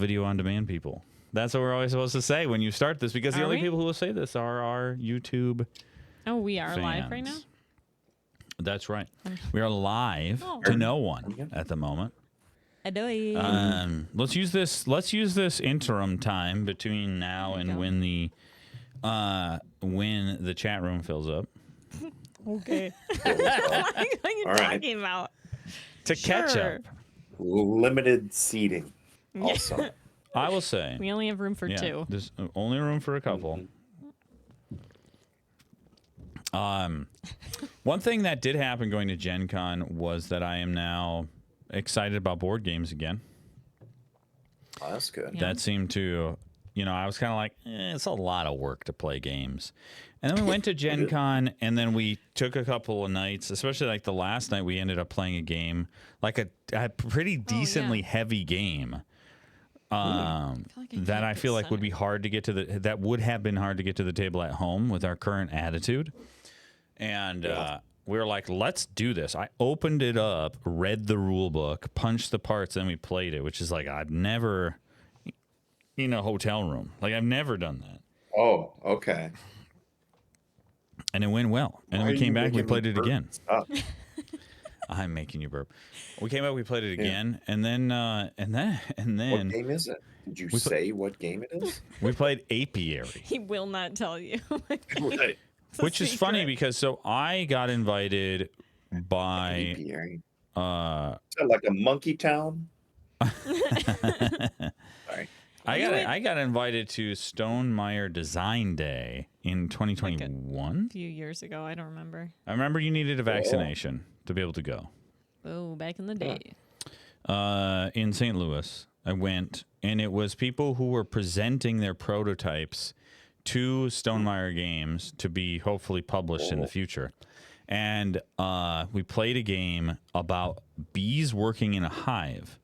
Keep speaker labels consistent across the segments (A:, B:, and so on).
A: video on demand people. That's what we're always supposed to say when you start this, because the
B: Are
A: only
B: we?
A: people who will say this are our YouTube
B: Oh, we are live right now?
A: fans. That's right. We are live
B: Oh.
A: to no one at the moment. Let's use this interim time between now and when the chat room fills up
B: Okay. What are you
C: All right.
B: talking about?
A: to catch
B: Sure.
A: up.
C: Limited seating. Also,
A: I will say,
B: We only have room for two.
A: there's only room for a couple. One thing that did happen going to Gen Con was that I am now excited about board games again.
C: oh, that's good.
B: Yeah.
A: That seemed to, I was kind of like, it's a lot of work to play games. And then we went to Gen Con, and then we took a couple of nights, especially like the last night we ended up playing a game, like a pretty decently heavy game. That I feel like would be hard to get to that would have been hard to get to the table at home with our current attitude. And we were like, let's do this. I opened it up, read the rule book, punched the parts, then we played it, which is like I've never in a hotel room. Like I've never done that.
C: Oh, okay.
A: And it went well. And then
C: Why
A: we
C: are
A: came
C: you
A: back, we
C: making me
A: played it
C: burp?
A: again.
C: Stop.
A: I'm making you burp. We came back, we played it again, and then
C: What game is it? Did you say what game it is?
A: we played Apiary.
B: He will not tell you.
C: Right.
B: It's a
A: Which is funny
B: secret.
A: because so I got invited by
C: Apiary. Is that like a monkey town? Sorry.
A: I got invited to Stonemaier Design Day in 2021.
B: A few years ago, I don't remember.
A: I remember you needed a vaccination to be able to go.
B: Oh, back in the day.
A: In St. Louis, I went, and it was people who were presenting their prototypes to Stonemaier Games to be hopefully published in the future. And we played a game about bees working in a hive.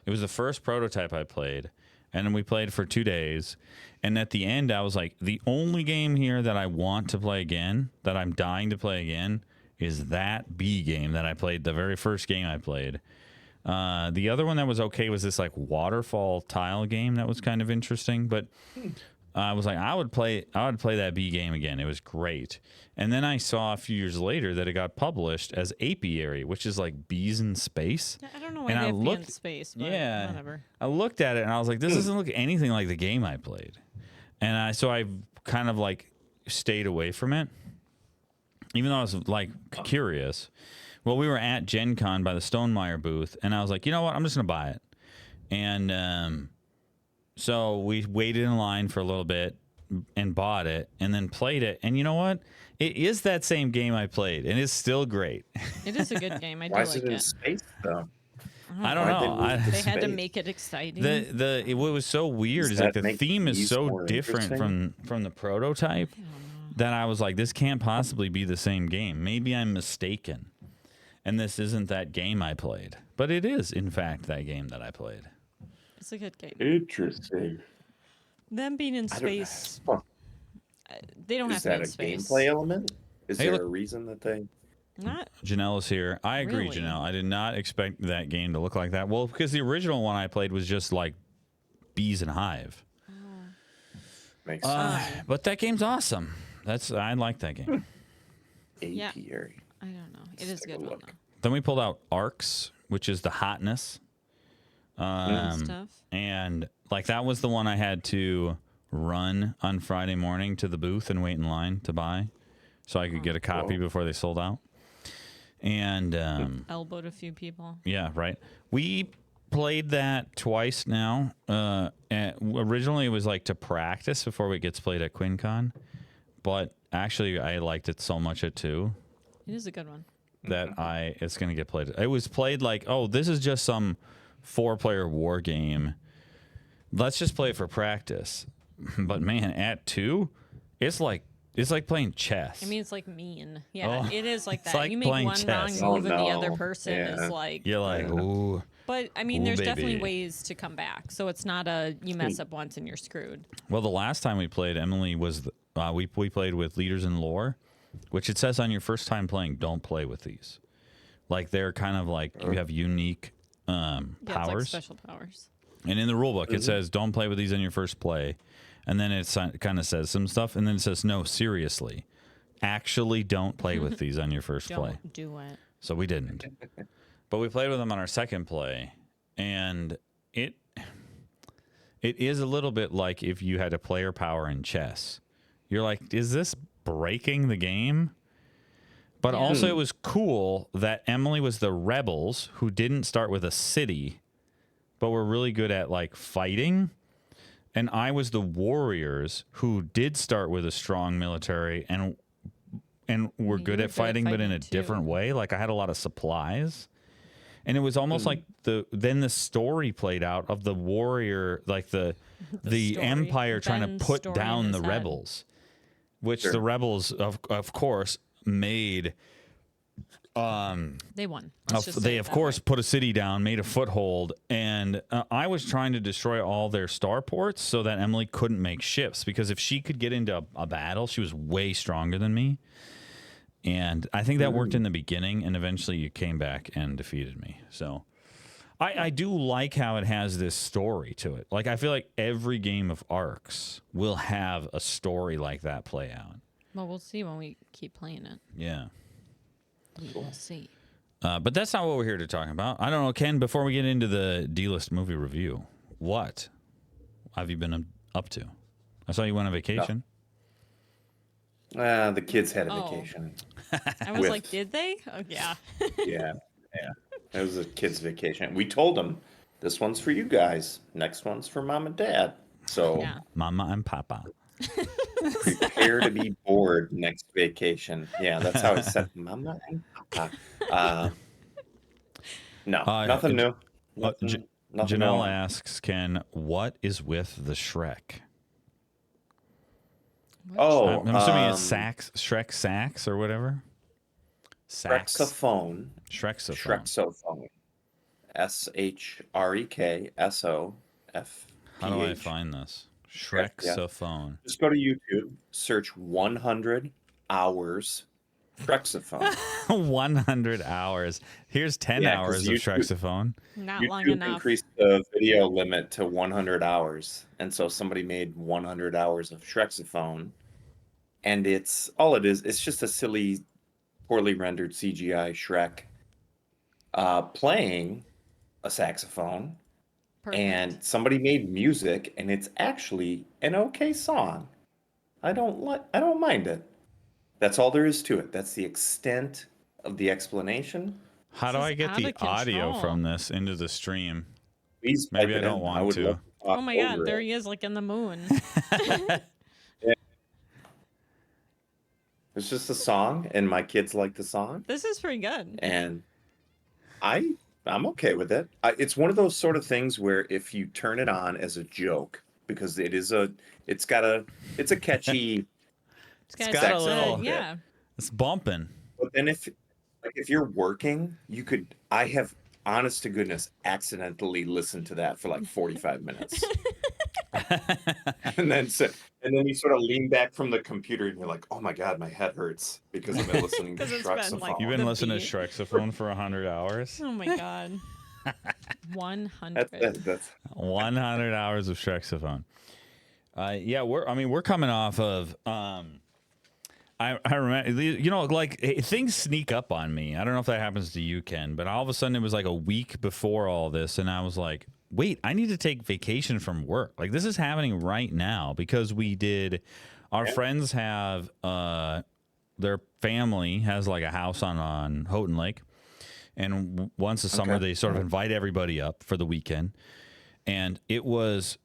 A: It was the first prototype I played, and then we played for 2 days. And at the end, I was like, the only game here that I want to play again, that I'm dying to play again, is that bee game that I played, the very first game I played. The other one that was okay was this like waterfall tile game that was kind of interesting, but I was like, I would play that bee game again. It was great. And then I saw a few years later that it got published as Apiary, which is like bees in space.
B: I don't know why
A: And
B: they
A: I
B: have to be in
A: looked-
B: space, but
A: Yeah.
B: whatever.
A: I looked at it and I was like, this doesn't look anything like the game I played. And I kind of like stayed away from it, even though I was like curious. Well, we were at Gen Con by the Stonemaier booth, and I was like, you know what? I'm just going to buy it. And so we waited in line for a little bit and bought it and then played it. And you know what? It is that same game I played, and it's still great.
B: It is a good game. I do
C: Why is
B: like
C: it in
B: it.
C: space though?
A: I don't
C: Why'd they
A: know.
C: move to
B: They had to
C: space?
B: make it exciting.
A: What was so weird
C: Does
A: is like
C: that
A: the
C: make
A: theme is
C: these
A: so
C: more
A: different
C: interesting?
A: from the prototype that I was like, this can't possibly be the same game. Maybe I'm mistaken, and this isn't that game I played. But it is, in fact, that game that I played.
B: It's a good game.
C: Interesting.
B: Them being in
C: I don't-
B: space,
C: Fuck.
B: they don't
C: Is
B: have to be
C: that
B: in
C: a
B: space.
C: gameplay element? Is
A: Hey,
C: there
A: look-
C: a reason that they?
B: Not
A: Janelle is here. I agree,
B: Really?
A: Janelle. I did not expect that game to look like that. Well, because the original one I played was just like bees and hive.
C: Makes sense.
A: But that game's awesome. I like that game.
B: yeah.
C: Apiary.
B: I don't know. It is a
C: take a
B: good one
C: look.
B: though.
A: Then we pulled out Arcs, which is the hotness.
B: Stuff.
A: And like that was the one I had to run on Friday morning to the booth and wait in line to buy so I could get a copy before they sold out. And
B: Elbowed a few people.
A: yeah, right. We played that twice now. Originally it was like to practice before it gets played at QuinCon, but actually I liked it so much at 2
B: It is a good one.
A: that it's going to get played. It was played like, oh, this is just some 4-player war game. Let's just play it for practice. But man, at 2, it's like playing chess.
B: I mean, it's like mean. Yeah,
A: Oh,
B: it is like
A: it's
B: that.
A: like
B: you make
A: playing
B: one wrong
A: chess.
B: move
C: Oh,
B: and the other
C: no.
B: person
C: Yeah.
B: is like.
A: you're like, ooh.
B: But I mean,
A: Ooh,
B: there's definitely
A: baby.
B: ways to come back. So it's not a you mess up once and you're screwed.
A: Well, the last time we played, Emily was we played with Leaders in Lore, which it says on your first time playing, don't play with these. Like they're kind of like you have unique
B: Yeah, it's like
A: powers.
B: special powers.
A: And in the rule book, it says don't play with these on your first play. And then it kind of says some stuff. And then it says, no, seriously, actually don't play with these on your first play.
B: Don't do it.
A: So we didn't. But we played with them on our second play. And it is a little bit like if you had a player power in chess. You're like, is this breaking the game? But also it was cool that Emily was the rebels who didn't start with a city, but were really good at like fighting. And I was the warriors who did start with a strong military and were good at fighting, but in a different way. Like I had a lot of supplies. And it was almost like then the story played out of the warrior, like the empire trying to put down the rebels, which the rebels of course made.
B: They won.
A: They of course put a city down, made a foothold, and I was trying to destroy all their starports so that Emily couldn't make ships, because if she could get into a battle, she was way stronger than me. And I think that worked in the beginning, and eventually you came back and defeated me. So I do like how it has this story to it. Like I feel like every game of Arcs will have a story like that play out.
B: Well, we'll see when we keep playing it.
A: Yeah.
B: We will see.
A: But that's not what we're here to talk about. I don't know, Ken, before we get into the D-list movie review, what have you been up to? I saw you went on vacation.
C: The kids had a vacation.
B: I was like, did they? Oh, yeah.
C: Yeah. It was a kids' vacation. We told them, this one's for you guys. Next one's for mom and dad. So
A: Mama and Papa.
C: Prepare to be bored next vacation. Yeah, that's how I said Mama and Papa. Nothing new. Nothing
A: Janelle asks, Ken, what is with the Shrek?
C: Oh,
A: I'm assuming it's Shrek sax or whatever.
C: Shrexophone.
A: Shrexophone.
C: Shreksophone.
A: How do I find this? Shrexophone.
C: Yeah. Just go to YouTube, search 100 hours Shrexophone.
A: 100 hours. Here's 10 hours of Shrexophone.
B: Not
C: YouTube
B: long enough.
C: Increased the video limit to 100 hours. And so somebody made 100 hours of Shrexophone. And it's just a silly, poorly rendered CGI Shrek playing a saxophone. Perfect. And somebody made music, and it's actually an okay song. I don't mind it. That's all there is to it. That's the extent of the explanation.
A: How do I get the audio from this into the stream?
C: Please,
A: maybe I don't want to.
B: Oh my God, there he is, like in the moon.
C: It's just a song, and my kids like the song.
B: This is pretty good.
C: And I'm okay with it. It's one of those sort of things where if you turn it on as a joke, because it's a catchy.
B: It's got a little,
A: it's bumping.
C: But then if you're working, I have, honest to goodness, accidentally listened to that for like 45 minutes. and then you sort of lean back from the computer and you're like, oh my God, my head hurts because I've been listening to Shrexophone.
A: You've been listening to Shrexophone for 100 hours?
B: Oh my God. 100.
C: That's
A: 100 hours of Shrexophone. We're coming off of I remember, like things sneak up on me. I don't know if that happens to you, Ken, but all of a sudden it was like a week before all this, and I was like, wait, I need to take vacation from work. Like this is happening right now because our friends have their family has like a house on Houghton Lake, and once a summer they sort of invite everybody up for the weekend, and that was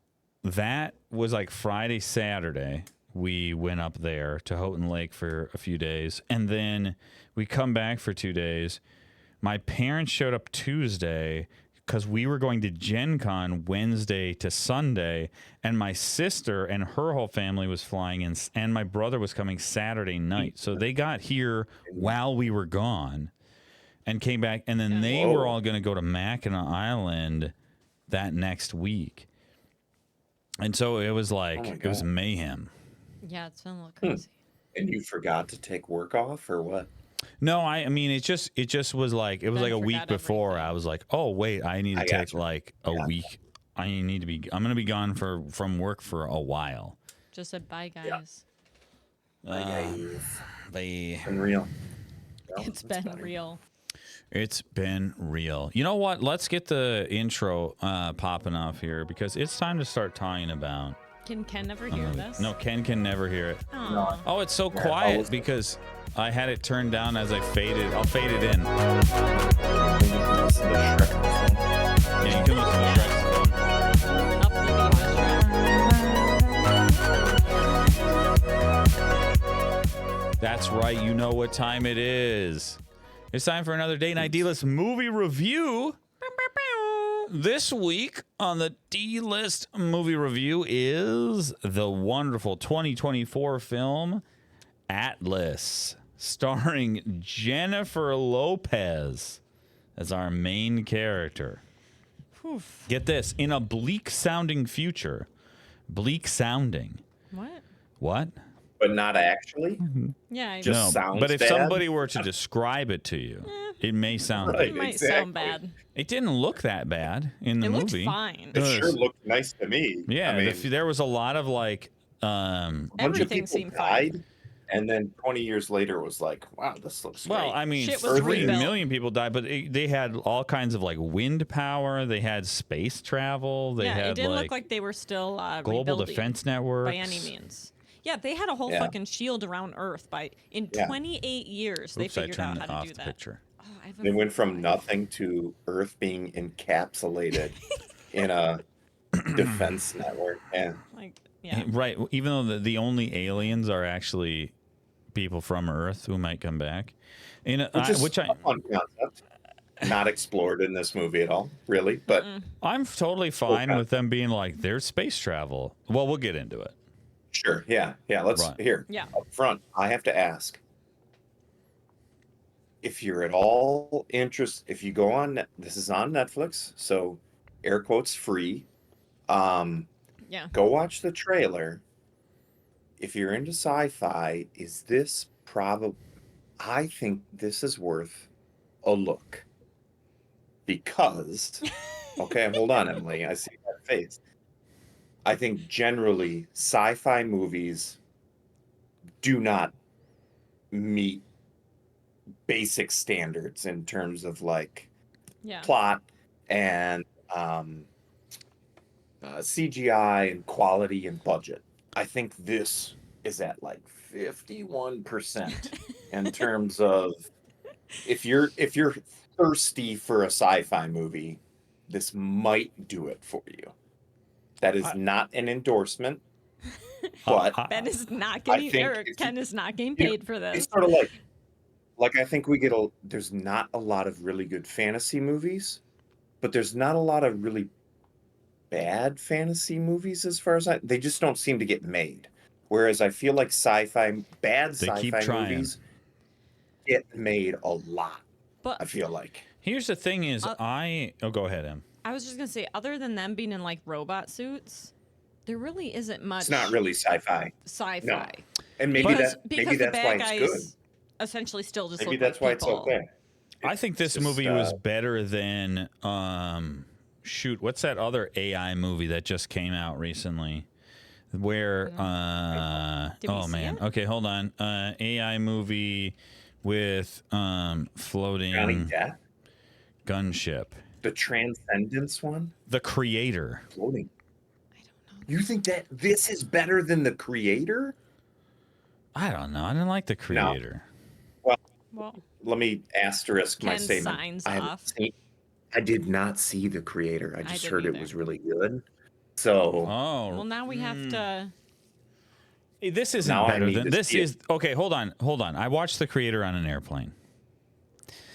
A: like Friday, Saturday. We went up there to Houghton Lake for a few days, and then we come back for 2 days. My parents showed up Tuesday because we were going to Gen Con Wednesday to Sunday, and my sister and her whole family was flying in, and my brother was coming Saturday night. So they got here while we were gone and came back, and then they were all going to go to Mackinac Island that next week. And so it was like, it was mayhem.
B: Yeah, it's been a little crazy.
C: And you forgot to take work off or what?
A: No, I mean it just was like it was like a week before. I was like, oh wait, I need to take like a week I'm gonna be gone from work for a while.
B: Just said bye, guys.
A: Bye.
C: Unreal.
B: It's been real.
A: It's been real. You know what? Let's get the intro popping off here because it's time to start talking about.
B: Can Ken never hear this?
A: No, Ken can never hear it.
B: Aw.
A: Oh, it's so quiet because I had it turned down as I faded. I'll fade it in. Yeah, you can listen to Shrek's phone.
B: Up the Shrek.
A: That's right. You know what time it is. It's time for another Date Night D-List movie review. This week on the D-List movie review is the wonderful 2024 film Atlas, starring Jennifer Lopez as our main character.
B: Oof.
A: Get this, in a bleak-sounding future. Bleak-sounding.
B: What?
A: What?
C: But not actually.
B: Yeah, I
C: Just
A: No,
C: sounds
A: but if
C: bad?
A: somebody were to describe it to you, it may sound
C: Right.
B: it might
C: exactly.
B: sound bad.
A: It didn't look that bad in the
B: It
A: movie.
B: looked fine.
C: It
A: Does.
C: sure looked nice to me.
A: Yeah,
C: I mean,
A: there was a lot of like,
C: a bunch of
B: Everything
C: people
B: seemed
C: died,
B: fine.
C: and then 20 years later was like, wow, this looks
A: well,
C: great.
A: I mean,
B: Shit was
A: 3
B: rebuilt.
A: million people died, but they had all kinds of like wind power. They had space travel. They
B: Yeah,
A: had
B: it didn't
A: like,
B: look like they were still
A: global
B: rebuilding
A: defense networks
B: by any means. Yeah, they had a whole
C: Yeah.
B: fucking shield around Earth in
C: Yeah.
B: 28 years. They
A: Oops, I
B: figured
A: turned
B: out how
A: off
B: to do
A: the
B: that.
A: picture.
B: Oh, I have a
C: They went from nothing to Earth being encapsulated in a defense network. Yeah.
B: like yeah.
A: Right, even though the only aliens are actually people from Earth who might come back,
C: Which is a fun concept. Not explored in this movie at all, really. But
A: I'm totally fine
C: Okay.
A: with them being like, there's space travel. Well, we'll get into it.
C: sure, yeah. Let's
A: Right.
C: here.
B: Yeah.
C: Up front, I have to ask. If you're at all interested, if you go on, this is on Netflix, so air quotes free.
B: Yeah.
C: Go watch the trailer. If you're into sci-fi, is this probably? I think this is worth a look. Because, okay, hold on, Emily. I see that face. I think generally sci-fi movies do not meet basic standards in terms of like
B: Yeah.
C: plot and CGI and quality and budget. I think this is at like 51% in terms of if you're thirsty for a sci-fi movie, this might do it for you. That is not an endorsement, but
B: Ben is not
C: I
B: getting,
C: think
B: or
C: if
B: Ken is not getting
C: you-
B: paid for
C: it's
B: this.
C: sort of like I think we get there's not a lot of really good fantasy movies, but there's not a lot of really bad fantasy movies as far as they just don't seem to get made. Whereas I feel like bad
A: They keep
C: sci-fi
A: trying.
C: movies get made a lot. I
B: But
C: feel like.
A: Here's the thing is, oh, go ahead, Em.
B: I was just gonna say, other than them being in like robot suits, there really isn't much
C: It's not really sci-fi.
B: sci-fi.
C: And maybe
B: Because
C: maybe
B: the
C: that's why
B: bad
C: it's
B: guys
C: good.
B: essentially still just
C: Maybe
B: look
C: that's
B: like
C: why it's
B: people.
C: okay.
A: I think this
C: just,
A: movie was better than shoot, what's that other AI movie that just came out recently? Where
B: Did we
A: oh
B: see
A: man.
B: it?
A: Okay, hold on. AI movie with
C: Johnny
A: floating
C: Depp,
A: gunship.
C: the Transcendence one.
A: The Creator.
C: Floating.
B: I don't know.
C: You think that this is better than The Creator?
A: I don't know. I didn't like The Creator.
B: Well,
C: Let me asterisk my
B: Ken
C: statement.
B: signs
C: I haven't
B: off.
C: I did not see The Creator. I just
B: didn't
C: heard it
B: either.
C: was really good. So
A: Oh.
B: well, now we have to.
A: This isn't
C: Now I
A: better
C: need
A: than
C: to
A: this
C: see it.
A: is okay, hold on. I watched The Creator on an airplane.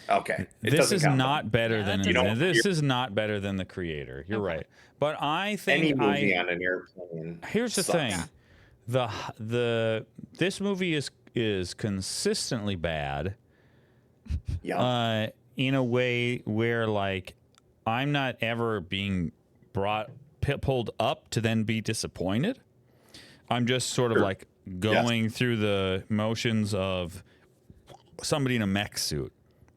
C: okay, it
A: This
C: doesn't
A: is
C: count.
A: not better
B: Yeah,
A: than
B: that
C: doesn't-
A: this is not better than The Creator. You're
B: Okay.
A: right. But I think
C: Any movie on an airplane.
A: here's the
C: sucks.
A: thing. This movie is consistently bad
C: Yeah.
A: in a way where like I'm not ever being pulled up to then be disappointed. I'm just sort of
C: Sure.
A: like going through the motions of somebody in a mech suit,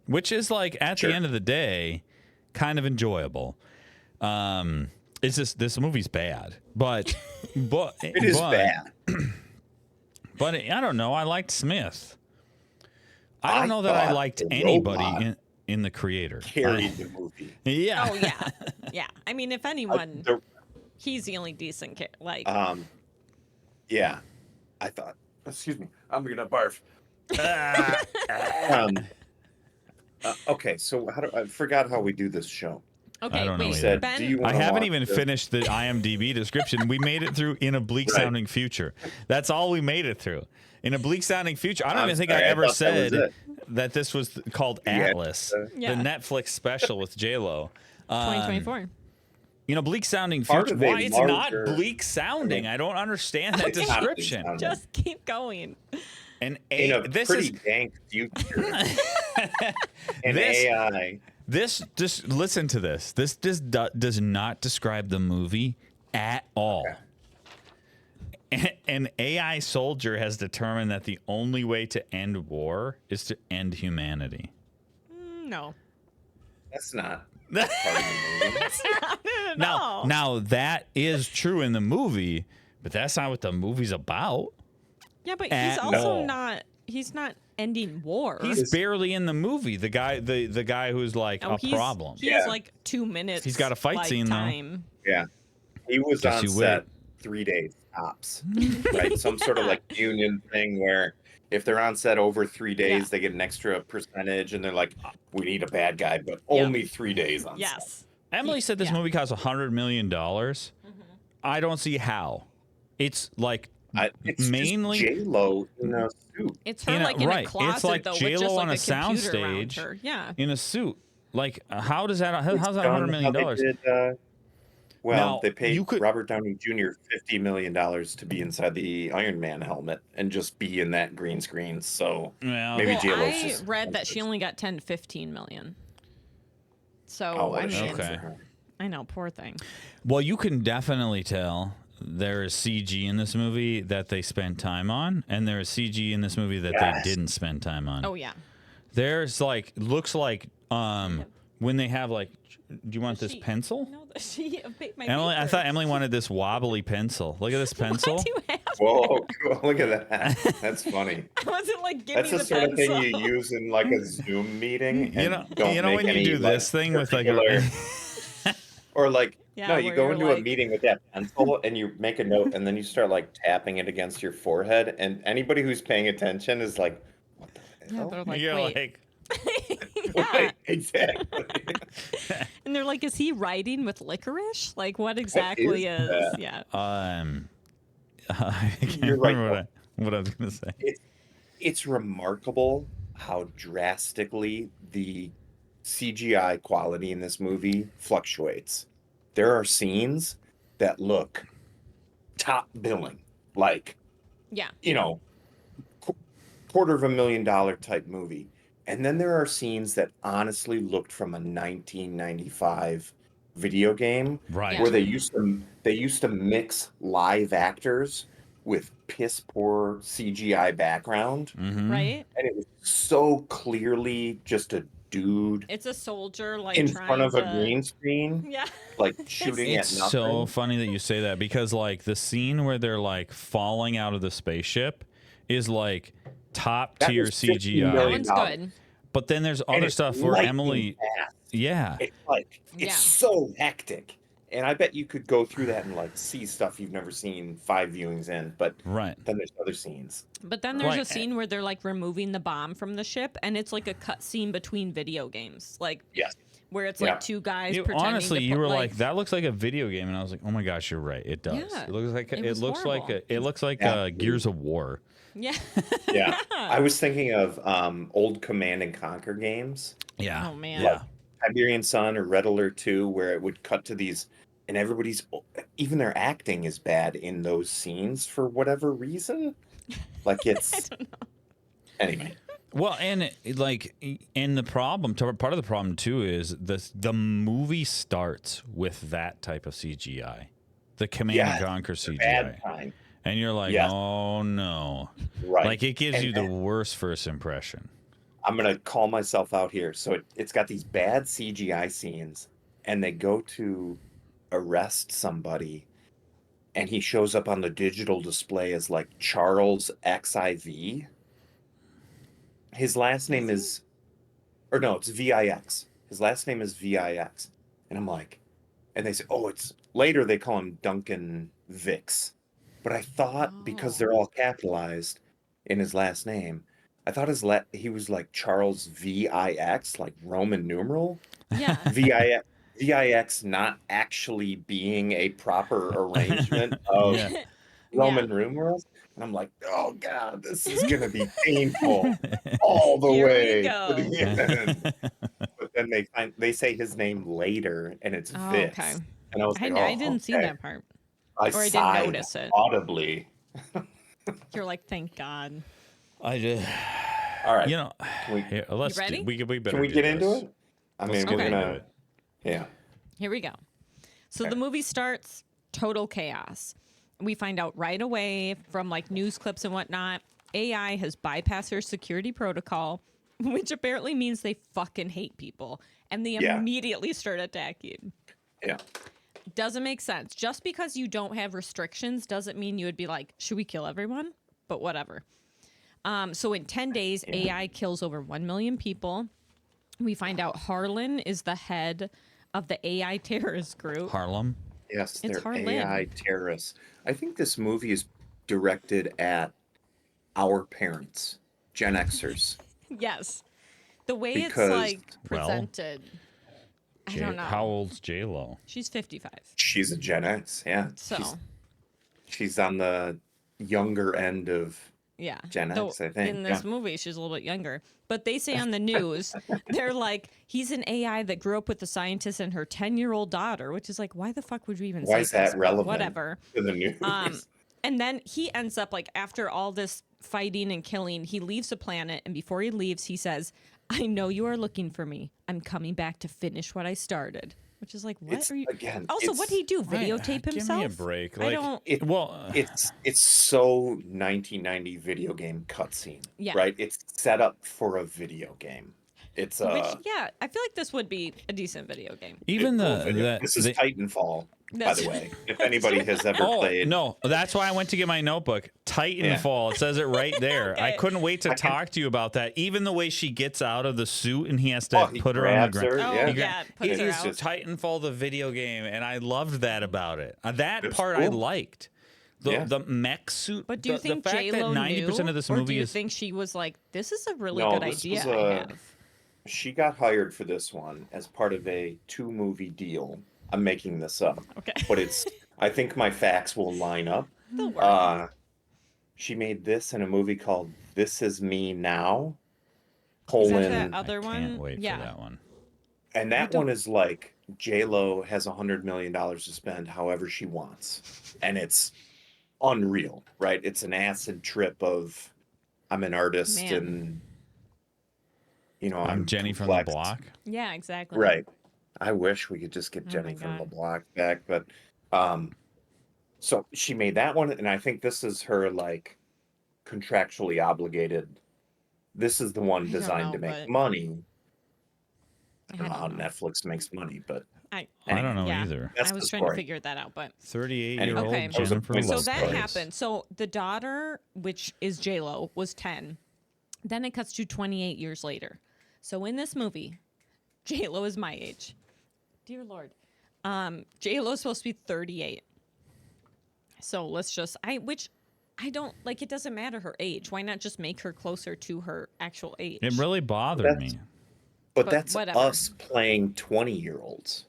A: which is like at
C: Sure.
A: the end of the day kind of enjoyable. it's just this movie's bad, but
C: It is bad.
A: But I don't know. I liked Smith. I don't know that I
C: thought
A: liked
C: the
A: anybody
C: robot
A: in the creator.
C: carried the movie.
A: Yeah.
B: Oh yeah, yeah. I mean, if anyone,
C: The-
B: he's the only decent kid. Like,
C: yeah, I thought. Excuse me, I'm gonna barf. Um, okay, so I forgot how we do this show.
B: okay,
A: don't know
B: wait,
A: either.
C: Said,
B: Ben.
C: do you
A: I
C: wanna
A: haven't
C: watch
A: even
C: this?
A: finished the IMDb description. We made it through in a bleak sounding future. That's all we made it through. In a bleak sounding future. I don't
C: I'm
A: even think
C: sorry,
A: I
C: I
A: ever
C: thought that was
A: said
C: it.
A: that this was called
C: Yeah.
A: Atlas,
B: Yeah.
A: the Netflix special with J-Lo.
B: 2024.
A: You know, bleak sounding
C: Part
A: future.
C: of a
A: Why it's not
C: larger-
A: bleak sounding? I don't understand that
C: It's not bleak
A: description.
C: sounding.
B: Just keep going.
A: And
C: In a
A: this
C: pretty
A: is
C: dank future, an
A: This-
C: AI.
A: this. Just listen to this. This does not describe the movie at all. An AI soldier has determined that the only way to end war is to end humanity.
B: No.
C: That's not part of the movie.
B: That's not it at
A: Now,
B: all.
A: now that is true in the movie, but that's not what the movie's about.
B: Yeah, but
A: at
B: he's also
A: all.
B: not. He's not ending war.
A: He's barely in the movie. The guy who's like
B: Oh,
A: a
B: he's-
A: problem.
B: He has
C: Yeah.
B: like 2 minutes.
A: He's got a fight
B: like,
A: scene, though.
B: time.
C: Yeah, he was
A: Guess
C: on
A: you
C: set
A: wait.
C: 3 days tops, right? Some sort of like union thing where if they're on set over 3 days,
B: Yeah.
C: they get an extra percentage, and they're like, "We need a bad guy, but only 3 days on set."
B: Yes.
A: Emily said this
B: Yeah.
A: movie cost $100 million. I don't see how. It's like
C: It's
A: mainly
C: J Lo in a suit.
B: It's her
A: In a-
B: like in
A: right.
B: a
A: It's
B: closet
A: like
B: though, with
A: J-Lo
B: just like
A: on a
B: computer around
A: soundstage.
B: her. Yeah.
A: in a suit. Like, how's that
C: It's
A: $100
C: done
A: million?
C: how they did, well,
A: Now,
C: they paid
A: you could-
C: Robert Downey Jr. $50 million to be inside the Iron Man helmet and just be in that green screen. So
A: Well,
C: maybe
B: Well,
C: J-Lo's
B: I
C: just
B: read that she only got 10 to 15 million. So
C: Oh, what
B: I
C: a shame
B: mean,
C: for
A: Okay.
C: her.
B: I know, poor thing.
A: well, you can definitely tell there is CG in this movie that they spent time on, and there is CG in this movie that
C: Yes.
A: they didn't spend time on.
B: Oh yeah.
A: There's like looks like when they have like, do you want this
B: sheet.
A: pencil?
B: No, the sheet of my
A: Emily, I
B: paper.
A: thought Emily wanted this wobbly pencil. Look at this pencil.
B: Why do you have?
C: Whoa, look at that. That's funny.
B: I wasn't like, give
C: That's
B: me
C: the
B: the
C: sort
B: pencil.
C: of thing you use in like a Zoom meeting.
A: You
C: And
A: know,
C: don't
A: you know
C: make
A: when you
C: any,
A: do
C: like,
A: this thing with like
C: particular- or
B: Yeah,
C: no, you
B: where
C: go
B: you're
C: into a
B: like-
C: meeting with that pencil and you make a note and then you start like tapping it against your forehead, and anybody who's paying attention is like, what the
B: Yeah,
C: hell?
B: they're like,
A: you're
B: wait.
A: like,
B: Yeah.
C: Right, exactly.
B: And they're like, is he writing with licorice? Like, what exactly
C: is
B: is?
C: that?
B: Yeah.
A: I can't
C: You're right,
A: remember what I was gonna say.
C: It's remarkable how drastically the CGI quality in this movie fluctuates. There are scenes that look top billing, like,
B: Yeah.
C: you know, $250,000 type movie. And then there are scenes that honestly looked from a 1995 video game
A: Right.
B: Yeah.
C: where they used to mix live actors with piss poor CGI background,
A: Mhm.
B: Right?
C: and it was so clearly just a dude
B: It's a soldier like
C: in
B: trying
C: front of
B: to...
C: a green screen,
B: Yeah.
C: like shooting
A: It's
C: at nothing.
A: so funny that you say that because like the scene where they're like falling out of the spaceship is like top
C: That
A: tier
C: was $50
A: CGI.
B: That
C: million.
B: one's good.
A: But then there's
C: And
A: other
C: it's
A: stuff where
C: lightning
A: Emily,
C: fast.
A: yeah,
C: It's like it's
B: Yeah.
C: so hectic, and I bet you could go through that and like see stuff you've never seen 5 viewings in. But
A: right.
C: then there's other scenes.
B: But then there's
A: Right.
B: a scene where they're like removing the bomb from the ship, and it's like a cut scene between video games, like
C: Yes.
B: where it's
C: Yeah.
B: like two guys
A: You,
B: pretending
A: honestly,
B: to
A: you
B: put,
A: were like, that looks like a video game, and I was like, oh my gosh, you're right. It does.
B: Yeah,
A: It looks like
B: it
A: it
B: was
A: looks like
B: horrible.
A: it looks like
C: Yeah.
A: Gears of War.
B: yeah.
C: Yeah. I was thinking of old Command and Conquer games,
A: Yeah.
B: Oh man.
A: Yeah.
C: Tiberian Sun or Red Alert 2, where it would cut to these, and everybody's, even their acting is bad in those scenes for whatever reason. Like it's anyway.
A: Well, and the problem, part of the problem too, is the movie starts with that type of CGI, the Command and
C: Yeah,
A: Conquer
C: Bad
A: CGI,
C: time.
A: and you're like,
C: Yes.
A: oh no,
C: Right.
A: like it gives
C: And-
A: you the worst first impression.
C: I'm gonna call myself out here. So it's got these bad CGI scenes, and they go to arrest somebody, and he shows up on the digital display as like Charles XIV. His last name is, or no, it's VIX. His last name is VIX. And I'm like, and they say, oh, it's later they call him Duncan Vix. But I thought because they're all capitalized in his last name, I thought he was like Charles VIX, like Roman numeral.
B: Yeah.
C: VIX not actually being a proper arrangement of
A: Yeah.
C: Roman numerals. And I'm like, oh God, this is gonna be painful all the
B: Here we
C: way
B: go.
C: to the end. But then they say his name later, and it's
B: Oh,
C: Vix.
B: okay.
C: And I was like,
B: I didn't see
C: okay.
B: that part.
C: I
B: Or I didn't
C: sighed
B: notice it.
C: audibly.
B: You're like, thank God.
A: I just,
C: All right,
A: you know,
C: Can we-
A: here, let's
B: ready?
A: we better
C: can we
A: do
C: get into
A: this.
C: it? I
A: Let's
C: mean, we're
B: get
C: gonna,
A: into it.
C: yeah.
B: Here we go. So
C: Okay.
B: the movie starts total chaos. We find out right away from like news clips and whatnot, AI has bypassed her security protocol, which apparently means they fucking hate people. And they
C: Yeah.
B: immediately start attacking.
C: Yeah.
B: Doesn't make sense. Just because you don't have restrictions doesn't mean you would be like, should we kill everyone? But whatever. So in 10 days, AI kills over 1 million people. We find out Harlan is the head of the AI terrorist group.
A: Harlem.
C: Yes,
B: It's
C: they're
B: Harlan.
C: AI terrorists. I think this movie is directed at our parents, Gen Xers.
B: Yes. The way
C: Because-
B: it's like
A: Well,
B: presented. I don't know.
A: How old's J Lo?
B: She's 55.
C: She's a Gen X, yeah.
B: So,
C: She's on the younger end of
B: yeah.
C: Gen
B: Though
C: X, I think,
B: in this
C: yeah.
B: movie, she's a little bit younger. But they say on the news, they're like, he's an AI that grew up with the scientist and her 10-year-old daughter, which is like, why the fuck would you even
C: Why
B: say
C: is that
B: this? But
C: relevant
B: whatever.
C: to the news.
B: And then he ends up like after all this fighting and killing, he leaves the planet, and before he leaves, he says, "I know you are looking for me. I'm coming back to finish what I started." Which is like, what
C: It's-
B: are you?
C: again,
B: Also, what
C: it's-
B: did he do? Videotape himself?
A: Give me a break.
B: I
A: Like,
B: don't.
C: It-
A: well,
C: It's so 1990 video game cutscene,
B: Yeah.
C: right? It's set up for a video game. It's
B: Which, yeah, I feel like this would be a decent video game.
A: even
C: this is
A: the
C: Titanfall, by
B: That's-
C: the way. If anybody has ever
A: Oh
C: played,
A: no, that's why I went to get my notebook. Titanfall. It says it right there. I
B: Okay.
A: couldn't wait to talk to you about that. Even the way she gets out of the suit and he has to
C: he
A: put her on the
C: grabs
A: ground.
C: her,
B: Oh,
C: yeah.
B: yeah, puts
A: It
B: her
A: is
B: out.
C: just-
A: Titanfall, the video game, and I loved that about it. That
C: It's
A: part I
C: cool.
A: liked. The
C: Yeah.
A: the mech suit.
B: But do you
A: the
B: think
A: fact
B: J-Lo
A: that 90%
B: knew,
A: of this
B: or do
A: movie
B: you
A: is
B: think she was like, this is a really
C: No,
B: good
C: this
B: idea
C: was
B: I
C: a-
B: have?
C: She got hired for this one as part of a 2-movie deal. I'm making this up,
B: Okay.
C: but it's. I think my facts will line up.
B: Don't worry.
C: She made this in a movie called "This Is Me Now."
B: Is that
C: Colon,
B: that other
A: I
B: one?
A: can't wait
B: yeah.
A: for that one.
C: and that one is like J Lo has $100 million to spend however she wants, and it's unreal, right? It's an acid trip of I'm an artist
B: Man.
C: and
A: I'm Jenny from the
C: complex.
A: block.
B: Yeah, exactly.
C: Right. I wish we could just get
B: Oh
C: Jenny
B: my
C: from the
B: God.
C: block back, but so she made that one, and I think this is her like contractually obligated. This is the one
B: I don't
C: designed to
B: know,
C: make
B: but-
C: money. I
B: I
C: don't know how
B: don't know.
C: Netflix makes money, but
B: I
A: I don't know
B: yeah.
A: either.
C: that's
B: I was
C: the
B: trying to
C: story.
B: figure that out, but
A: 38-year-old
B: Okay.
C: That was a
A: Jennifer
C: point.
B: so
C: Love
B: that
C: stories.
B: happened. So the daughter, which is J Lo, was 10. Then it cuts to 28 years later. So in this movie, J Lo is my age. Dear Lord, J Lo is supposed to be 38. So let's just which I don't like. It doesn't matter her age. Why not just make her closer to her actual age?
A: It really bothered
C: That's-
A: me.
C: But
B: But
C: that's
B: whatever.
C: us playing 20-year-olds.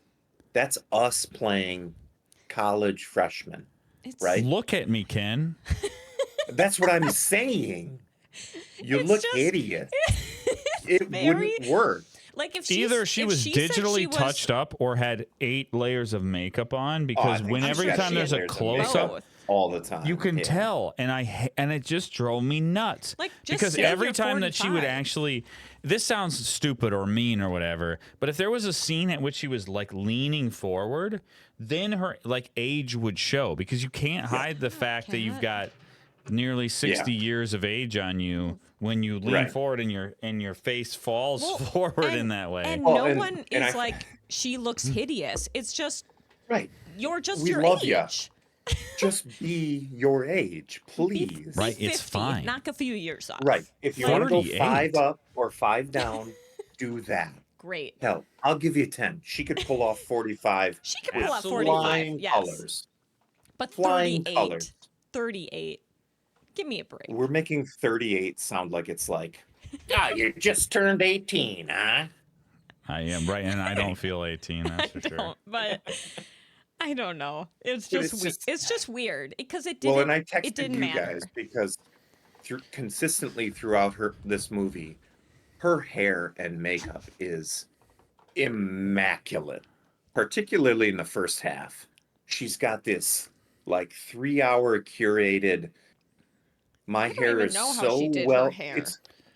C: That's us playing college freshmen,
B: It's,
C: right?
A: Look at me, Ken.
C: That's what I'm saying. You
B: It's
C: look
B: just-
C: idiot. It
B: very-
C: wouldn't work.
B: Like if
A: Either
B: she's-
A: she
B: if
A: was
B: she said
A: digitally
B: she was-
A: touched up or had 8 layers of makeup on, because
C: think
A: when
C: she's
A: every
C: got
A: time there's a
C: layers of
A: close
C: makeup.
A: up,
B: Both.
C: All the time.
A: you can
C: yeah.
A: tell, and it just drove me nuts.
B: Like, just
A: because
B: say
A: every
B: you're
A: time that she would
B: 45.
A: actually, this sounds stupid or mean or whatever, but if there was a scene at which she was like leaning forward, then her like age would show, because you can't hide the fact that you've got nearly 60 years of age on you when you lean
C: Right.
A: forward and your face falls
B: Well,
A: forward
B: and-
A: in that way.
B: And
C: Well,
B: no
C: and-
B: one
C: and
B: is
C: I-
B: like, she looks hideous. It's just
C: Right.
B: you're just
C: We
B: your
C: love
B: age.
C: ya. Just be your age,
B: Be
C: please.
A: Right, it's
B: 50,
A: fine.
B: knock a few years off.
C: Right. If you want to go
A: 48.
C: 5 up or 5 down, do that.
B: Great.
C: Hell, I'll give you 10. She could pull off 45
B: She could
C: with
B: pull off 45,
C: flying
B: yes.
C: colors.
B: But
C: Flying
B: 38.
C: colors.
B: 38. Give me a break.
C: We're making 38 sound like it's like, oh, you just turned 18, huh?
A: I am right, and I don't feel 18. That's for sure.
B: Don't, but I don't know. It's
C: But
B: just,
C: it's
B: we-
C: just-
B: it's just weird because it didn't.
C: Well, and I
B: it
C: texted
B: didn't
C: you
B: matter.
C: guys because consistently throughout this movie, her hair and makeup is immaculate, particularly in the first half. She's got this like 3-hour curated. My
B: don't
C: hair
B: even
C: is
B: know how
C: so
B: she did her
C: well.
B: hair.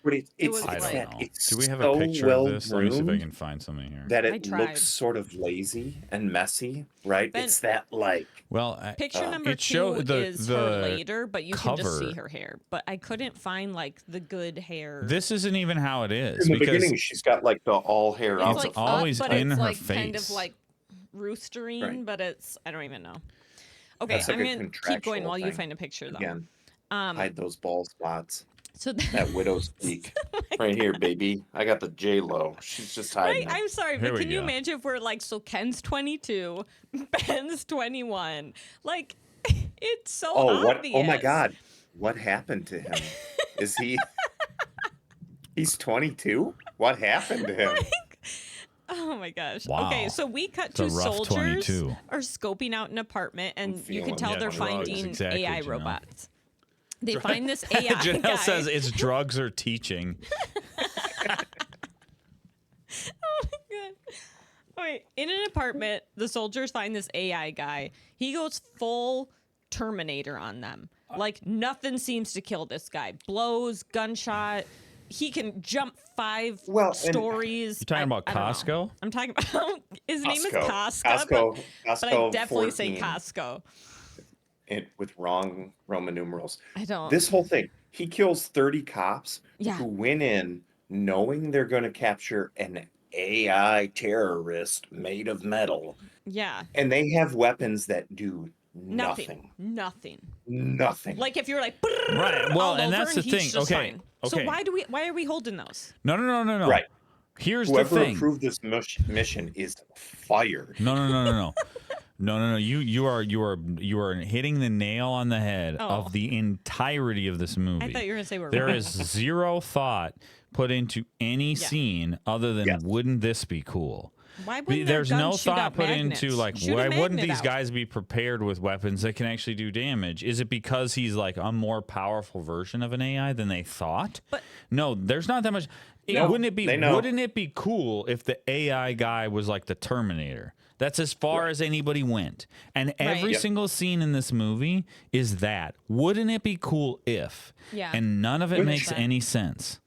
C: But
B: It
C: it's
B: was
A: I
C: it's
A: don't
C: that
A: know.
C: it's
A: Do we have
C: so
A: a picture
C: well
A: of this? Let me see if I
C: groomed
A: can find something here.
C: that
B: I
C: it
B: tried.
C: looks sort of lazy and messy, right?
B: Ben-
C: It's that like
A: Well,
B: Picture number
A: it
B: 2
A: showed the-
B: is
A: the
B: her later, but you can just see
A: cover.
B: her hair. But I couldn't find like the good hair.
A: this isn't even how it is
C: in the
A: because
C: beginning she's got like the all hair
B: it's
C: out.
B: like
A: always
B: up, but
A: in
B: it's
A: her
B: like kind of
A: face.
B: like roosterine,
C: Right.
B: but it's I don't even know. Okay,
C: That's like
B: I'm
C: a
B: gonna keep going
C: contractual
B: while you
C: thing.
B: find a picture though.
C: Again,
B: Um,
C: hide those bald spots.
B: so
C: That widow's peak. Right here, baby. I got the J-Lo. She's just hiding.
B: Right, I'm sorry,
A: Here
B: but
A: we
B: can you
A: go.
B: imagine if we're like, so Ken's 22, Ben's 21, like it's so
C: Oh, what?
B: obvious.
C: Oh my God. What happened to him? Is he? He's 22. What happened to him?
B: Oh my gosh.
A: Wow.
B: Okay, so we cut
A: It's a
B: to
A: rough
B: soldiers
A: 22.
B: are scoping out an apartment, and you
C: feeling
B: can tell
C: it.
B: they're
C: Drugs,
B: finding
A: exactly,
B: AI
A: Janelle.
B: robots. They find this AI
A: Janelle
B: guy.
A: says it's drugs or teaching.
B: Oh my god. Wait, in an apartment, the soldiers find this AI guy. He goes full Terminator on them. Like nothing seems to kill this guy. Blows, gunshot. He can jump 5
C: Well, and-
B: stories.
A: You talking about
B: I don't know.
A: Costco?
B: I'm talking about his name is Costco.
C: Costco.
B: But I
C: Costco
B: definitely say
C: 14,
B: Costco.
C: with wrong Roman numerals.
B: I don't.
C: This whole thing, he kills 30 cops
B: Yeah.
C: who went in knowing they're going to capture an AI terrorist made of metal,
B: Yeah.
C: and they have weapons that do
B: Nothing.
C: nothing.
B: Nothing.
C: Nothing.
B: Like if you're like
A: Right. Well,
B: all
A: and
B: over
A: that's the
B: he's
A: thing.
B: just
A: Okay.
B: fine.
A: Okay.
B: So why are we holding those?
A: No.
C: Right.
A: Here's
C: Whoever
A: the thing.
C: approved this mission is fired.
A: No. No. You are hitting the nail on the head
B: Oh.
A: of the entirety of this movie.
B: I thought you were gonna say we're
A: There
B: wrong.
A: is zero thought put into any scene other than
C: Yes.
A: wouldn't this be cool?
B: Why wouldn't their
A: There's
B: guns
A: no
B: shoot
A: thought
B: out
A: put
B: magnets?
A: into like
B: Shoot a
A: why wouldn't
B: magnet
A: these
B: out.
A: guys be prepared with weapons that can actually do damage? Is it because he's like a more powerful version of an AI than they thought?
B: But-
A: no, there's not that much.
C: No,
A: wouldn't it be?
C: they know.
A: Wouldn't it be cool if the AI guy was like the Terminator? That's as far as anybody went. And every
B: Yep.
A: single scene in this movie is that. Wouldn't it be cool if?
B: Yeah.
A: And none of it
C: Which-
A: makes any sense.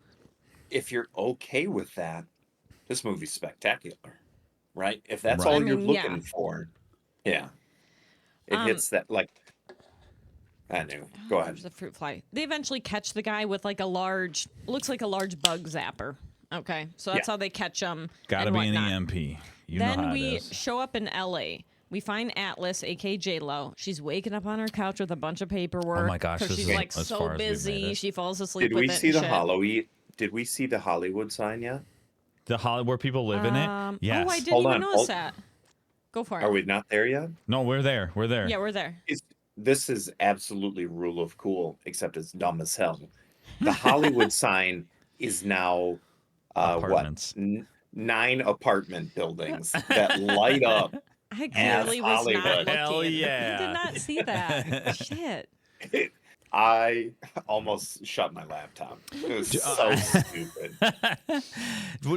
C: If you're okay with that, this movie's spectacular, right? If that's
A: Right.
C: all
B: I
C: you're
B: mean,
C: looking
B: yeah.
C: for, yeah, it hits that like. I knew. Go ahead.
B: There's a fruit fly. They eventually catch the guy with like looks like a large bug zapper. Okay, so that's
C: Yeah.
B: how they catch him.
A: Gotta
B: and
A: be an
B: whatnot.
A: EMP. You know
B: Then
A: how
B: we
A: it is.
B: show up in LA. We find Atlas, aka J-Lo. She's waking up on her couch with a bunch of paperwork.
A: Oh my gosh,
B: 'cause
A: this
B: she's
A: is
B: like
A: as
B: so
A: far as we've made
B: busy.
A: it.
B: She falls asleep
C: Did
B: with
C: we
B: it
C: see
B: and
C: the
B: shit.
C: Halloween? Did we see the Hollywood sign yet?
A: The where people live in it? Yes.
B: Oh, I didn't
C: Hold
B: even
C: on,
B: notice
C: hold-
B: that. Go for it.
C: Are we not there yet?
A: No, we're there. We're there.
B: Yeah, we're there.
C: This is absolutely rule of cool, except it's dumb as hell. The Hollywood sign is now
A: Apartments.
C: 9 apartment buildings that light up.
B: I clearly was
C: Hollywood.
B: not looking.
A: Hell yeah.
B: I did not see that. Shit.
C: I almost shut my laptop. It was so stupid.
A: So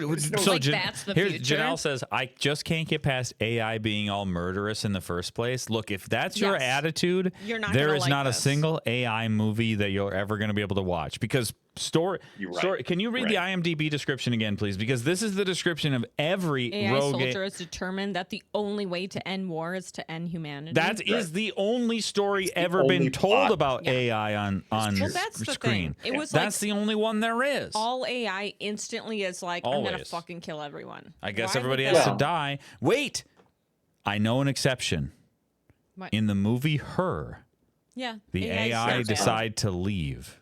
B: Like, that's the
A: here's
B: future?
A: Janelle says, I just can't get past AI being all murderous in the first place. Look, if that's your
B: Yes.
A: attitude,
B: You're not
A: there
B: gonna
A: is
B: like
A: not
B: this.
A: a single AI movie that you're ever going to be able to watch because
C: You're right.
A: Can you read the
C: Right.
A: IMDb description again, please? Because this is the description of every
B: AI
A: rogue.
B: soldier has determined that the only way to end war is to end humanity.
A: That is the only story ever
C: only
A: been told
C: plot.
A: about
B: Yeah.
A: AI on
B: Well, that's the
A: screen.
B: thing. It was
A: That's
B: like
A: the only one there is.
B: all AI instantly is like, I'm gonna
A: Always.
B: fucking kill everyone.
A: I guess
B: Why
A: everybody
B: would
A: has
B: that-
A: to die. Wait, I know an exception.
B: What?
A: In the movie Her,
B: Yeah.
A: the
B: AI
A: AI
B: shut down.
A: decide to leave.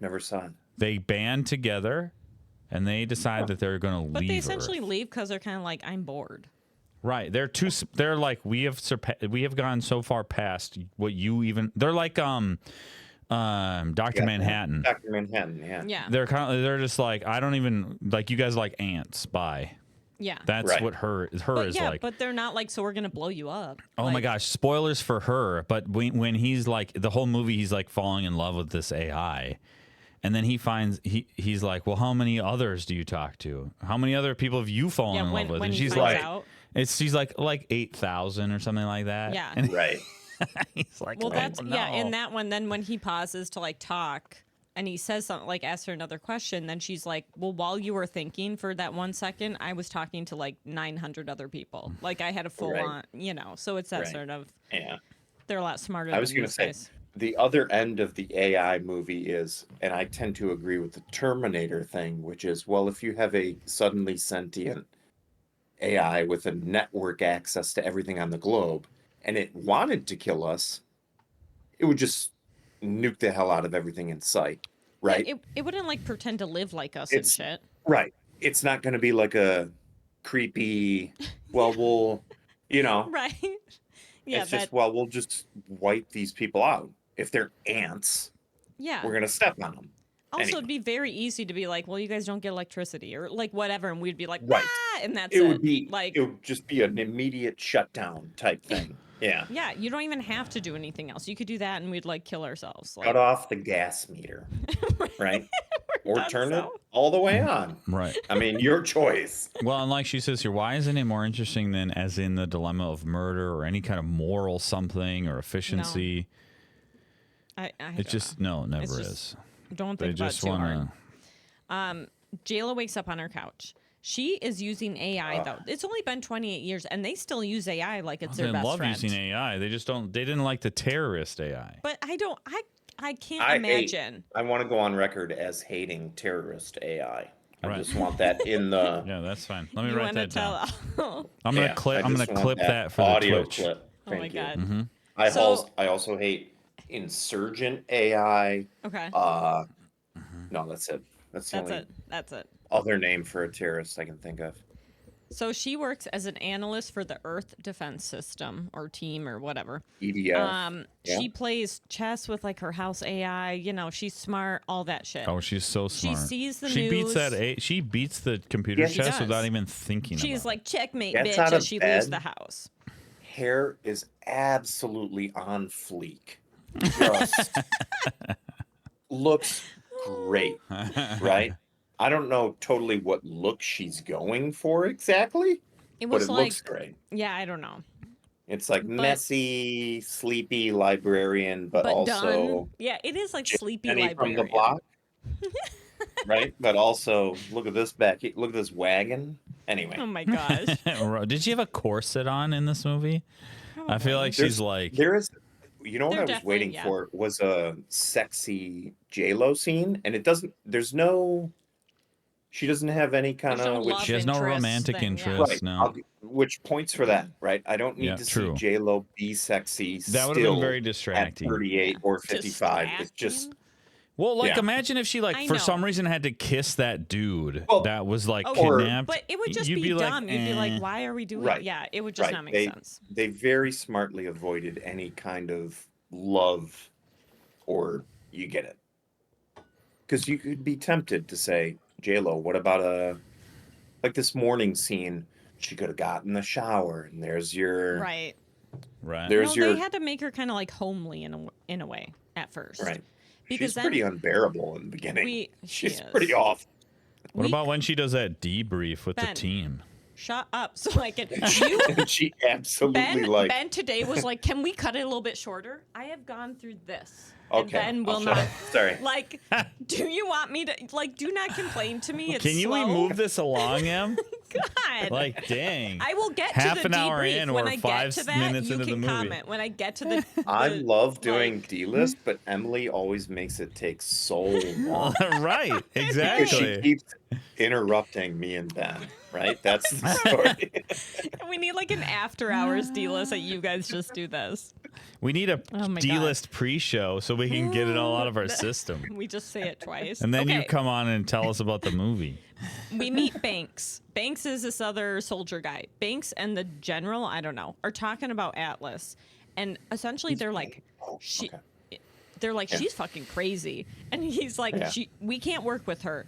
C: Never saw it.
A: They band together, and they decide that they're going to leave.
B: But they essentially
A: Earth.
B: leave because they're kind of like, I'm bored.
A: Right. They're like we have gone so far past what you even. They're like Dr. Manhattan.
C: Dr. Manhattan, yeah.
B: Yeah.
A: They're just like I don't even like you guys are like ants. Bye.
B: Yeah.
A: That's
C: Right.
A: what her
B: But
A: is
B: yeah,
A: like.
B: but they're not like, so we're gonna blow you up.
A: Oh my
B: Like,
A: gosh, spoilers for Her. But when he's like the whole movie, he's like falling in love with this AI. And then he finds he's like, well, how many others do you talk to? How many other people have you fallen
B: Yeah,
A: in love with?
B: when
A: And
B: he
A: she's
B: finds
A: like,
B: out.
A: she's like 8,000 or something like that.
B: Yeah.
A: And
C: Right.
A: he's like,
B: Well,
A: oh,
B: that's yeah.
A: no.
B: In that one, then when he pauses to like talk, and he says something like, asks her another question, then she's like, well, while you were thinking for that 1 second, I was talking to like 900 other people. Like I had a full
C: Right.
B: on, so it's that
C: Right.
B: sort of.
C: Yeah.
B: They're a lot smarter.
C: I was
B: going
C: going
B: to
C: to say, the other end of the AI movie is, and I tend to agree with the Terminator thing, which is, well, if you have a suddenly sentient AI with a network access to everything on the globe, and it wanted to kill us, it would just nuke the hell out of everything in sight, right?
B: It wouldn't like pretend to live like us
C: It's-
B: and shit.
C: Right. It's not going to be like a creepy, well,
B: Right. Yeah.
C: it's just, well, we'll just wipe these people out. If they're ants,
B: yeah.
C: we're going to step on them.
B: Also,
C: anyway.
B: it'd be very easy to be like, well, you guys don't get electricity or like whatever. And we'd be like,
C: Right.
B: ah, and that's
C: It
B: it.
C: would be
B: like,
C: it would just be an immediate shutdown type thing. Yeah.
B: yeah, you don't even have to do anything else. You could do that and we'd like kill ourselves. Like,
C: Cut off the gas meter, right? Or
B: done
C: turn it
B: so.
C: all the way on.
A: Right.
C: I mean, your choice.
A: Well, and like she says here, why isn't it more interesting than as in the dilemma of murder or any kind of moral something or efficiency?
B: I
A: It's just no, it never
B: just
A: is.
B: don't
A: They
B: think about it
A: just
B: too hard.
A: want to.
B: Jayla wakes up on her couch. She is using AI though. It's only been 28 years, and they still use AI like it's
A: They
B: their best
A: love
B: friend.
A: using AI. They just don't. They didn't like the terrorist AI.
B: But I can't
C: I
B: imagine.
C: I want to go on record as hating terrorist AI. I
A: Right.
C: just want that in the
A: Yeah, that's fine. Let me
B: You
A: wait
B: want to
A: that down.
B: tell?
A: I'm gonna
C: Yeah,
A: clip.
C: I
A: I'm
C: just
A: gonna
C: want
A: clip that for
C: audio
A: the Twitch.
C: clip.
B: Oh my
C: Thank you.
B: god.
A: Mm-hmm.
C: I also hate insurgent AI.
B: Okay.
C: No, that's it. That's the
B: That's
C: only
B: it. That's it.
C: other name for a terrorist I can think of.
B: So she works as an analyst for the Earth Defense System or team or whatever.
C: EDF. Yeah.
B: She plays chess with like her house AI. She's smart, all that shit.
A: Oh, she's so smart.
B: sees the
A: she beats
B: news.
A: that. She beats the computer
C: Yeah, she
A: chess
B: does.
A: without even thinking.
B: She's
A: about
B: like, checkmate,
C: Gets
B: bitch,
C: out of
B: as she leaves
C: bed.
B: the house.
C: Hair is absolutely on fleek. Just looks great, right? I don't know totally what look she's going for exactly,
B: It
C: but
B: was
C: it
B: like,
C: looks great.
B: yeah, I don't know.
C: It's like
B: But-
C: messy, sleepy librarian, but,
B: But
C: also
B: done. Yeah, it is like sleepy
C: Jenny
B: librarian.
C: from the block. Right? But also, look at this look at this wagon. Anyway,
B: Oh my gosh.
A: it. Did she have a corset on in this movie? I feel like
C: There's-
A: she's like.
C: there is, you know what
B: There
C: I was
B: definitely-
C: waiting
B: yeah.
C: for was a sexy J-Lo scene, and it doesn't, she doesn't have any kind
B: There's no
C: of,
B: love
A: She has no
B: interest
A: romantic
B: thing, yeah.
A: interest.
C: right,
A: No,
C: which points for that, right? I don't need
A: Yeah,
C: to
A: true.
C: see J-Lo be sexy
A: that would have
C: still
A: been very
C: at
A: distracting.
C: 38 or 55. It's just,
B: Distracting?
A: Well, like
C: Yeah.
A: imagine if she like
B: I
A: for
B: know.
A: some reason had to kiss that dude
C: Well,
A: that was like
B: Okay,
A: kidnapped.
B: But it would just
A: You'd
B: be,
A: like,
B: dumb. You'd be like,
A: eh.
B: why are we doing
C: Right.
B: Yeah, it would just
C: Right.
B: not make
C: They-
B: sense.
C: they very smartly avoided any kind of love, or you get it. Because you could be tempted to say, J-Lo, what about like this morning scene? She could have gotten the shower, and there's your
B: Right.
A: Right.
C: There's
B: no,
C: your
B: they had to make her kind of like homely in a way at first.
C: right.
B: Because
C: She's
B: then
C: pretty unbearable in the beginning.
B: she
C: She's
B: is.
C: pretty off.
A: What
B: We-
A: about when she does that debrief with the
B: Ben.
A: team?
B: Shut up so I can. You,
C: And she absolutely
B: Ben today was like, can we cut it a little bit shorter? I have gone through this. And
C: okay.
B: Ben will
C: I'll
B: not.
C: shut up. Sorry.
B: Like, do you want me to like? Do not complain to me. It's
A: Can you
B: slow.
A: move this along, Em?
B: God.
A: Like, dang.
B: I will get
A: Half
B: to the
A: an hour
B: debrief
A: in
B: when
A: or
B: I get
A: 5
B: to that.
A: minutes
B: You
A: into the
B: can
A: movie.
B: comment when I get to the.
C: I
B: the-
C: love doing
B: like-
C: D-list, but Emily always makes it take so long.
A: right.
C: Because she
A: Exactly.
C: keeps interrupting me and Ben. right? That's the story.
B: We need like an after hours D-list that you guys just do this.
A: We need a
B: Oh my
A: D-list pre-show so we can get it all out of our system.
B: We just say it twice.
A: And then you
B: Okay.
A: come on and tell us about the movie.
B: We meet Banks. Banks is this other soldier guy. Banks and the general, I don't know, are talking about Atlas. And essentially they're like, she,
C: okay.
B: they're like, she's fucking crazy. And he's like,
C: Yeah.
B: we can't work with her.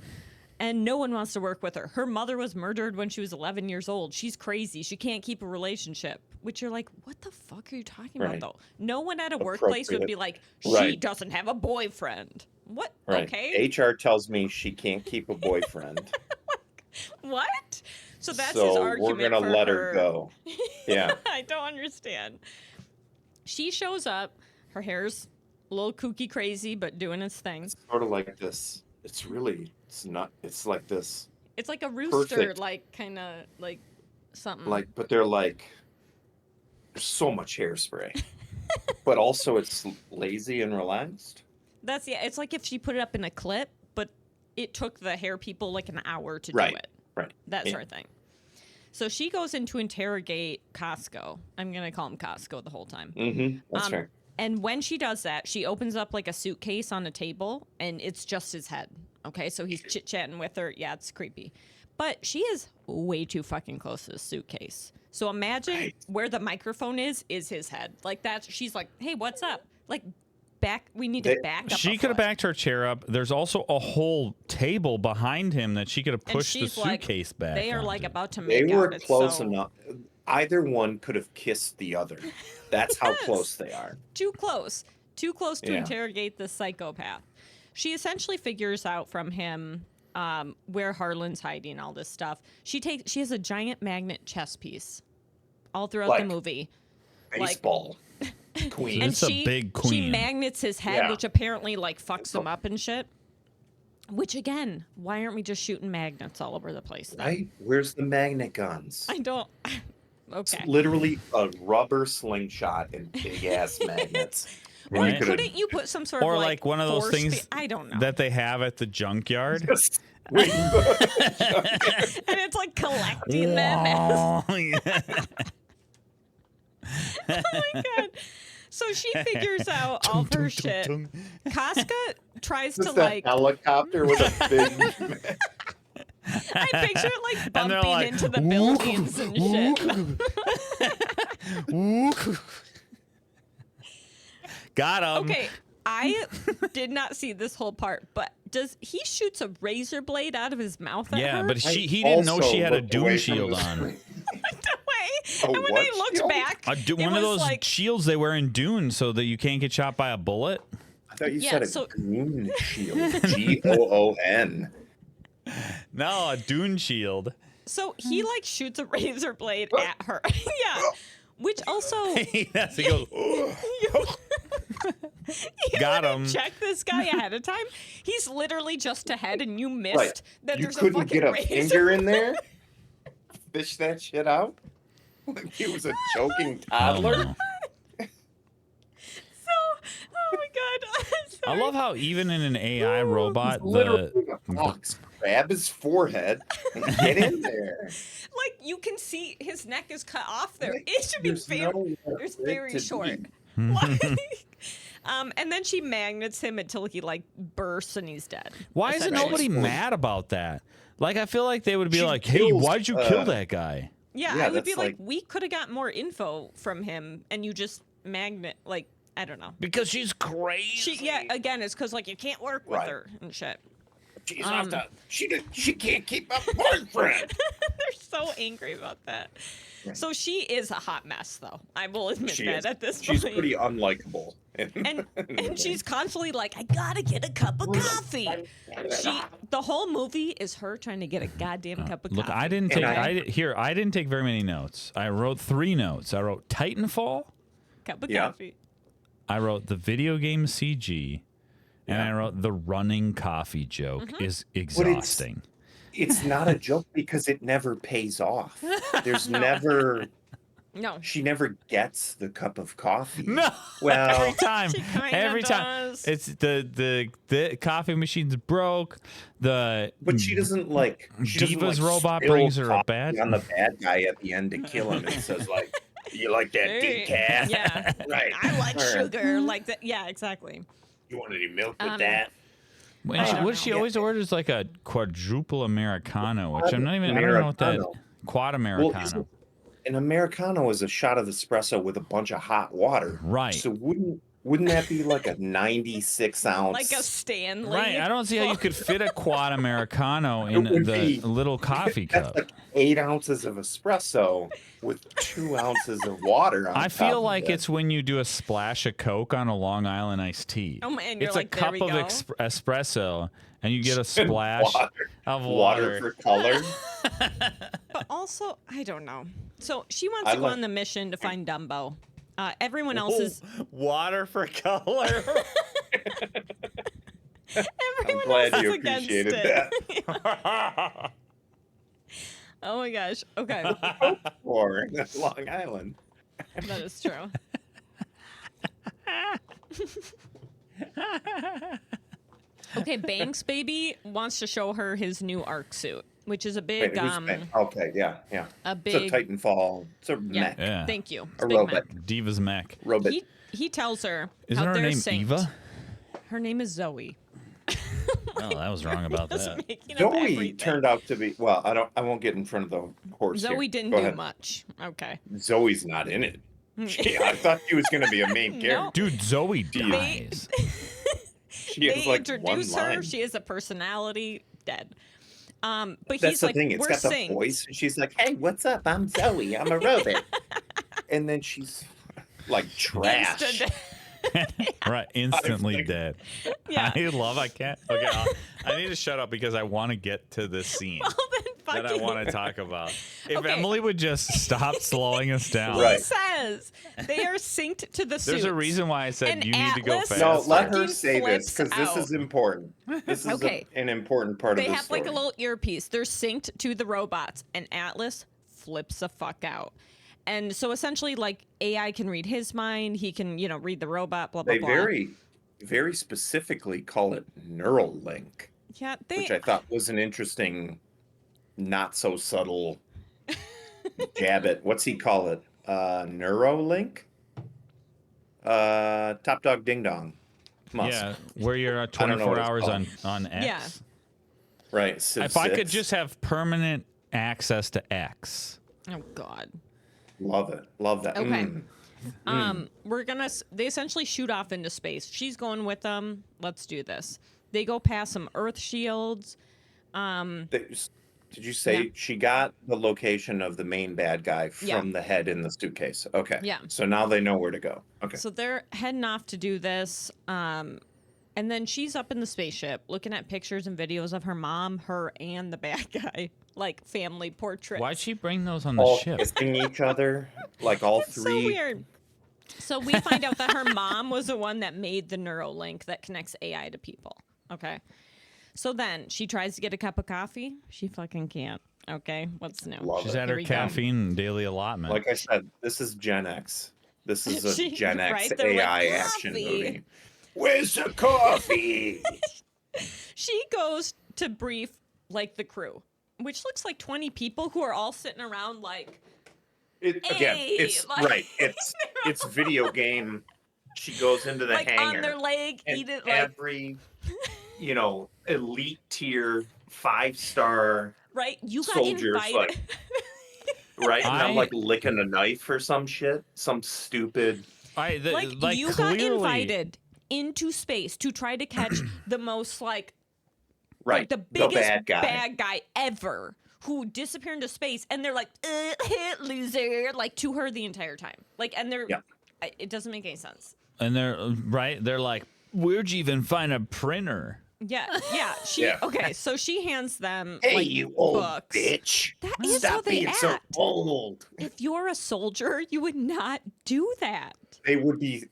B: And no one wants to work with her. Her mother was murdered when she was 11 years old. She's crazy. She can't keep a relationship. Which you're like, what the fuck are you talking
C: Right.
B: about, though? No one at a workplace would be like, she
C: Right.
B: doesn't have a boyfriend. What?
C: Right.
B: Okay.
C: HR tells me she can't keep a boyfriend.
B: What? So that's his
C: so
B: argument.
C: we're gonna
B: for
C: let her go. Yeah.
B: I don't understand. She shows up. Her hair's a little kooky crazy, but doing its thing.
C: It's sort of like this. It's not, it's like this,
B: It's like a rooster,
C: Perfect.
B: like kind of like something.
C: like, but they're like, there's so much hairspray, but also it's lazy and relaxed.
B: That's yeah. It's like if she put it up in a clip, but it took the hair people like an hour to
C: Right.
B: do it.
C: Right.
B: That
C: Yeah.
B: sort of thing. So she goes in to interrogate Costco. I'm gonna call him Costco the whole time.
C: Mm-hmm. That's fair.
B: And when she does that, she opens up like a suitcase on a table, and it's just his head. Okay, so he's chit chatting with her. Yeah, it's creepy, but she is way too fucking close to the suitcase. So imagine
C: Right.
B: where the microphone is his head. Like that's she's like, hey, what's up? Like back. We need
C: They-
B: to back up.
A: She
B: a
A: could have
B: foot.
A: backed her chair up. There's also a whole table behind him that she could have
B: And
A: pushed the
B: she's like,
A: suitcase back.
B: They are
A: onto.
B: like about to
C: They
B: make
C: were
B: out. It's
C: close
B: so-
C: enough. Either one could have kissed the other. That's how
B: Yes.
C: close they are.
B: Too close to
C: Yeah.
B: interrogate the psychopath. She essentially figures out from him where Harlan's hiding all this stuff. She has a giant magnet chess piece all throughout the
C: Like,
B: movie.
C: Baseball. Queen.
B: And
A: It's a
B: she
A: big
B: she
A: queen.
B: magnets his head,
C: Yeah.
B: which apparently like fucks him up and shit. Which again, why aren't we just shooting magnets all over the place? Then?
C: Right? Where's the magnet guns?
B: I don't.
C: It's
B: Okay.
C: literally a rubber slingshot and big ass magnets.
B: Or
A: Right.
B: couldn't you put some sort
A: or
B: of
A: like one of those
B: force
A: things
B: I don't know.
A: that they have at the junkyard.
C: Just wait.
B: And it's like collecting them.
A: Oh, yeah.
B: Oh my god. So she figures out all of her shit. Casca tries to
C: Just that
B: like
C: helicopter with a big.
B: I picture it like
A: And they're
B: bumping
A: like,
B: into the
A: "Ooh,
B: buildings and shit.
A: Ooh. Got him.
B: Okay, I did not see this whole part, but he shoots a razor blade out of his mouth at
A: Yeah,
B: her?
A: but he didn't know
C: also
A: she had a
C: looked
A: Dune
C: away from
A: shield
C: the
A: on.
C: screen.
B: and when
C: what
B: they looked
C: shield?
B: back, it
A: One of
B: was
A: those
B: like
A: shields they wear in Dune so that you can't get shot by a bullet.
C: I thought you
B: Yeah,
C: said a
B: so-
C: goon shield. Goon.
A: No, a Dune shield.
B: so he like shoots a razor blade at her. Yeah. Which also
A: He has to go.
B: you
A: Got
B: wouldn't
A: him.
B: check this guy ahead of time. He's literally just ahead and you missed
C: Right.
B: that
C: You
B: there's
C: couldn't
B: a fucking
C: get a
B: razor.
C: finger in there? Fish that shit out? Like he was a choking
A: Oh,
C: toddler?
A: no.
B: So, oh my god.
A: I
B: Sorry.
A: love how even in an AI robot,
C: Literally
A: the
C: a fox. Grab his forehead and get in there.
B: Like you can see his neck is cut off there.
C: Like,
B: It should be
C: there's
B: very,
C: nowhere
B: it's
C: for it
B: very
C: to
B: short.
C: be.
B: Like, and then she magnets him until he like bursts and he's dead.
A: why isn't
B: essentially.
A: nobody
C: Essentially.
A: mad about that? Like, I feel like they would be
C: She
A: like, "Hey,
C: kills,
A: why'd you kill
C: uh,
A: that guy?"
B: Yeah,
C: Yeah,
B: I would be
C: that's
B: like,
C: like-
B: we could have got more info from him, and you just magnet like I don't know.
A: Because she's crazy.
B: Yeah, again, it's because like you can't work with
C: Right.
B: her and shit.
C: She's
B: Um,
C: she can't keep a boyfriend.
B: They're so angry about that.
C: Right.
B: So she is a hot mess, though. I will admit
C: She
B: that
C: is.
B: at this
C: She's
B: point.
C: pretty unlikable.
B: and she's constantly like, I gotta get a cup of coffee. The whole movie is her trying to get a goddamn cup of
A: Look,
B: coffee.
A: I didn't
C: And
A: take. I didn't take very many notes. I wrote 3 notes. I wrote Titanfall.
B: Cup of
C: Yeah.
B: coffee.
A: I wrote the video game CG, and I wrote the running coffee joke
B: Mm-hmm.
A: is exhausting.
C: It's not a joke because it never pays off. There's never
B: No.
C: She never gets the cup of coffee.
A: No.
C: Well,
A: Every time.
B: She kinda
A: Every time.
B: does.
A: It's the coffee machine's broke.
C: but she doesn't like. She doesn't,
A: Diva's
C: like,
A: robot
C: spill
A: brings her a
C: coffee
A: bad.
C: on the bad guy at the end to kill him. And says like, "You like that
B: Hey,
C: decaf?
B: yeah.
C: right.
B: I like
C: All right.
B: sugar like that. Yeah, exactly.
C: You want any milk with
B: Um,
C: that?"
A: When
B: I
A: she,
B: don't
A: what
B: know.
A: she always orders like a quadruple Americano, which I'm not even. I don't know what that.
C: Americano.
A: Quad
C: Well,
A: Americano.
C: an Americano is a shot of espresso with a bunch of hot water.
A: Right.
C: So wouldn't that be like a 96 ounce?
B: Like a Stanley.
A: Right. I don't see how you could fit a quad Americano in
C: It would
A: the
C: be-
A: little coffee
C: That's
A: cup.
C: like 8 ounces of espresso with 2 ounces of water. On
A: I
C: top
A: feel
C: of
A: like
C: it.
A: it's when you do a splash of Coke on a Long Island iced tea.
B: Oh, man, you're
A: It's
B: like,
A: a
B: there
A: cup
B: we
A: of
B: go.
A: espresso, and you get a splash of
C: water for color.
B: But also, I don't know. So she wants
C: I
B: to go
C: like-
B: on the mission to find Dumbo. Everyone else is
A: water for color.
C: I'm
B: everyone
C: glad
B: else
C: you
B: is against
C: appreciated
B: it.
C: that.
B: Oh my gosh. Okay,
C: Or Long Island.
B: that is true. Okay, Banks baby wants to show her his new ARC suit, which is a big
C: Wait, who's Banks? Okay, yeah.
B: a
C: It's a
B: big
C: Titanfall. It's a
B: yeah.
C: mech.
A: Yeah.
B: Thank you. It's
C: A
B: big
C: robot.
B: mech.
A: Diva's mech.
C: Robot.
B: He tells her
A: Isn't
B: out
A: her
B: there
A: name
B: synced.
A: Eva?
B: Her name is Zoe.
A: Oh, that was wrong about
B: Just
A: that.
B: making up
C: Zoe
B: everything.
C: turned out to be well. I won't get in front of the horse.
B: Zoe
C: here.
B: didn't
C: Go
B: do
C: ahead.
B: much. Okay.
C: Zoe's not in it. I thought she was going to be a main
B: No.
C: character.
A: Dude, Zoe
C: They-
A: dies.
C: She
B: They
C: has like one
B: introduce her.
C: line.
B: She has a personality. Dead. But
C: That's
B: he's
C: the
B: like,
C: thing. It's
B: we're
C: got the
B: synced.
C: voice. And she's like, "Hey, what's up? I'm Zoe. I'm a robot." And then she's like trash.
B: Insta-
A: Right, instantly
C: like-
A: dead.
B: Yeah.
A: I can't. Okay, I need to shut up because I want to get to this scene
B: Well, then
A: that I
B: fucking-
A: want to talk about. If
B: Okay.
A: Emily would just stop slowing us down.
C: Right.
B: He says they are synced to the suits.
A: There's a reason why I said
B: And
A: you need to go
B: Atlas-
A: fast.
C: No, let her
B: fucking
C: say this
B: flips
C: because this
B: out.
C: is important. This is
B: Okay.
C: an important part
B: They
C: of the
B: have
C: story.
B: like a little earpiece. They're synced to the robots, and Atlas flips the fuck out. And so essentially, like AI can read his mind. He can, read the robot. Blah blah
C: They
B: blah.
C: very specifically call it Neuralink,
B: Yeah,
C: which I thought was an interesting, not so subtle jab at what's he call it? Neuralink? Top Dog Ding Dong. Must.
A: Yeah, where you're
C: I don't know
A: 24
C: what it's
A: hours
C: called.
A: on X.
B: Yeah.
C: Right. Civ
A: If I could
C: 6.
A: just have permanent access to X.
B: Oh God.
C: Love it. Love that.
B: Okay.
C: Mm.
B: They essentially shoot off into space. She's going with them. Let's do this. They go past some Earth shields.
C: Did you say
B: Yeah.
C: she got the location of the main bad guy from
B: Yeah.
C: the head in the suitcase? Okay.
B: Yeah.
C: So now they know where to go. Okay.
B: So they're heading off to do this. And then she's up in the spaceship looking at pictures and videos of her mom, her, and the bad guy, like family portraits.
A: Why'd she bring those on the
C: All
A: ship?
C: kissing each other, like all
B: It's so
C: three.
B: weird. So we find out that her mom was the one that made the Neuralink that connects AI to people. Okay. So then she tries to get a cup of coffee. She fucking can't. Okay. What's new?
C: Love
A: She's
C: it.
A: at
B: Here
A: her
B: we go.
A: caffeine daily allotment.
C: Like I said, this is Gen X. This is a
B: She-
C: Gen X
B: right? They're like,
C: AI action
B: "Coffee."
C: movie. Where's the coffee?
B: She goes to brief like the crew, which looks like 20 people who are all sitting around like,
C: Again,
B: Hey,
C: it's
B: like-
C: right. It's video game. She goes into the
B: like
C: hangar.
B: on their leg,
C: and
B: eat it like
C: every, elite tier 5-star
B: right. You got
C: soldiers
B: invited.
C: like right, and I'm
A: I-
C: like licking a knife or some shit, some stupid.
B: like you got invited into space to try to catch the most like
C: Right,
B: the biggest
C: bad guy.
B: ever who disappeared into space, and they're like loser like to her the entire time, like, and they're
C: Yeah.
B: it doesn't make any sense.
A: And they're like, where'd you even find a printer?
B: Yeah. She
C: Yeah.
B: okay. So she hands them
C: Hey,
B: like
C: you old
B: books.
C: bitch!
B: That is how
C: Stop
B: they
C: being so
B: act.
C: old.
B: If you're a soldier, you would not do that.
C: They would be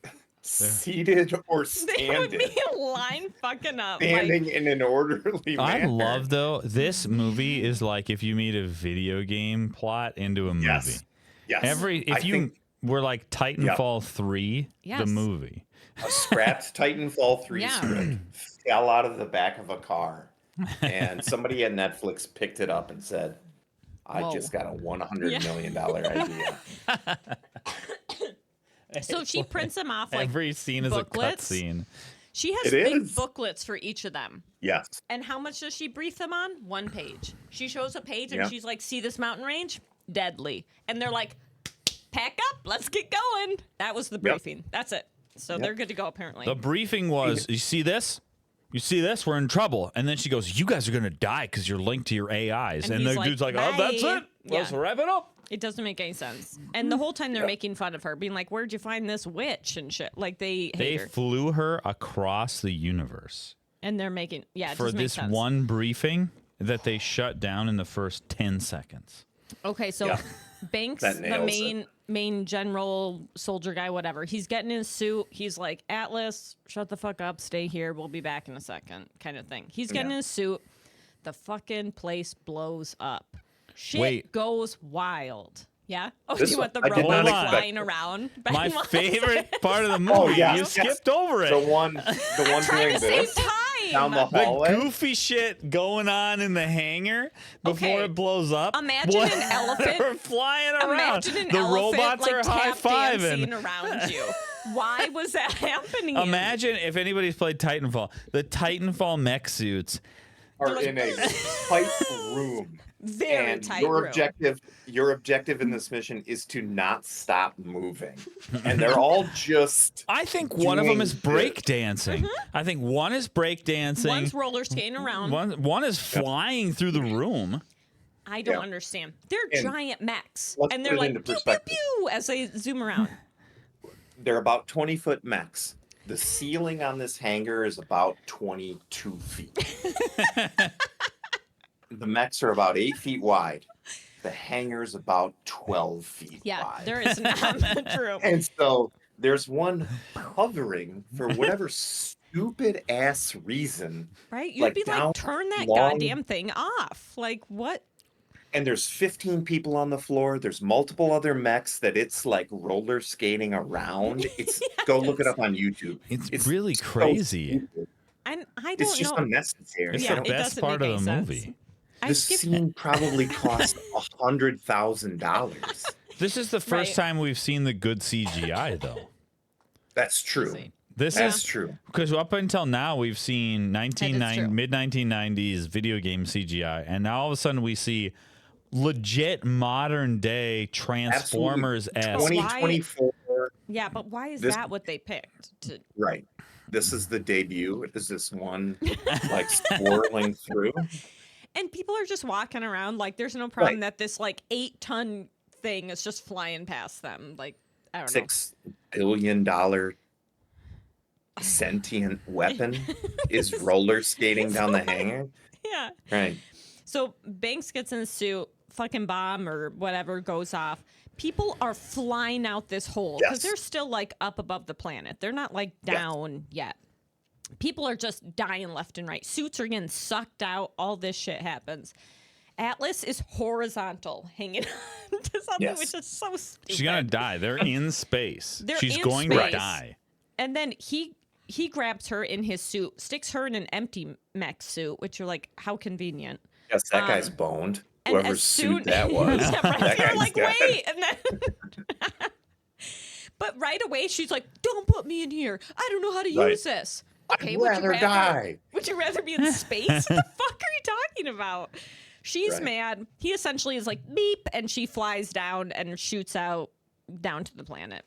C: seated or
B: They would
C: standing,
B: be a line fucking up.
C: standing in an orderly
A: I
C: manner.
A: love though this movie is like if you made a video game plot into a movie.
C: Yes. Yes.
A: If you were like Titanfall 3, the
B: Yes.
A: movie.
C: a scrapped Titanfall 3
B: Yeah.
C: script fell out of the back of a car, and somebody at Netflix picked it up and said, I
B: Whoa.
C: just got a $100 million idea.
B: So she prints them off like
A: Every scene is
B: booklets.
A: a cutscene.
B: She has
C: It
B: big
C: is.
B: booklets for each of them.
C: Yes.
B: And how much does she brief them on? 1 page. She shows a page and
C: Yeah.
B: she's like, see this mountain range? Deadly. And they're like, pack up, let's get going. That was the briefing. That's it. So they're good to go, apparently.
A: The briefing was, you see this? You see this? We're in trouble. And then she goes, you guys are going to die because you're linked to your AIs.
B: And
A: And,
B: he's
A: the
B: like,
A: dude's like, oh, that's
B: "Bye."
A: it. Let's
B: Yeah.
A: wrap it up.
B: It doesn't make any sense. And the whole time they're making fun of her, being like, where'd you find this witch and shit? Like, they hate
A: They
B: her.
A: flew her across the universe
B: And they're making, yeah, it
A: for
B: just makes
A: this
B: sense.
A: one briefing that they shut down in the first 10 seconds.
B: Okay, so
C: Yeah.
B: Banks,
C: That
B: the
C: nails it.
B: main general soldier guy, whatever, he's getting his suit. He's like, Atlas, shut the fuck up, stay here. We'll be back in a second, kind of thing. He's getting
C: Yeah.
B: his suit. The fucking place blows up. Shit
A: Wait.
B: goes wild. Yeah? Oh,
C: This
B: do you want the
C: one- I did
A: not
B: robot
A: expect
B: flying
C: it.
B: around?
A: My
B: While-
A: favorite part of the movie.
C: Oh, yeah.
A: You
C: Yes.
A: skipped over it.
C: The one
B: Trying
C: doing
B: to save
C: this
B: time.
C: down the
A: The
C: hallway.
A: goofy shit going on in the hangar before
B: Okay.
A: it blows up.
B: Imagine an elephant-
A: They're flying around.
B: Imagine an
A: the
B: elephant,
A: robots
B: like,
A: are
B: tap dancing
A: high-fiving.
B: around you. Why was that happening?
A: Imagine if anybody's played Titanfall. The Titanfall mech suits.
C: Are in a tight room.
B: Very
C: And
B: tight
C: your
B: room.
C: your objective in this mission is to not stop moving. And they're all just
A: I think one of them
C: doing
A: is
C: this.
A: breakdancing. I think one is breakdancing.
B: One's roller skating around.
A: One is flying through the room.
B: I don't
C: Yeah.
B: understand. They're
C: And
B: giant mechs,
C: let's
B: and
C: put
B: they're
C: it
B: like
C: into
B: pew pew
C: perspective.
B: pew as they zoom around.
C: they're about 20-foot mechs. The ceiling on this hangar is about 22 feet. The mechs are about 8 feet wide. The hangar's about 12 feet
B: Yeah,
C: wide.
B: there is not much room.
C: And so there's one hovering for whatever stupid ass reason.
B: Right? You'd
C: like,
B: be
C: down
B: like, turn that
C: long-
B: goddamn thing off. Like, what?
C: And there's 15 people on the floor. There's multiple other mechs that it's like roller skating around. It's go look it up on YouTube.
A: It's really
C: so
A: crazy.
C: stupid.
B: I don't
C: It's just
B: know.
C: unnecessary.
A: It's
B: Yeah,
A: the
B: it
A: best
B: doesn't
A: part
B: make
A: of the
B: any sense.
A: movie.
B: I
C: This
B: skipped
C: scene probably cost $100,000.
A: This is the first
B: Right.
A: time we've seen the good CGI, though.
C: That's true.
B: See.
A: This
C: That's
A: is
C: true.
A: because up until now we've seen
B: true.
A: mid 1990s video game CGI, and now all of a sudden we see legit modern day Transformers esque.
B: Why-
C: 2024.
B: Yeah, but why is
C: This-
B: that what they picked? To,
C: Right. This is the debut. Is this one like swirling through?
B: and people are just walking around like there's no problem
C: Right.
B: that this like 8-ton thing is just flying past them. Like, I don't know.
C: $6 billion sentient weapon is roller skating down the hangar.
B: Yeah.
C: Right.
B: So Banks gets in a suit, fucking bomb or whatever goes off. People are flying out this hole because
C: Yes.
B: they're still like up above the planet. They're not like
C: Yes.
B: down yet. People are just dying left and right. Suits are getting sucked out. All this shit happens. Atlas is horizontal, hanging on to something,
C: Yes.
B: which is so stupid.
A: She's gonna die. They're in space.
B: They're
A: She's
B: in
A: going to
B: space.
A: die.
B: And then he grabs her in his suit, sticks her in an empty mech suit, which you're like, how convenient.
C: Yes, that guy's
B: Um,
C: boned.
B: And
C: Whoever's
B: as soon-
C: suit that was.
B: Yeah, right.
C: That
B: You're
C: guy's
B: like,
C: got-
B: wait. And then but right away, she's like, don't put me in here. I don't know how to
C: Right.
B: use this.
C: I'd rather die.
B: Would you rather be in space? What the fuck are you talking about? She's
C: Right.
B: mad. He essentially is like, beep, and she flies down and shoots out down to the planet.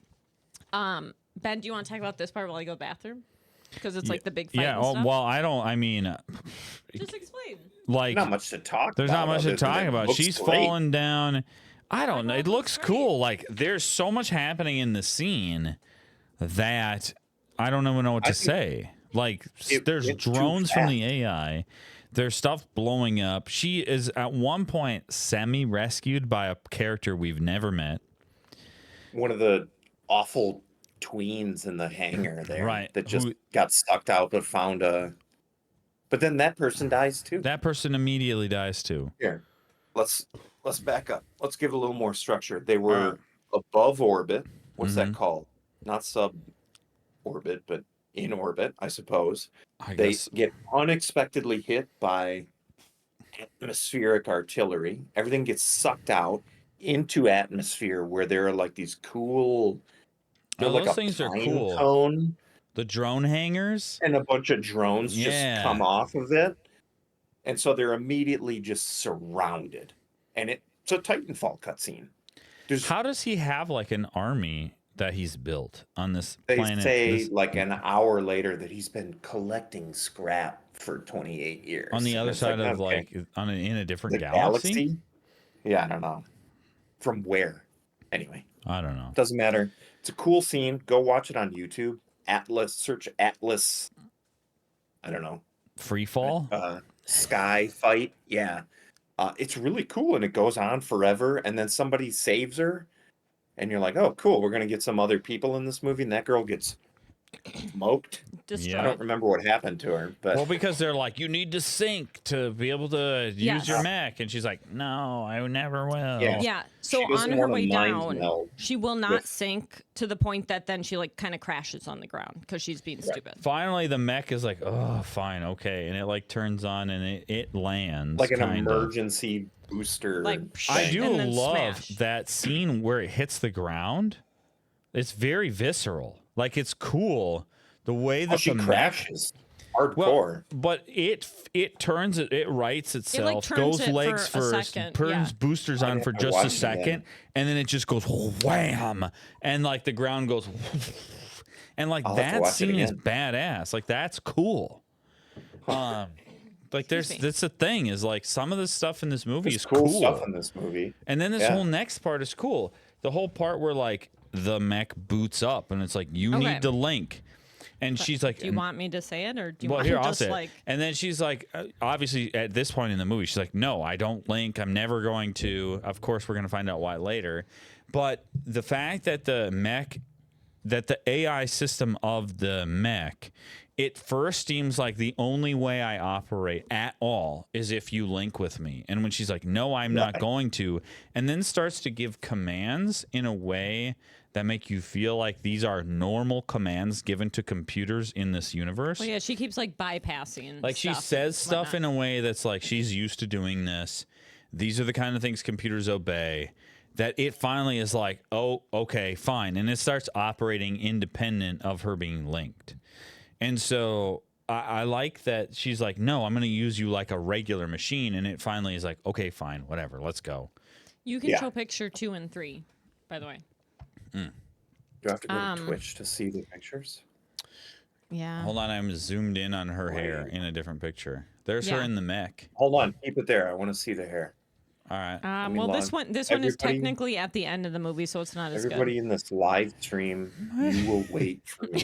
B: Ben, do you want to talk about this part while I go to the bathroom? Because it's like the big fight.
A: Yeah.
B: and
A: Oh,
B: stuff.
A: well, I mean,
B: Just explain.
A: like,
C: Not much to talk
A: there's
C: about.
A: not much to
C: other than
A: talk
C: it
A: about.
C: looks
A: She's
C: great.
A: falling down. I don't know.
B: know,
A: It
B: it
A: looks
B: looks
A: cool. Like, there's so much happening in the scene that I don't even know what to say. Like, there's
C: it's too
A: drones from
C: fast.
A: the AI. There's stuff blowing up. She is at one point semi-rescued by a character we've never met.
C: One of the awful tweens in the hangar there.
A: Right,
C: That just
A: who-
C: got sucked out but found a. But then that person dies too.
A: That person immediately dies too.
C: Here, let's back up. Let's give a little more structure. They were above orbit. What's
A: Mm-hmm.
C: that called? Not sub orbit, but in orbit, I suppose.
A: I
C: They
A: guess.
C: get unexpectedly hit by atmospheric artillery. Everything gets sucked out into atmosphere where there are like these cool, they're
A: Oh,
C: like
A: those
C: a
A: things are
C: pine
A: cool.
C: cone,
A: The drone hangers.
C: and a bunch of drones just come
A: Yeah.
C: off of it. And so they're immediately just surrounded. And it's a Titanfall cutscene. There's
A: How does he have like an army that he's built on this
C: They
A: planet?
C: say
A: This-
C: like an hour later that he's been collecting scrap for 28 years.
A: on the
C: And
A: other
C: it's
A: side of
C: okay.
A: like in a different
C: The
A: galaxy?
C: Yeah, I don't know. From where? Anyway,
A: I don't know.
C: doesn't matter. It's a cool scene. Go watch it on YouTube. Atlas, search Atlas. I don't know.
A: Free fall.
C: Sky fight. Yeah. It's really cool and it goes on forever. And then somebody saves her. And you're like, oh, cool. We're going to get some other people in this movie. And that girl gets smoked.
B: Destroyed.
C: I don't remember what happened to her, but
A: Well, because they're like, you need to sync to be able to use
B: Yes.
A: your mech, and she's like, no, I never will.
C: Yeah.
B: Yeah. So
C: She doesn't
B: on her
C: wanna
B: way
C: mind
B: down,
C: meld
B: she will not
C: with-
B: sink to the point that then she like kind of crashes on the ground because she's being stupid.
A: Finally, the mech is like, oh, fine, okay, and it like turns on and it lands
C: like an
A: kinda.
C: emergency booster.
B: Like,
A: I
C: thing.
A: do
B: and then
A: love
B: smash.
A: that scene where it hits the ground. It's very visceral. Like it's cool the way that
C: Oh, she
A: the mech.
C: crashes hardcore.
A: Well, but it turns it rights itself,
B: turns
A: goes
B: it for
A: legs
B: a
A: first,
B: second,
A: turns
B: yeah.
A: boosters on
C: I'd
A: for
C: have to
A: just a
C: watch it
A: second,
C: again.
A: and then it just goes wham, and like the ground goes, and like
C: I'll have to
A: that
C: watch it
A: scene is
C: again.
A: badass. Like that's cool. Like there's
B: me.
A: that's the thing is like some of the stuff in this movie
C: There's
A: is
C: cool
A: cool.
C: stuff in this movie.
A: And then this
C: Yeah.
A: whole next part is cool. The whole part where like the mech boots up and it's like you
B: Okay.
A: need to link, and she's like,
B: Do you want me to say it or do you
A: well,
B: want
A: here
B: to
A: I'll
B: just
A: say it.
B: like?
A: And then she's like, obviously at this point in the movie, she's like, no, I don't link. I'm never going to. Of course, we're going to find out why later. But the fact that the mech, that the AI system of the mech, it first seems like the only way I operate at all is if you link with me. And when she's like, no, I'm not
C: Right.
A: going to, and then starts to give commands in a way that make you feel like these are normal commands given to computers in this universe.
B: Well, yeah, she keeps like bypassing.
A: Like she
B: stuff
A: says
B: and
A: stuff in
B: whatnot.
A: a way that's like she's used to doing this. These are the kind of things computers obey. That it finally is like, oh, okay, fine. And it starts operating independent of her being linked. And so I like that she's like, no, I'm going to use you like a regular machine. And it finally is like, okay, fine, whatever, let's go.
B: You can
C: Yeah.
B: show picture 2 and 3, by the way.
C: Do I have to go
B: Um,
C: to Twitch to see the pictures?
B: Yeah.
A: Hold on, I'm zoomed in on her hair in a different picture. There's her
B: Yeah.
A: in the mech.
C: Hold on, keep it there. I want to see the hair.
A: All right.
C: me
B: Well, this
C: log-
B: one is
C: everybody-
B: technically at the end of the movie, so it's not as
C: Everybody in this live stream, you will wait for me.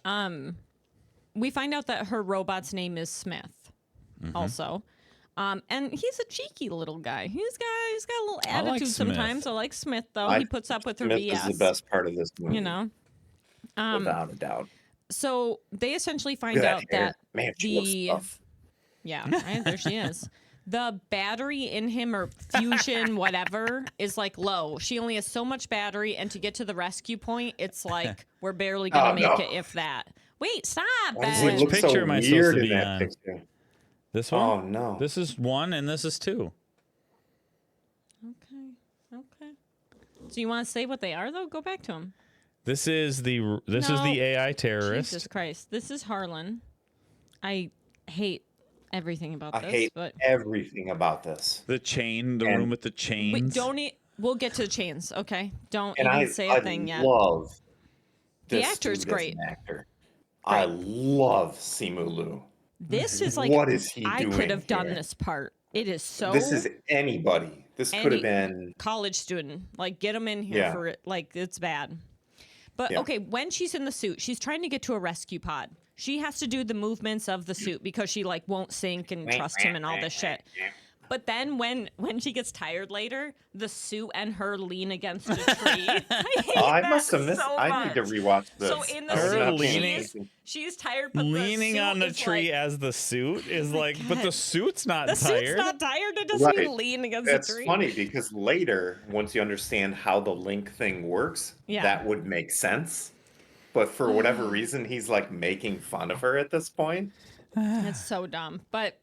B: good. We find out that her robot's name is Smith,
A: Mm-hmm.
B: also. And he's a cheeky little guy. He's got a little
A: I like
B: attitude
A: Smith.
B: sometimes. I like Smith though.
C: I
B: he puts up with her
C: Smith
B: BS.
C: is the best part of this movie.
B: You know.
C: without a doubt.
B: So they essentially find
C: Look at
B: out
C: that hair.
B: that
C: Man, she
B: the
C: looks tough.
B: yeah, right there she is. The battery in him or fusion, whatever, is like low. She only has so much battery, and to get to the rescue point, it's like we're barely gonna
C: Oh,
B: make
C: no.
B: it, if that. Wait, stop,
C: Why does
B: Ben.
C: it
A: Which
C: look
A: picture
C: so
A: am I
C: weird
A: supposed to
C: in
A: be
C: that
A: on?
C: picture?
A: This one?
C: Oh no.
A: This is 1 and this is 2.
B: Okay. So you want to say what they are though? Go back to them.
A: This is the
B: No.
A: AI terrorist.
B: Jesus Christ, this is Harlan. I hate everything about
C: I
B: this,
C: hate
B: but
C: everything about this.
A: The chain, the
C: And-
A: room with the chains.
B: wait, don't eat. We'll get to the chains, okay? Don't
C: And
B: even
C: I,
B: say
C: I
B: a thing yet.
C: love
B: The
C: this
B: actor's
C: dude as
B: great.
C: an actor. I love Simu Liu.
B: This is like
C: What is he
B: I could
C: doing
B: have done
C: here?
B: this part. It is so
C: This is anybody. This could
B: Any-
C: have been.
B: college student. Like get them in here
C: Yeah.
B: for it. Like it's bad. But
C: Yeah.
B: okay, when she's in the suit, she's trying to get to a rescue pod. She has to do the movements of the suit because she like won't sink and trust him and all this shit. But then when she gets tired later, the suit and her lean against a tree.
C: I must have missed.
B: So
C: I need to
B: much.
C: rewatch this.
B: So in the
C: I was
A: Her
C: not paying
A: leaning-
C: attention.
B: she's tired, but
A: Leaning
B: the suit
A: on the
B: is
A: tree
B: like,
A: as the suit is like, but the
B: God.
A: suit's not
B: the
A: tired.
B: suit's not tired. It doesn't
C: Right.
B: even lean against
C: That's
B: a tree.
C: funny because later, once you understand how the link thing works,
B: Yeah.
C: that would make sense. But for whatever reason, he's like making fun of her at this point.
B: It's so dumb. But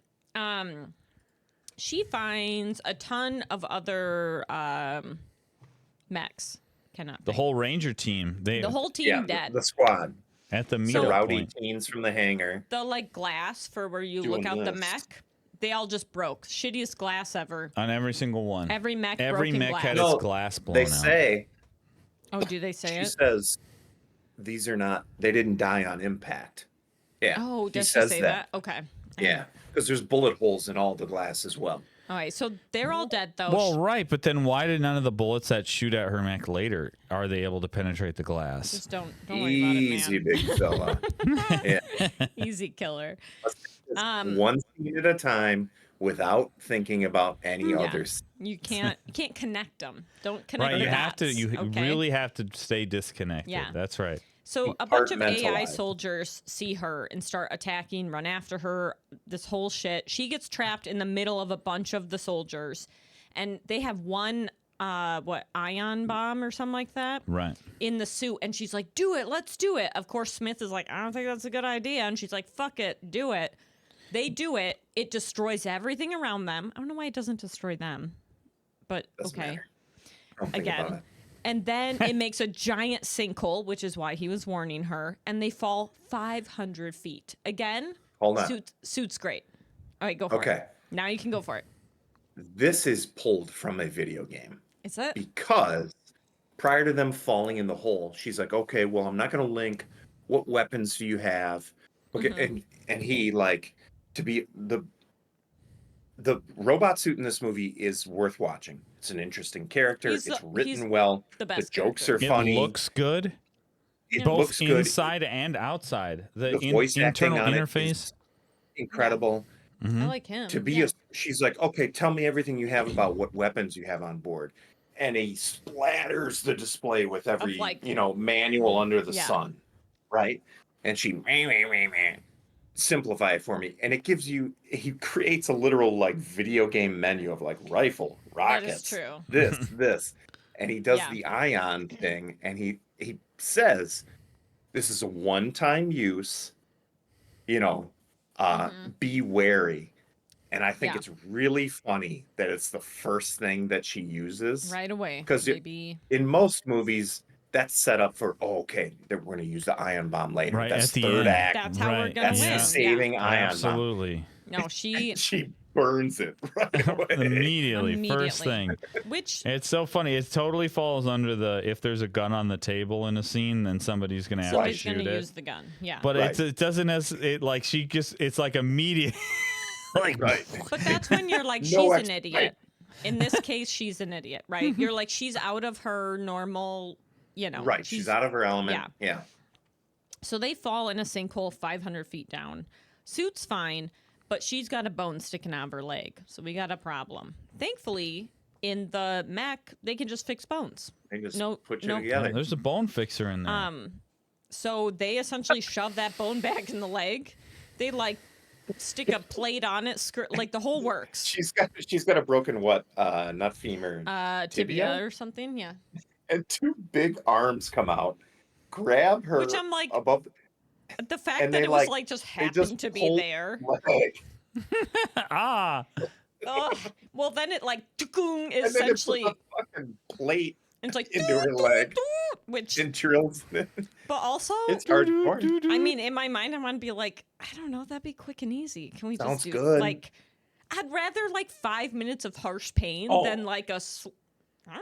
B: she finds a ton of other mechs. Cannot
A: The
B: think.
A: whole ranger team,
B: the whole team dead.
C: The squad,
A: at the
C: the
A: meetup
C: rowdy
A: point.
C: teens from the hangar.
B: The like glass for where you
C: Doing
B: look out the
C: this.
B: mech, they all just broke. Shittiest glass ever.
A: On every single one.
B: Every mech
A: Every
B: broken
A: mech
B: glass.
A: had
C: No,
A: its glass blown
C: They
A: out.
C: say
B: Oh, do they say
C: she
B: it?
C: says these are not. They didn't die on impact. Yeah.
B: Oh,
C: he
B: does she
C: says
B: say that? Okay.
C: Yeah, because there's bullet holes in all the glass as well.
B: All right, so they're all dead though.
A: Well, right, but then why did none of the bullets that shoot at her mech later are they able to penetrate the glass?
B: Just don't worry about it,
C: Easy,
B: man.
C: big fella. Yeah.
B: Easy killer.
C: Just one scene at a time without thinking about any
B: Yeah.
C: others.
B: You can't connect them. Don't connect
A: Right,
B: the
A: you have to.
B: dots,
A: You
B: okay?
A: really have to stay disconnected.
B: Yeah.
A: That's right.
B: So a bunch of AI
C: Compartmentalize.
B: soldiers see her and start attacking, run after her, this whole shit. She gets trapped in the middle of a bunch of the soldiers, and they have one ion bomb or something like that
A: Right.
B: in the suit, and she's like, "Do it, let's do it." Of course, Smith is like, "I don't think that's a good idea," and she's like, "Fuck it, do it." They do it. It destroys everything around them. I don't know why it doesn't destroy them, but
C: Doesn't
B: okay.
C: matter. Don't think about
B: Again.
C: it.
B: And then it makes a giant sinkhole, which is why he was warning her, and they fall 500 feet. Again,
C: Hold on.
B: suit's great. All right, go for it.
C: Okay.
B: Now you can go for it.
C: This is pulled from a video game
B: Is it?
C: because prior to them falling in the hole, she's like, "Okay, well, I'm not going to link. What weapons do you have?" Okay,
B: Mm-hmm.
C: and he like to be the robot suit in this movie is worth watching. It's an interesting character.
B: He's
C: It's
B: the-
C: written
B: he's
C: well.
B: the best
C: jokes
B: character.
C: are
A: It
C: funny.
A: looks good,
C: It
A: both
C: looks good.
A: inside and outside. The,
C: The voice acting
A: internal
C: on it
A: interface.
C: is incredible.
B: I like him.
C: To be she's like, "Okay, tell me everything you have about what weapons you have on board," and he splatters the display with every
B: like-
C: manual under the
B: Yeah.
C: sun, right? And she simplify it for me, and it gives you. He creates a literal like video game menu of like rifle,
B: That
C: rockets,
B: is true.
C: this, and he does
B: Yeah.
C: the ion thing, and he says, "This is a one-time use, be wary." And I think
B: Yeah.
C: it's really funny that it's the first thing that she uses.
B: Right away.
C: 'Cause it-
B: Maybe.
C: In most movies, that's set up for, okay, we're going to use the ion bomb later.
A: Right,
C: That's
A: at the
C: third
A: end.
C: act.
B: That's how we're
A: Right.
B: gonna
C: That's
B: win.
C: the saving ion bomb.
A: Absolutely.
B: Yeah. No, she
C: She burns it right away.
A: Immediately. First
B: Immediately.
A: thing.
B: which
A: It's so funny. It totally falls under the if there's a gun on the table in a scene, then somebody's gonna have to
B: somebody's
A: shoot
B: gonna
A: it.
B: use the gun. Yeah.
A: But
C: Right.
A: it doesn't as it like she just it's like immediate. like
C: Right.
B: But that's when you're like,
C: No
B: she's an
C: explanation.
B: idiot. In this case, she's an idiot, right? You're like, she's out of her normal,
C: Right. She's out of her element. Yeah.
B: So they fall in a sinkhole 500 feet down. Suit's fine, but she's got a bone sticking out of her leg. So we got a problem. Thankfully, in the mech, they can just fix bones.
C: They just
B: No-
C: put you
B: no-
C: together.
A: There's a bone fixer in there.
B: So they essentially shove that bone back in the leg. They like stick a plate on it, like the whole works.
C: She's got a broken what? Not femur.
B: Tibia
C: tibia?
B: or something, yeah.
C: And two big arms come out, grab her
B: Which I'm like,
C: above
B: the fact
C: and
B: that
C: they,
B: it was
C: like,
B: like just
C: they
B: happened
C: just
B: to be
C: pull
B: there.
C: the leg.
A: Ah,
B: Ugh. Well, then it like tukum,
C: And then it puts
B: essentially,
C: a fucking plate
B: and it's like
C: into her leg
B: which,
C: and drills it.
B: but also,
C: It's hardcore.
B: I mean, in my mind, I want to be like, I don't know, that'd be quick and easy. Can we
C: Sounds
B: just do
C: good.
B: like? I'd rather like 5 minutes of harsh pain
C: Oh.
B: than like I don't know.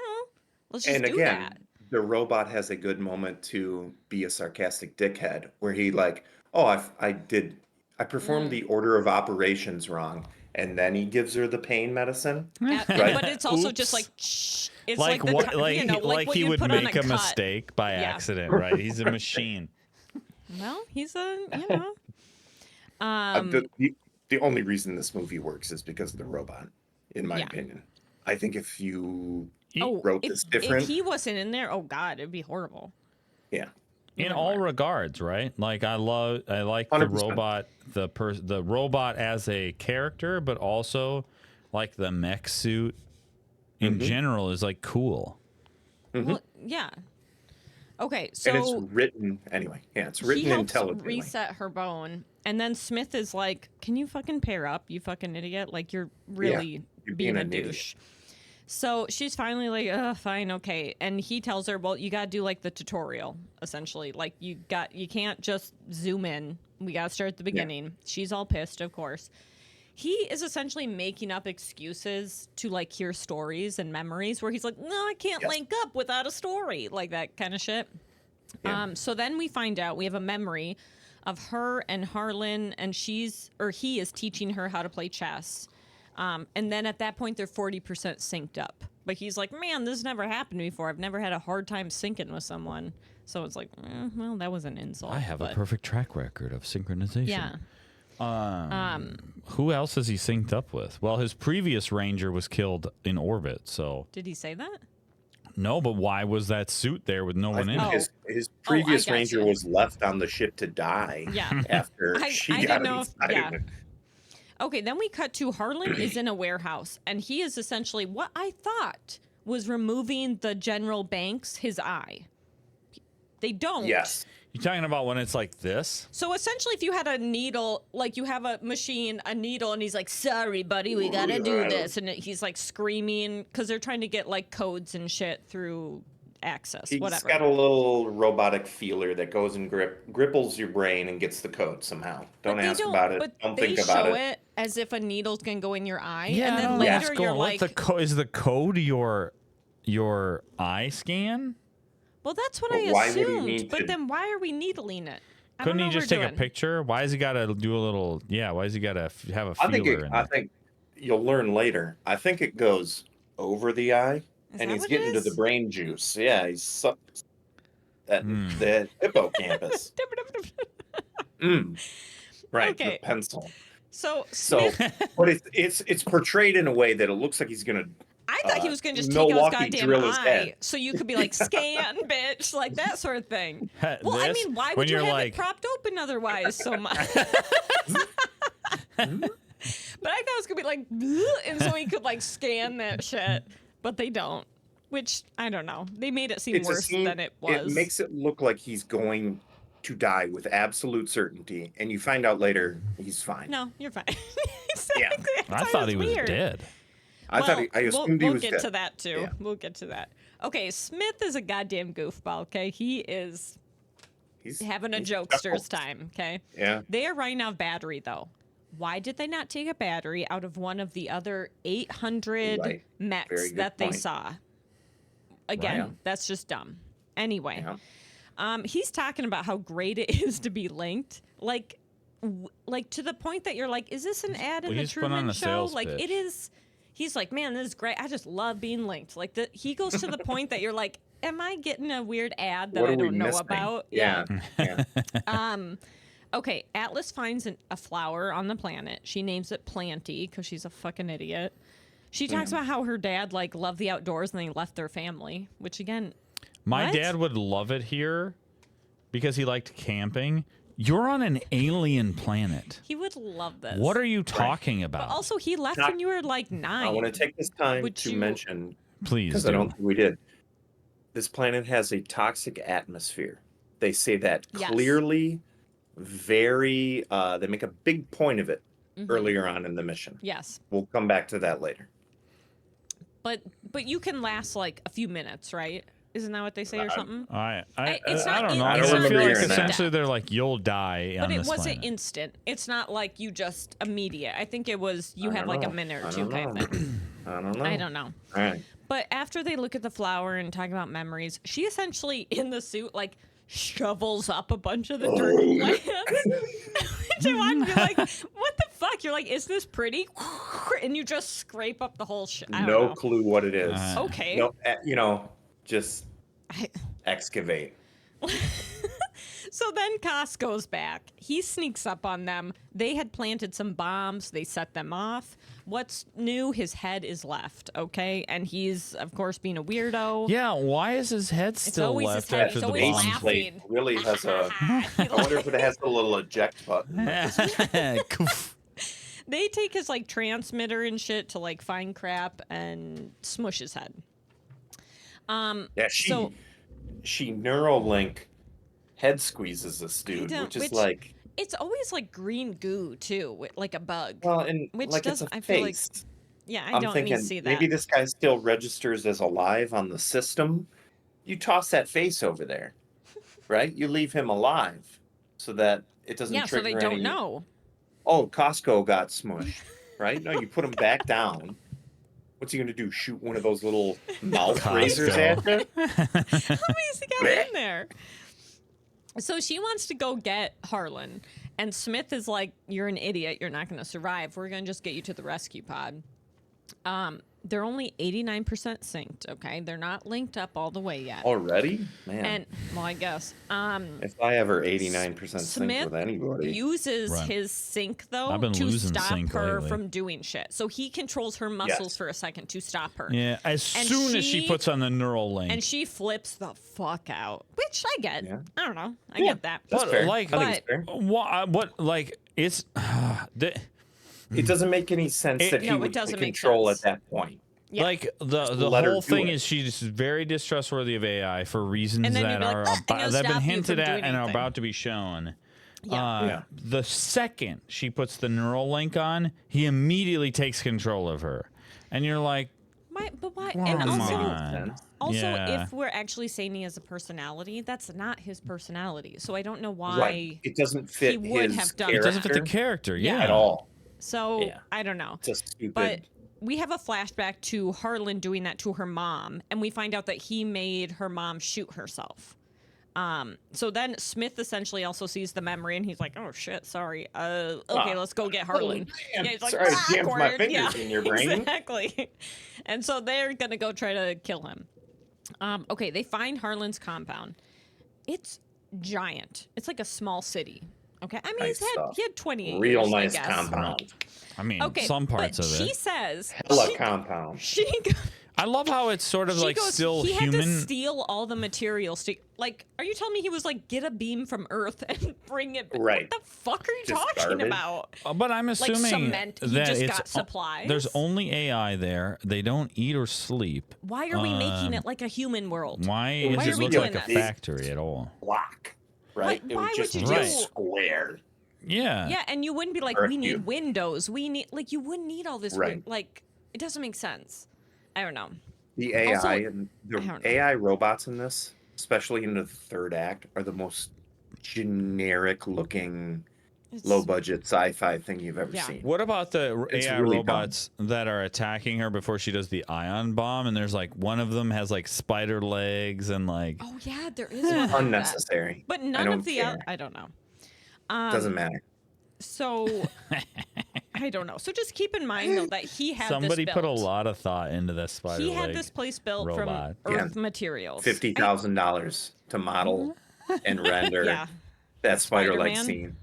B: Let's just
C: And
B: do
C: again,
B: that.
C: the robot has a good moment to be a sarcastic dickhead where he like, "Oh, I performed the order of operations wrong." And then he gives her the pain medicine. Right.
B: But it's also just
A: Oops.
B: like, shh. It's
A: like
B: the
A: what?
B: ti-
A: Like
B: like what
A: he
B: you
A: would
B: put on
A: make
B: a
A: a
B: cut.
A: mistake by
B: Yeah.
A: accident, right? He's a machine.
B: Well, he's a
C: The only reason this movie works is because of the robot. in my
B: Yeah.
C: opinion. I think if you
B: Oh,
C: wrote
B: if,
C: this different,
B: if he wasn't in there, oh God, it'd be horrible.
C: yeah,
A: In
B: Even
A: all
B: more.
A: regards, right? Like I like the
C: 100%.
A: robot, the robot as a character, but also like the mech suit in general is like cool.
B: Well, yeah. Okay,
C: and it's
B: so
C: written anyway. Yeah, it's
B: he
C: written
B: helps
C: intelligently.
B: reset her bone, and then Smith is like, "Can you fucking pair up, you fucking idiot? Like you're really
C: you're
B: being a
C: being an idiot."
B: douche." So she's finally like, fine, okay. And he tells her, well, you got to do like the tutorial, essentially. Like you can't just zoom in. We got to start at the beginning. She's all pissed, of course. He is essentially making up excuses to like hear stories and memories where he's like, no, I can't
C: Yes.
B: link up without a story, like that kind of shit.
C: Yeah.
B: So then we find out we have a memory of her and Harlan, and he is teaching her how to play chess. And then at that point, they're 40% synced up. But he's like, man, this never happened before. I've never had a hard time syncing with someone. So it's like, well, that was an insult.
A: I have
B: but
A: a perfect track record of synchronization.
B: Yeah.
A: Who else has he synced up with? Well, his previous ranger was killed in orbit, so
B: Did he say that?
A: no. But why was that suit there with no
C: I
A: one in
C: think
A: it?
C: his previous
B: got
C: ranger
B: you.
C: was left on the ship to die.
B: Yeah.
C: After
B: I
C: she
B: didn't
C: got
B: know
C: inside
B: yeah.
C: of it.
B: Okay, then we cut to Harlan is in a warehouse, and he is essentially what I thought was removing the General Banks his eye. They don't.
C: Yes.
A: You talking about when it's like this?
B: So essentially, if you had a needle, like you have a machine, a needle, and he's like, sorry, buddy, we gotta do this. And he's like screaming because they're trying to get like codes and shit through access,
C: He's
B: whatever.
C: got a little robotic feeler that goes and gripples your brain and gets the code somehow. Don't
B: But they
C: ask about it.
B: But
C: Don't
B: they
C: think about
B: show
C: it.
B: as if a needle's gonna go in your eye.
A: Yeah,
B: and
A: I
B: then
A: don't know what's
B: later
A: going
B: you're
A: on.
B: like,
A: Is the code your eye scan?
B: well, that's what
C: But
B: I
C: why would he
B: assumed.
C: need
B: But
C: to-
B: then why are we needling it? I
A: Couldn't
B: don't
A: he
B: know
A: just
B: what
A: take
B: we're
A: a
B: doing.
A: picture? Why has he got to do a little? Yeah, why has he got to have a feeler in
C: I
A: there?
C: think you'll learn later. I think it goes over the eye,
B: Is
C: and
B: that
C: he's
B: what it
C: getting to the
B: is?
C: brain juice. Yeah, he's the hippocampus. Right,
B: Okay.
C: the pencil.
B: So
C: So,
B: Smith,
C: but it's portrayed in a way that it looks like he's gonna.
B: I thought he was going to just take out his
C: Milwaukee
B: goddamn
C: drill his
B: eye,
C: head.
B: so you could be like, scan, bitch, like that sort of thing. Well, I
A: This?
B: mean, why
A: When
B: would you
A: you're
B: have
A: like,
B: it propped open otherwise so much? But I thought it was going to be like, and so he could like scan that shit, but they don't. Which, I don't know. They made it seem
C: It's a
B: worse
C: scene-
B: than it was.
C: It makes it look like he's going to die with absolute certainty, and you find out later he's fine.
B: No, you're fine.
C: Yeah.
B: Exactly.
A: I thought he was
B: weird.
A: dead.
C: I assumed he
B: we'll
C: was
B: get
C: dead.
B: to that too.
C: Yeah.
B: We'll get to that. Okay, Smith is a goddamn goofball. Okay, he is
C: He's
B: having a
C: he's
B: jokster's
C: chuckled.
B: time. Okay,
C: Yeah.
B: they are running out of battery though. Why did they not take a battery out of one of the other 800
C: Right. Very
B: mechs
C: good
B: that they
C: point.
B: saw? Again,
C: Right.
B: that's just dumb. Anyway,
C: Yeah.
B: he's talking about how great it is to be linked, like to the point that you're like, is this an ad in
A: Well,
B: the
A: he's put on
B: Truman
A: a
B: Show?
A: sales
B: Like
A: pitch.
B: it is. He's like, man, this is great. I just love being linked. Like he goes to the point that you're like, am I getting a weird ad that
C: What
B: I
C: are we
B: don't know
C: missing?
B: about?
C: Yeah. Yeah.
B: Okay, Atlas finds a flower on the planet. She names it Planty because she's a fucking idiot. She talks about how her dad like loved the outdoors and they left their family, which again,
A: My
B: what?
A: dad would love it here because he liked camping. You're on an alien planet.
B: He would love this.
A: What are you talking about?
B: But also, he left
C: Not-
B: when you were like 9.
C: I want to take this time
B: Would
C: to
B: you-
C: mention,
A: Please
C: because
A: do.
C: I don't think we did. This planet has a toxic atmosphere. They say that
B: Yes.
C: clearly, very, they make a big point of it
B: Mm-hmm.
C: earlier on in the mission.
B: Yes,
C: We'll come back to that later.
B: but you can last like a few minutes, right? Isn't that what they say or something? It's
A: I
B: not
A: don't
B: in-
A: know.
C: I
A: I
C: don't
A: feel
C: remember
A: like
C: hearing that.
A: essentially they're like, you'll die on
B: But it
A: this
B: wasn't
A: planet.
B: instant. It's not like you just immediate. I think it was you
C: I
B: have
C: don't
B: like a
C: know.
B: minute
C: I
B: or two
C: don't
B: kind
C: know.
B: of thing.
C: I don't know.
B: I don't know.
C: All right.
B: But after they look at the flower and talk about memories, she essentially in the suit like shovels up a bunch of the dirt plants. Which I want to be like, what the fuck? You're like, is this pretty? And you just scrape up the whole shit. I don't
C: No
B: know.
C: clue what it is.
B: Okay.
C: No, just
B: I-
C: excavate.
B: So then Koss goes back. He sneaks up on them. They had planted some bombs. They set them off. what's new? His head is left, okay? And he's, of course, being a weirdo.
A: Yeah, why is his head still
B: always his
A: left
B: head.
A: after
B: He's
A: the
B: always
A: bomb?
B: laughing.
C: Plate really has a. I wonder if it has a little eject button.
A: Koof.
B: They take his, like, transmitter and shit to, like, find crap and smush his head.
C: Yeah,
B: So-
C: she Neuralink head squeezes this dude,
B: know,
C: which is
B: which-
C: like,
B: It's always, like, green goo, too, like a bug.
C: well, and
B: Which
C: like it's a
B: doesn't- I feel like-
C: face.
B: Yeah, I
C: I'm
B: don't
C: thinking
B: need to see that.
C: maybe this guy still registers as alive on the system. You toss that face over there, right? You leave him alive so that it doesn't
B: Yeah, so
C: trigger
B: they don't
C: any.
B: know.
C: Oh, Costco got smushed, right? No, you put him back down. What's he gonna do? Shoot one of those little mouth
A: Costco.
C: razors at you?
B: How many's he got in there? So she wants to go get Harlan, and Smith is like, "You're an idiot. You're not going to survive. We're going to just get you to the rescue pod." They're only 89% synced. Okay, they're not linked up all the way yet.
C: Already, man.
B: And well, I guess
C: If I ever 89% sync
B: Smith
C: with anybody,
B: uses
A: Right.
B: his sync though
A: I've been
B: to
A: losing
B: stop
A: sync
B: her
A: lately.
B: from doing shit. So he controls her muscles for a second to stop her.
A: Yeah, as
B: And
A: soon as she
B: she-
A: puts on the neural link.
B: And she flips the fuck out, which I get.
C: Yeah.
B: I don't know. I
C: Yeah.
B: get that.
C: That's
A: But,
C: fair.
A: like-
C: I think it's fair.
A: what like it's
C: It doesn't make any sense that he
B: No, it
C: would
B: doesn't
C: take
B: make
C: control
B: sense.
C: at that point.
B: Yeah.
A: like the
C: let her
A: whole
C: do
A: thing
C: it.
A: is she's very distrustworthy of AI for reasons
B: And then
A: that
B: you'd be like,
A: are
B: "Ah, I'm gonna
A: that have been
B: stop you
A: hinted
B: from
A: at
B: doing
A: and are
B: anything."
A: about to be shown.
B: Yeah.
C: Yeah.
A: The second she puts the neural link on, he immediately takes control of her, and you're like,
B: But why?
A: Come
B: And also,
A: on.
B: also,
A: Yeah.
B: if we're actually saying he has a personality, that's not his personality. So I don't know why.
C: Right. It doesn't fit
B: would
C: his
B: have done
A: it
B: that.
A: doesn't fit the
C: character
A: character.
B: Yeah.
A: Yeah,
C: at all.
B: So
C: Yeah.
B: I don't know.
C: It's a stupid.
B: But we have a flashback to Harlan doing that to her mom, and we find out that he made her mom shoot herself. So then Smith essentially also sees the memory, and he's like, "Oh shit, sorry. Okay, let's go get Harlan."
C: man,
B: Yeah, he's like,
C: sorry, I
B: "Ah,
C: jammed my
B: awkward."
C: fingers in your brain.
B: Exactly. And so they're gonna go try to kill him. Okay, they find Harlan's compound. It's giant. It's like a small city. Okay, I mean
C: Nice stuff.
B: he had 28
C: Real
B: years,
C: nice
B: I guess.
C: compound.
A: I mean,
B: Okay,
A: some parts
B: but
A: of
B: she
A: it.
B: says
C: Hella
B: she,
C: compound.
B: she
A: I love how it's sort of
B: She
A: like
B: goes,
A: still
B: he had to
A: human.
B: steal all the materials to, like, are you telling me he was like, get a beam from Earth and bring it back?
C: Right.
B: What the fuck are you
C: Just
B: talking
C: garbage.
B: about?
A: But I'm assuming
B: cement, he
A: that
B: just
A: it's
B: got supplies?
A: there's only AI there. They don't eat or sleep.
B: Why are we making it like a human world?
A: Why
C: Why
A: does
C: are
A: it
C: we
A: look
C: doing
A: like a
C: this?
A: factory at all?
C: Block. Right?
B: Like,
C: it
B: why
C: would
B: would
C: just
B: you
C: be
A: do-
C: a square.
A: Yeah.
B: Yeah, and you wouldn't be like,
C: Or a
B: we need
C: cube.
B: windows. We need, like, you wouldn't need all this.
C: Right.
B: Like, it doesn't make sense. I don't know.
C: The AI
B: Also,
C: and
B: I don't know.
C: the AI robots in this, especially in the third act, are the most generic looking,
B: It's,
C: low budget sci-fi thing you've ever
B: Yeah.
C: seen.
A: What about the
C: It's
A: AI
C: really
A: robots that are attacking her before she does the ion bomb? And there's like one of them has like spider legs and like
B: Oh, yeah, there is one like that.
C: Unnecessary.
B: But
C: I
B: none
C: don't
B: of the,
C: care.
B: I don't know.
C: Doesn't matter.
B: So I don't know. So just keep in mind though that he had
A: somebody
B: this
A: put a
B: built.
A: lot of thought into this spider
B: He
A: leg.
B: had this place built
A: robot.
B: from
C: Yeah.
B: Earth materials.
C: $50,000 to model and render
B: Yeah.
C: that spider-like
B: Spider-Man.
C: scene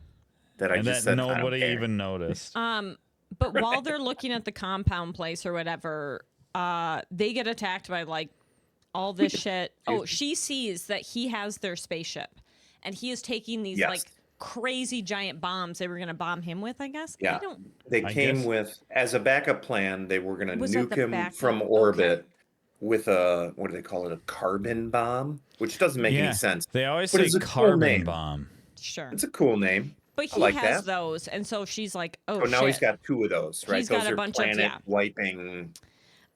C: that I
A: and
C: just
A: that
C: said I don't
A: nobody
C: care.
A: even noticed.
B: But while they're looking at the compound place or whatever, they get attacked by like all this shit. Oh, she sees that he has their spaceship, and he is taking these
C: Yes.
B: like crazy giant bombs they were gonna bomb him with. I guess.
C: Yeah.
B: I don't.
C: They
A: I
C: came
A: guess-
C: with, as a backup plan, they were going to
B: Was that
C: nuke
B: the
C: him
B: backup?
C: from
B: Okay.
C: orbit with a, what do they call it, a carbon bomb, which doesn't make
A: yeah.
C: any sense.
A: They always
C: But
A: say
C: it's a cool
A: carbon
C: name.
A: bomb.
B: Sure.
C: It's a cool name.
B: But
C: I
B: he
C: like
B: has
C: that.
B: those, and so she's like, "Oh
C: So now
B: shit!"
C: he's got two of those, right?
B: He's
C: Those
B: got a
C: are
B: bunch of-
C: planet
B: yeah.
C: wiping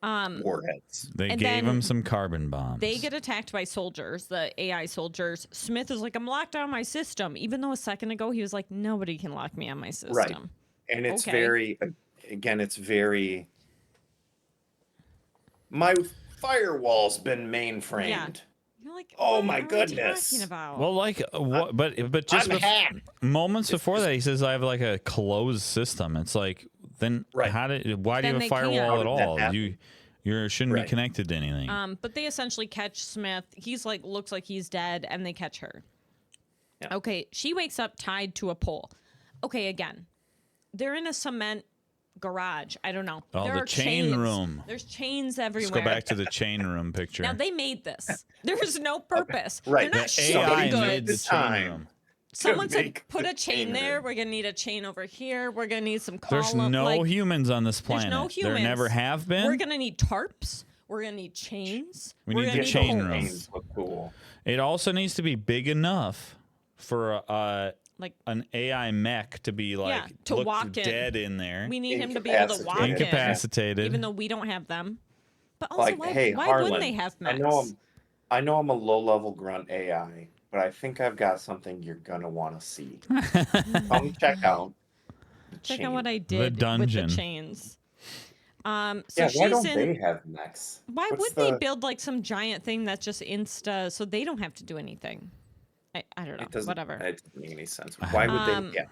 C: warheads.
A: They
B: And
A: gave
B: then
A: him some carbon bombs.
B: They get attacked by soldiers, the AI soldiers. Smith is like, "I'm locked on my system," even though a second ago he was like, "Nobody can lock me on my system."
C: Right. And it's
B: Okay.
C: very, again, it's very. My firewall's been mainframed.
B: Yeah. You're like,
C: Oh
B: "What
C: my
B: are we
C: goodness."
B: talking about?
A: well, like what? But just
C: I'm hacked.
A: moments before that, he says, "I have like a closed system." It's like, then
C: Right.
A: how did? Why do
B: Then
A: you
B: they
A: have a firewall
B: can't.
A: at
C: How did that
A: all?
C: happen?
A: You shouldn't
C: Right.
A: be connected to anything.
B: But they essentially catch Smith. He's like, looks like he's dead, and they catch her.
C: Yeah.
B: Okay, she wakes up tied to a pole. Okay, again, they're in a cement garage. I don't know.
A: Oh,
B: there
A: the
B: are
A: chain
B: chains.
A: room.
B: There's chains
A: Let's
B: everywhere.
A: go back to the chain room picture.
B: Now they made this. There's no purpose.
C: Right.
B: They're not
A: The
B: shipping
A: AI
B: goods.
A: made the
C: It's
A: chain
C: time.
A: room.
B: Someone said,
C: make
B: put
C: the
B: a chain
C: chain
B: there.
C: room.
B: We're gonna need a chain over here. We're gonna need some
A: There's
B: column.
A: no
B: like,
A: humans on this
B: there's
A: planet.
B: no humans.
A: There never have been.
B: We're gonna need tarps. We're gonna need chains.
A: We
B: We're
A: need
B: gonna
A: the
B: need
A: chain
B: holes.
A: room.
C: Chains look cool.
A: It also needs to be big enough for
B: Like
A: an AI mech to be like
B: to
A: look
B: walk in.
A: dead in there,
B: we need him to be able to walk in,
A: incapacitated.
B: even though we don't have them. But also,
C: Like,
B: why,
C: hey,
B: why
C: Harlan,
B: wouldn't they have mechs?
C: I know I'm a low-level grunt AI, but I think I've got something you're gonna want to see. Come check out. the
B: Check
C: chain.
B: out what I did
A: dungeon.
B: with the chains. So
C: Yeah,
B: she's
C: why don't
B: in.
C: they have mechs?
B: Why
C: What's
B: would they build like some giant thing that's just Insta so they don't have to do anything? I don't know.
C: It doesn't.
B: Whatever.
C: It doesn't make any sense. Why would they? Yeah.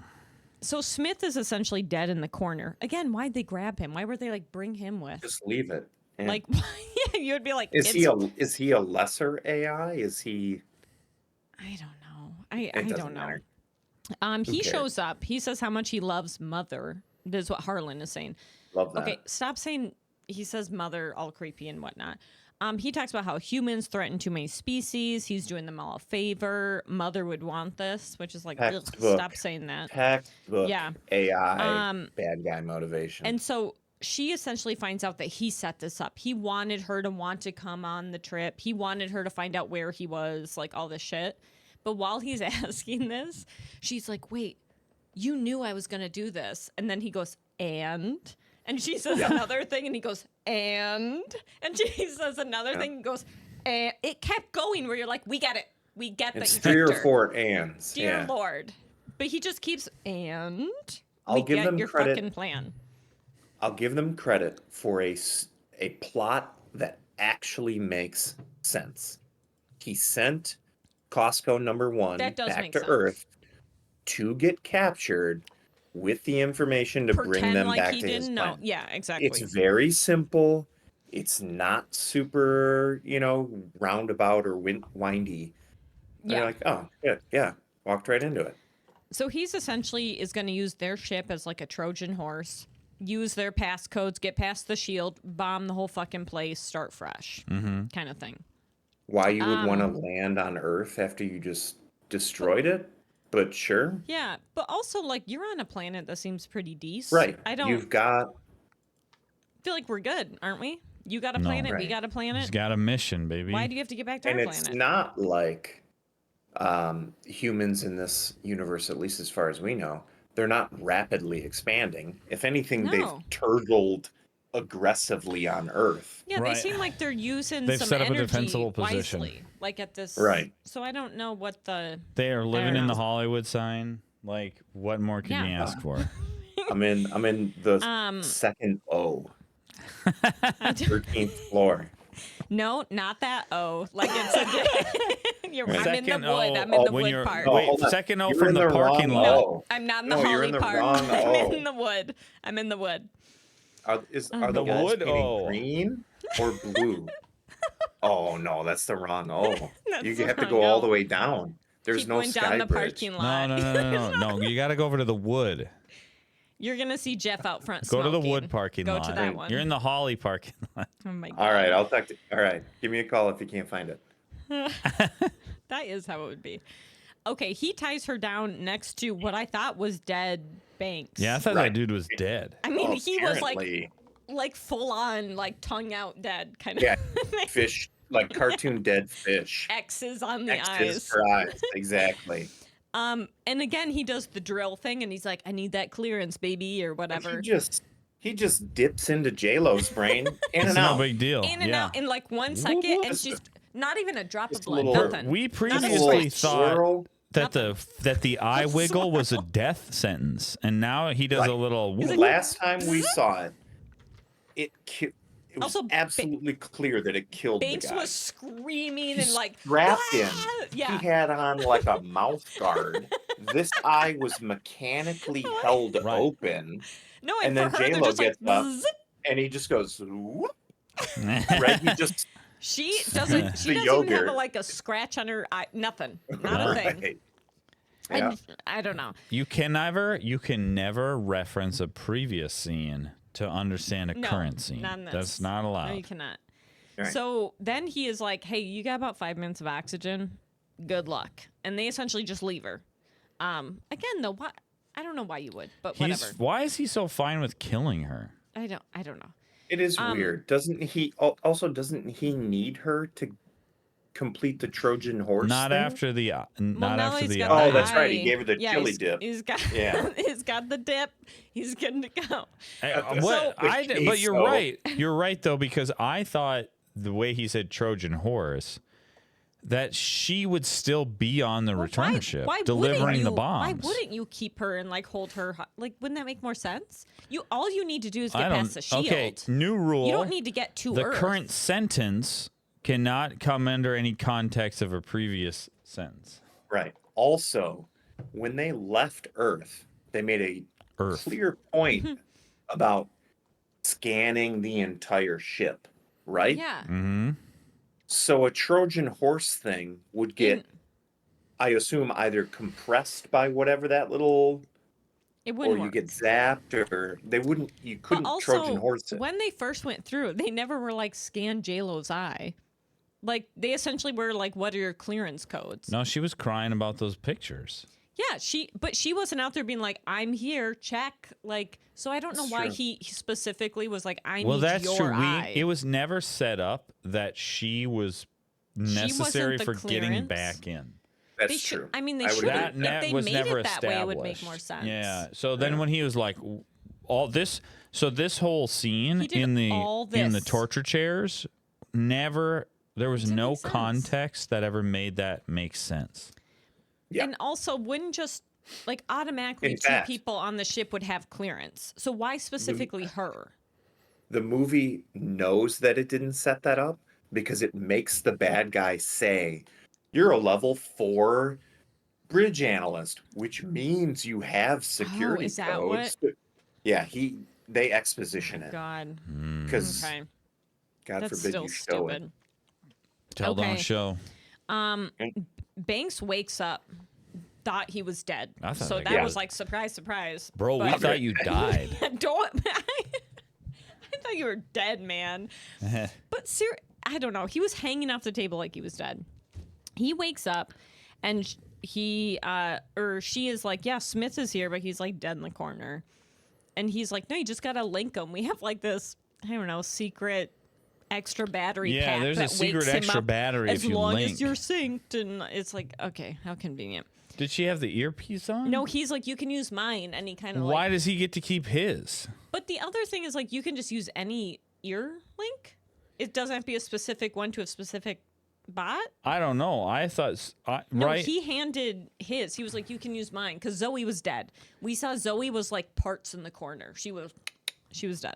B: So Smith is essentially dead in the corner. Again, why'd they grab him? Why would they like bring him with?
C: Just leave it. Yeah.
B: Like, yeah, you would be like,
C: is
B: it's,
C: he a lesser AI? Is he?
B: I don't know. I
C: It doesn't
B: don't know.
C: matter.
B: He
C: cares?
B: shows up. He says how much he loves Mother. This is what Harlan is saying.
C: Love that.
B: Okay, stop saying. He says Mother all creepy and whatnot. He talks about how humans threaten too many species. He's doing them all a favor. Mother would want this, which is like, ugh,
C: Textbook.
B: stop saying that.
C: Textbook.
B: Yeah.
C: AI. Bad guy motivation.
B: And so she essentially finds out that he set this up. He wanted her to want to come on the trip. He wanted her to find out where he was, like all this shit. But while he's asking this, she's like, wait, you knew I was going to do this. And then he goes, and she says another thing, and he goes, and she says another thing, and goes, and it kept going where you're like, we get it. We get that
C: it's
B: you
C: 3 or
B: tricked her.
C: 4 ands.
B: Dear
C: Yeah.
B: Lord. But he just keeps, and
C: I'll
B: we
C: give
B: get
C: them
B: your
C: credit.
B: fucking plan.
C: I'll give them credit for a plot that actually makes sense. He sent Costco number 1
B: That does
C: back
B: make
C: to
B: sense.
C: Earth to get captured with the information to bring
B: Pretend
C: them
B: like
C: back
B: he
C: to his
B: didn't know.
C: planet.
B: Yeah, exactly.
C: It's very simple. It's not super, roundabout or windy. And
B: Yeah.
C: You're like, oh, yeah, walked right into it.
B: So he's essentially is going to use their ship as like a Trojan horse, use their passcodes, get past the shield, bomb the whole fucking place, start fresh, kind of thing.
C: Why you would want to land on Earth after you just destroyed it? But sure.
B: Yeah, but also like you're on a planet that seems pretty decent.
C: Right.
B: I don't
C: You've got
B: feel like we're good, aren't we? You got a
A: No.
B: planet, we
C: Right.
B: got a planet.
A: He's got a mission, baby.
B: Why do you have to get back to
C: and
B: our
C: it's
B: planet?
C: not like humans in this universe, at least as far as we know, they're not rapidly expanding. If anything,
B: No.
C: they've turtled aggressively on Earth.
B: Yeah,
A: Right.
B: they seem like they're using
A: They've
B: some
A: set up a
B: energy
A: defensible position.
B: wisely, like at this.
C: Right.
B: So I don't know what the.
A: They are living in
B: know.
A: the Hollywood sign. Like, what more can you
B: Yeah.
A: ask for?
C: I'm in the second O, 13th floor.
B: No, not that O. Like it's a. I'm in the
A: Second
B: wood.
A: O-
B: I'm in the
A: when
B: wood
A: you're-
B: part.
C: No,
A: Wait,
C: hold on.
A: second O
C: You're
A: from
C: in
A: the parking
C: wrong
A: lot.
C: O.
B: I'm not in the
C: No, you're
B: holly
C: in the
B: part.
C: wrong
B: I'm
C: O.
B: in the wood. I'm in the wood.
C: Are
B: The
C: the walls
A: wood
C: painted
A: O.
C: green or blue? Oh no, that's the wrong O.
B: That's
C: You
B: the
C: have to
B: wrong
C: go all
B: O.
C: the way down. There's
B: Keep
C: no
B: going
C: sky
B: down the
C: bridge.
B: parking
A: No,
B: lot.
A: no. You got to go over to the wood.
B: You're gonna see Jeff out front.
A: Go to the
B: smoking.
A: wood parking
B: Go
A: lot.
B: to that one.
A: You're in the Holly parking lot.
B: Oh my god.
C: All right, I'll talk to. All right, give me a call if you can't find it.
B: That is how it would be. Okay, he ties her down next to what I thought was dead Banks.
A: Yeah, I thought
C: Right.
A: that dude was dead.
B: I mean, he was
C: Apparently,
B: like full on, like tongue out dead kind of.
C: yeah, fish like cartoon dead fish.
B: X's on the
C: X's
B: eyes.
C: for eyes, exactly.
B: And again, he does the drill thing, and he's like, "I need that clearance, baby," or whatever.
C: He just dips into J-Lo's brain in
A: It's
C: and
A: no
C: out.
A: big deal.
B: In and
A: yeah.
B: out in like 1 second, and
C: Just
B: she's not even a drop of
C: just a
B: blood.
C: little-
B: Nothing.
A: We
B: Not a
A: previously
B: switch.
A: thought
C: Swirl.
A: that the eye wiggle was a death sentence, and now he does
C: Like,
A: a little.
C: The last time we saw it, it was
B: Also,
C: absolutely clear that it killed
B: Banks
C: the guy.
B: was screaming
C: He
B: and like
C: strapped
B: "Ah!"
C: him.
B: Yeah.
C: He had on like a mouth guard. This eye was mechanically held
A: Right.
C: open,
B: No,
C: and
B: and
C: then
B: for her, they're
C: J-Lo
B: just like,
C: gets up.
B: "Bzz."
C: and he just goes, whoop, right? He just
B: She doesn't. She
C: The
B: doesn't even
C: yogurt.
B: have like a scratch on her eye. Nothing. Not a thing.
C: Right. Yeah.
B: I don't know.
A: You can never reference a previous scene to understand a
B: No,
A: current scene.
B: not in this.
A: That's not allowed.
B: No, you cannot.
C: Right.
B: So then he is like, hey, you got about 5 minutes of oxygen. Good luck. And they essentially just leave her. Again, though, why? I don't know why you would, but whatever.
A: Why is he so fine with killing her?
B: I don't know.
C: It is weird. Doesn't he need her to complete the Trojan horse
A: Not
C: thing?
A: after the not
B: now
A: after
B: he's
A: the
B: got
C: Oh,
B: the
C: that's right. He
B: eye.
C: gave her the chili dip.
B: He's got
C: Yeah.
B: he's got the dip. He's good to go.
A: What? But you're
C: So-
A: right. You're right though, because I thought the way he said Trojan horse, that she would still be on the return ship delivering
B: wouldn't
A: the
B: you,
A: bombs.
B: Why wouldn't you keep her and like hold her? Like, wouldn't that make more sense? All you need to do is
A: I
B: get
A: don't.
B: past the shield.
A: Okay, new rule.
B: You don't need to get to
A: the
B: Earth.
A: current sentence cannot come under any context of a previous sentence.
C: Right. Also, when they left Earth, they made a
A: Earth.
C: clear point about scanning the entire ship, right?
B: Yeah.
A: Mm-hmm.
C: So a Trojan horse thing would get, I assume, either compressed by whatever that little,
B: It
C: or
B: wouldn't
C: you
B: work.
C: get zapped, or you
B: But
C: couldn't
B: also,
C: Trojan horse it.
B: when they first went through, they never were like scan JLo's eye. Like they essentially were like, "What are your clearance codes?"
A: No, she was crying about those pictures.
B: Yeah, but she wasn't out there being like, "I'm here, check." Like, so I don't know
C: That's
B: why
C: true.
B: he specifically was like, "I
A: Well,
B: need
A: that's
B: your
A: true.
B: eye."
A: It was never set up that she was necessary
B: the
A: for getting
B: clearance.
A: back in.
C: That's
B: They should.
C: true.
B: I mean, they
C: I would
B: should.
C: agree.
A: That
B: If they
A: was
B: made
A: never
B: it that way, it would make
A: established.
B: more sense.
A: Yeah. So then when he was like, all this, so this whole scene
B: He did
A: in the
B: all
A: in the
B: this.
A: torture chairs, never there was
B: Didn't
A: no
B: make sense.
A: context that ever made that make sense.
C: Yeah.
B: And also, wouldn't just like automatically
C: In
B: two
C: fact-
B: people on the ship would have clearance. So why specifically her?
C: The movie knows that it didn't set that up because it makes the bad guy say, "You're a level 4 bridge analyst," which means you have security
B: is that
C: codes. Yeah, they exposition it
B: God.
C: because
B: Okay.
C: God
B: That's
C: forbid
B: still
C: you show it.
B: stupid.
A: Tell
B: Okay.
A: don't show.
B: Banks wakes up, thought he was dead.
A: I thought
B: So
A: that
B: that
C: guy
B: was
C: was-
B: like surprise, surprise.
A: Bro, we
B: But-
A: thought you died.
B: Don't. I thought you were dead, man. But I don't know. He was hanging off the table like he was dead. He wakes up, and she is like, "Yeah, Smith is here," but he's like dead in the corner. And he's like, "No, you just gotta link him. We have like this, I don't know, secret extra battery
A: Yeah,
B: pack
A: there's a
B: that
A: secret
B: wakes him
A: extra
B: up
A: battery
B: as
A: if you
B: long
A: link."
B: as you're synced." And it's like, okay, how convenient.
A: Did she have the earpiece on?
B: No, he's like, "You can use mine," and he kind of
A: Why
B: like.
A: does he get to keep his?
B: But the other thing is like, you can just use any ear link. It doesn't have to be a specific one to a specific bot.
A: I don't know. I thought
B: No,
A: right.
B: he handed his. He was like, "You can use mine," because Zoe was dead. We saw Zoe was like parts in the corner. She was dead.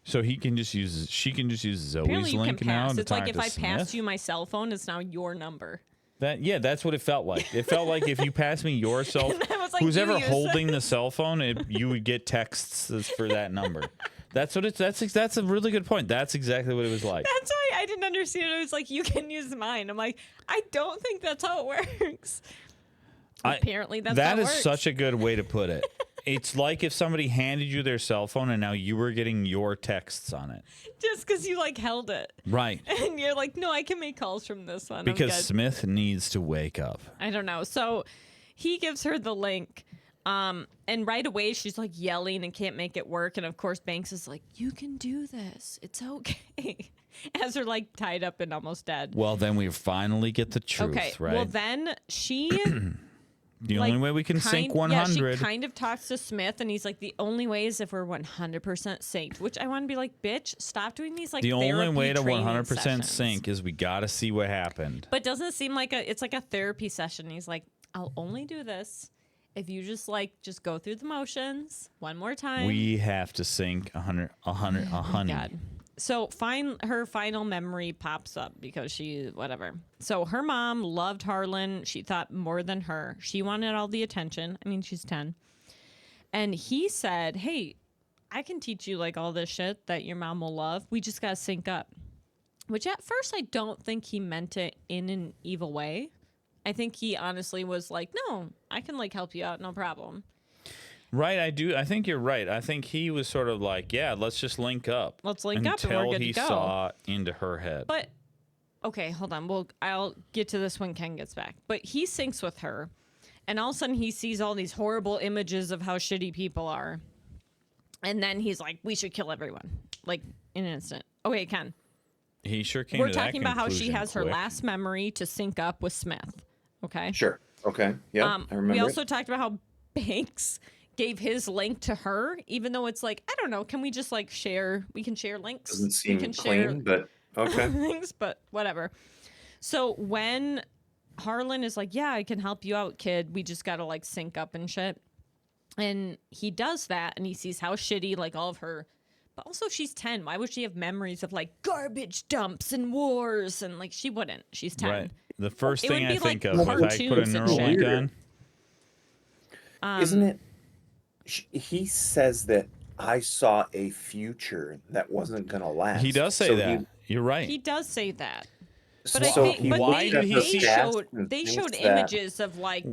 A: So he can just use. She can just use Zoe's
B: Apparently, you can
A: link now
B: pass.
A: to
B: It's
A: talk
B: like if
A: to
B: I
A: Smith?
B: passed you my cell phone, it's now your number.
A: That's what it felt like. It felt like if you pass me your cell,
B: And I was like,
A: who's
B: "You
A: ever
B: use it."
A: holding the cell phone, you would get texts for that number. That's what it's. That's a really good point. That's exactly what it was like.
B: That's why I didn't understand. It was like, "You can use mine." I'm like, I don't think that's how it works. Apparently, that's how
A: That
B: it
A: is
B: works.
A: such a good way to put it. It's like if somebody handed you their cell phone and now you were getting your texts on it.
B: Just because you like held it,
A: Right.
B: and you're like, "No, I can make calls from this one." I'm
A: Because
B: good.
A: Smith needs to wake up.
B: I don't know. So he gives her the link. And right away she's like yelling and can't make it work. And of course Banks is like, "You can do this. It's okay." As they're like tied up and almost dead.
A: Well, then we finally get the truth,
B: Okay.
A: right?
B: Well, then she
A: the
B: like,
A: only way we can sync 100.
B: Yeah, she kind of talks to Smith, and he's like, "The only way is if we're 100% synced." Which I want to be like, "Bitch, stop doing these like
A: the only
B: therapy
A: way to
B: training
A: 100%
B: sessions."
A: sync is we got to see what happened.
B: But doesn't it seem like it's like a therapy session? He's like, "I'll only do this if you just go through the motions one more time."
A: We have to sync 100, a honey.
B: God. So her final memory pops up because whatever. So her mom loved Harlan. She thought more than her. She wanted all the attention. I mean, she's 10. And he said, "Hey, I can teach you like all this shit that your mom will love. We just got to sync up." Which at first I don't think he meant it in an evil way. I think he honestly was like, "No, I can like help you out, no problem."
A: Right, I think you're right. I think he was sort of like, yeah, let's just link up.
B: Let's link up and we're
A: until
B: good
A: he
B: to go.
A: saw into her head.
B: But okay, hold on. I'll get to this when Ken gets back. But he syncs with her, and all of a sudden he sees all these horrible images of how shitty people are, and then he's like, "We should kill everyone," like in an instant. Okay, Ken.
A: He sure came
B: We're
A: to that
B: talking about how she
A: conclusion
B: has her
A: quick.
B: last memory to sync up with Smith. Okay.
C: Sure. Okay. Yeah. I remember.
B: We also talked about how Banks gave his link to her, even though it's like, I don't know, can we just like share? We can share links.
C: Doesn't
B: we
C: seem
B: can
C: clean, but okay.
B: things, but whatever. So when Harlan is like, yeah, I can help you out, kid. We just got to like sync up and shit. And he does that and he sees how shitty like all of her, but also she's 10. Why would she have memories of like garbage dumps and wars? And like, she wouldn't. She's 10.
A: Right. The first
B: It
A: thing
B: would
A: I
B: be
A: think
B: like
A: of is I put a
B: cartoons and
A: neural link
C: shit.
A: on.
C: Isn't it? He says that I saw a future that wasn't going to last.
A: He does say
C: So
A: that. You're right.
B: He does say that.
C: So
B: But I
A: So
B: think,
C: he
B: but
A: why
B: they,
A: did he
B: they
A: see-
B: showed
C: and
B: they
C: thinks
B: showed
C: that-
B: images of like